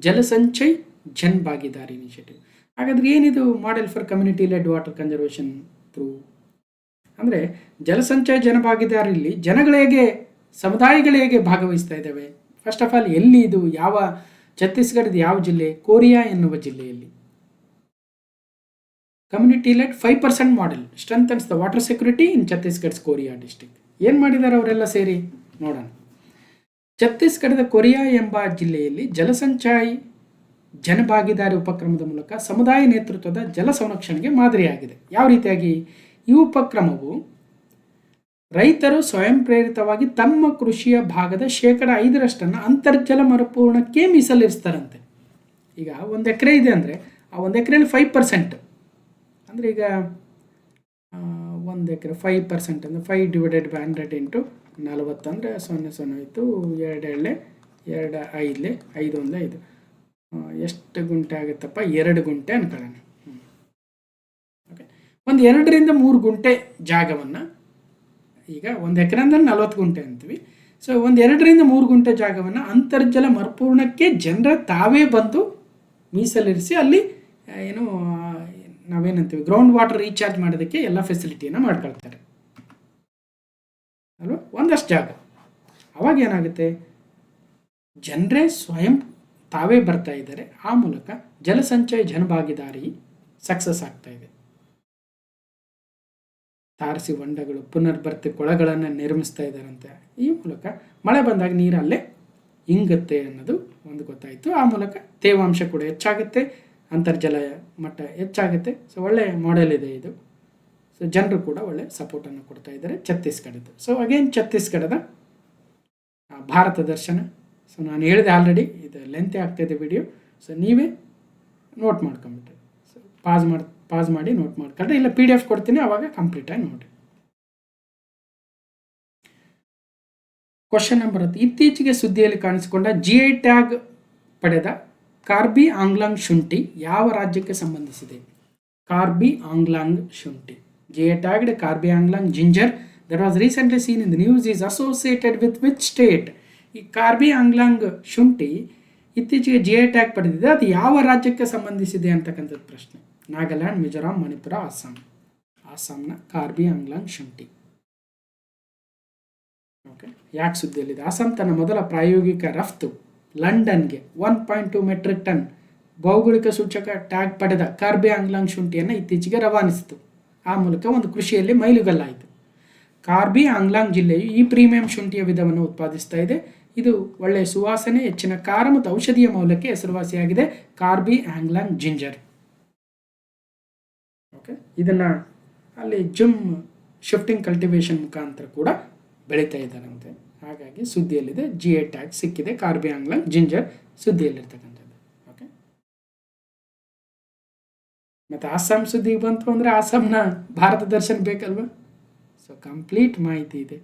ಜಲಸಂಚಯ್ ಜನಭಾಗಿದಾರಿ initiative? ಹಾಗಾದ್ರೆ ಏನಿದು model for community LED water conservation through ಅಂದರೆ ಜಲಸಂಚಯ ಜನಭಾಗಿದಾರಿಯಲ್ಲಿ ಜನಗಳು ಹೇಗೆ, ಸಮುದಾಯಗಳು ಹೇಗೆ ಭಾಗವಹಿಸ್ತಾ ಇದ್ದಾವೆ? ಫಸ್ಟ್ ಆಫ್ ಆಲ್ ಎಲ್ಲಿ ಇದು, ಯಾವ ಛತ್ತೀಸ್ಗಢದ ಯಾವ ಜಿಲ್ಲೆ? ಕೋರಿಯಾ ಎನ್ನುವ ಜಿಲ್ಲೆಯಲ್ಲಿ. Community led 5% model strengthens the water security in Chhattisgarh's Koriya district. ಏನು ಮಾಡಿದ್ದಾರೆ ಅವರೆಲ್ಲ ಸೇರಿ ನೋಡೋಣ. ಛತ್ತೀಸ್ಗಢದ ಕೊರಿಯಾ ಎಂಬ ಜಿಲ್ಲೆಯಲ್ಲಿ ಜಲಸಂಚಯ್ ಜನಭಾಗಿದಾರಿ ಉಪಕ್ರಮದ ಮೂಲಕ ಸಮುದಾಯ ನೇತೃತ್ವದ ಜಲ ಸಂರಕ್ಷಣೆಗೆ ಮಾದರಿಯಾಗಿದೆ. ಯಾವ ರೀತಿಯಾಗಿ? ಈ ಉಪಕ್ರಮವು ರೈತರು ಸ್ವಯಂ ಪ್ರೇರಿತವಾಗಿ ತಮ್ಮ ಕೃಷಿಯ ಭಾಗದ 5% ಅಂತರ್ಜಲ ಮರುಪೂರಣಕ್ಕೆ ಮೀಸಲಿರಿಸ್ತಾರಂತೆ. ಈಗ 1 ಎಕರೆ ಇದೆ ಅಂದರೆ ಆ 1 ಎಕರೆಯಲ್ಲಿ 5% ಅಂದರೆ ಈಗ 1 ಎಕರೆ 5% ಅಂದರೆ 5/100 ಇಂಟು 40 ಅಂದರೆ 0 ಆಯಿತು. 2 ಎಳ್ಳೆ 2 5 5 1 5 ಎಷ್ಟು ಗುಂಟೆ ಆಗುತ್ತಪ್ಪ? 2 ಗುಂಟೆ ಅನ್ಕೊಳ್ಳೋಣ. ಓಕೆ, ಒಂದು 2ರಿಂದ 3 ಗುಂಟೆ ಜಾಗವನ್ನು, ಈಗ 1 ಎಕರೆ ಅಂದರೆ 40 ಗುಂಟೆ ಅಂತೀವಿ. ಸೊ 2ರಿಂದ 3 ಗುಂಟೆ ಜಾಗವನ್ನು ಅಂತರ್ಜಲ ಮರುಪೂರ್ಣಕ್ಕೆ ಜನರ ತಾವೇ ಬಂದು ಮೀಸಲಿರಿಸಿ ಅಲ್ಲಿ ಏನು ನಾವೇನಂತೀವಿ ಗ್ರೌಂಡ್ ವಾಟರ್ ರೀಚಾರ್ಜ್ ಮಾಡೋದಕ್ಕೆ ಎಲ್ಲ ಫೆಸಿಲಿಟಿಯನ್ನು ಮಾಡ್ಕೊಳ್ತಾರೆ ಅಲ್ವಾ, ಒಂದಷ್ಟು ಜಾಗ. ಅವಾಗ ಏನಾಗುತ್ತೆ, ಜನರೇ ಸ್ವಯಂ ತಾವೇ ಬರ್ತಾ ಇದ್ದಾರೆ. ಆ ಮೂಲಕ ಜಲಸಂಚಯ ಜನಭಾಗಿದಾರಿ ಸಕ್ಸಸ್ ಆಗ್ತಾ ಇದೆ. ತಾರಸಿ ಹೊಂಡಗಳು, ಪುನರ್ಭರ್ತಿ ಕೊಳಗಳನ್ನು ನಿರ್ಮಿಸ್ತಾ ಇದ್ದಾರಂತೆ. ಈ ಮೂಲಕ ಮಳೆ ಬಂದಾಗ ನೀರಲ್ಲೇ ಇಂಗುತ್ತೆ ಅನ್ನೋದು ಒಂದು ಗೊತ್ತಾಯಿತು. ಆ ಮೂಲಕ ತೇವಾಂಶ ಕೂಡ ಹೆಚ್ಚಾಗುತ್ತೆ, ಅಂತರ್ಜಲ ಮಟ್ಟ ಹೆಚ್ಚಾಗುತ್ತೆ. ಸೊ ಒಳ್ಳೆ ಮಾಡೆಲ್ ಇದೆ ಇದು. ಸೊ ಜನರು ಕೂಡ ಒಳ್ಳೆ ಸಪೋರ್ಟನ್ನು ಕೊಡ್ತಾ ಇದ್ದಾರೆ ಛತ್ತೀಸ್ಗಢದ್ದು. ಸೊ ಅಗೇನ್ ಛತ್ತೀಸ್ಗಢದ ಭಾರತ ದರ್ಶನ. ಸೊ ನಾನು ಹೇಳಿದೆ ಆಲ್ರೆಡಿ, ಇದು ಲೆಂತೆ ಆಗ್ತಾಯಿದೆ ವಿಡಿಯೋ. ಸೊ ನೀವೇ ನೋಟ್ ಮಾಡ್ಕೊಂಬಿಟ್ರಿ. ಸೊ ಪಾಸ್ ಮಾಡಿ ನೋಟ್ ಮಾಡ್ಕೊಂಡ್ರೆ, ಇಲ್ಲ PDF ಕೊಡ್ತೀನಿ, ಆವಾಗ ಕಂಪ್ಲೀಟಾಗಿ ನೋಡಿ. ಕ್ವಶನ್ ನಂಬರ್ 10, ಇತ್ತೀಚೆಗೆ ಸುದ್ದಿಯಲ್ಲಿ ಕಾಣಿಸಿಕೊಂಡ GI ಟ್ಯಾಗ್ ಪಡೆದ ಕಾರ್ಬಿ ಆಂಗ್ಲಾಂಗ್ ಶುಂಠಿ ಯಾವ ರಾಜ್ಯಕ್ಕೆ ಸಂಬಂಧಿಸಿದೆ? ಕಾರ್ಬಿ ಆಂಗ್ಲಾಂಗ್ ಶುಂಠಿ, GI tagged Karbi Anglong ginger that was recently seen in the news is associated with which state? ಈ ಕಾರ್ಬಿ ಆಂಗ್ಲಾಂಗ್ ಶುಂಠಿ ಇತ್ತೀಚೆಗೆ GI ಟ್ಯಾಗ್ ಪಡೆದಿದೆ, ಅದು ಯಾವ ರಾಜ್ಯಕ್ಕೆ ಸಂಬಂಧಿಸಿದೆ ಅಂತಕ್ಕಂಥದ್ದು ಪ್ರಶ್ನೆ. ನಾಗಾಲ್ಯಾಂಡ್, ಮಿಜೋರಾಂ, ಮಣಿಪುರ, ಅಸ್ಸಾಂ. ಅಸ್ಸಾಂನ ಕಾರ್ಬಿ ಆಂಗ್ಲಾಂಗ್ ಶುಂಠಿ. ಓಕೆ, ಯಾಕೆ ಸುದ್ದಿಯಲ್ಲಿದೆ? ಅಸ್ಸಾಂ ತನ್ನ ಮೊದಲ ಪ್ರಾಯೋಗಿಕ ರಫ್ತು ಲಂಡನ್ಗೆ 1.2 ಮೆಟ್ರಿಕ್ ಟನ್ ಭೌಗೋಳಿಕ ಸೂಚಕ ಟ್ಯಾಗ್ ಪಡೆದ ಕಾರ್ಬಿ ಆಂಗ್ಲಾಂಗ್ ಶುಂಠಿಯನ್ನು ಇತ್ತೀಚೆಗೆ ರವಾನಿಸಿತು. ಆ ಮೂಲಕ ಒಂದು ಕೃಷಿಯಲ್ಲಿ ಮೈಲುಗಲ್ಲಾಯಿತು. ಕಾರ್ಬಿ ಆಂಗ್ಲಾಂಗ್ ಜಿಲ್ಲೆಯು ಈ ಪ್ರೀಮಿಯಂ ಶುಂಠಿಯ ವಿಧವನ್ನು ಉತ್ಪಾದಿಸ್ತಾ ಇದೆ. ಇದು ಒಳ್ಳೆಯ ಸುವಾಸನೆ, ಹೆಚ್ಚಿನ ಖಾರ ಮತ್ತು ಔಷಧೀಯ ಮೌಲ್ಯಕ್ಕೆ ಹೆಸರುವಾಸಿಯಾಗಿದೆ. ಕಾರ್ಬಿ ಆಂಗ್ಲಾಂಗ್ ಜಿಂಜರ್. ಓಕೆ, ಇದನ್ನು ಅಲ್ಲಿ ಶಿಫ್ಟಿಂಗ್ ಕಲ್ಟಿವೇಶನ್ ಮುಖಾಂತರ ಕೂಡ ಬೆಳೀತಾ ಇದ್ದಾರಂತೆ. ಹಾಗಾಗಿ ಸುದ್ದಿಯಲ್ಲಿದೆ, GI ಟ್ಯಾಗ್ ಸಿಕ್ಕಿದೆ ಕಾರ್ಬಿ ಆಂಗ್ಲಾಂಗ್ ಜಿಂಜರ್ ಸುದ್ದಿಯಲ್ಲಿರ್ತಕ್ಕಂಥದ್ದು. ಓಕೆ, ಮತ್ತು ಅಸ್ಸಾಂ ಸುದ್ದಿಗೆ ಬಂತು ಅಂದರೆ ಅಸ್ಸಾಂನ ಭಾರತ ದರ್ಶನ ಬೇಕಲ್ವ? ಸೊ ಸೊ ಕಂಪ್ಲೀಟ್ ಮಾಹಿತಿ ಇದೆ.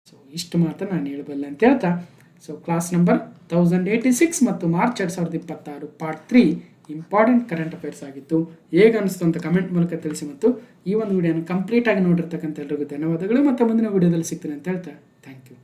ಸೊ ಇಷ್ಟು ಮಾತ್ರ ನಾನು ಹೇಳಬಲ್ಲೆ ಅಂತ ಹೇಳ್ತಾ, ಸೊ ಕ್ಲಾಸ್ ನಂಬರ್ 1086 ಮತ್ತು March 2026 part 3 important current affairs ಆಗಿತ್ತು. ಹೇಗೆ ಅನಿಸ್ತು ಅಂತ ಕಮೆಂಟ್ ಮೂಲಕ ತಿಳಿಸಿ, ಮತ್ತು ಈ ಒಂದು ವಿಡಿಯೋನ ಕಂಪ್ಲೀಟಾಗಿ ನೋಡಿರ್ತಕ್ಕಂಥ ಎಲ್ರಿಗೂ ಧನ್ಯವಾದಗಳು. ಮತ್ತು ಮುಂದಿನ ವಿಡಿಯೋದಲ್ಲಿ ಸಿಗ್ತೀನಿ ಅಂತ ಹೇಳ್ತಾ ಥ್ಯಾಂಕ್ ಯು.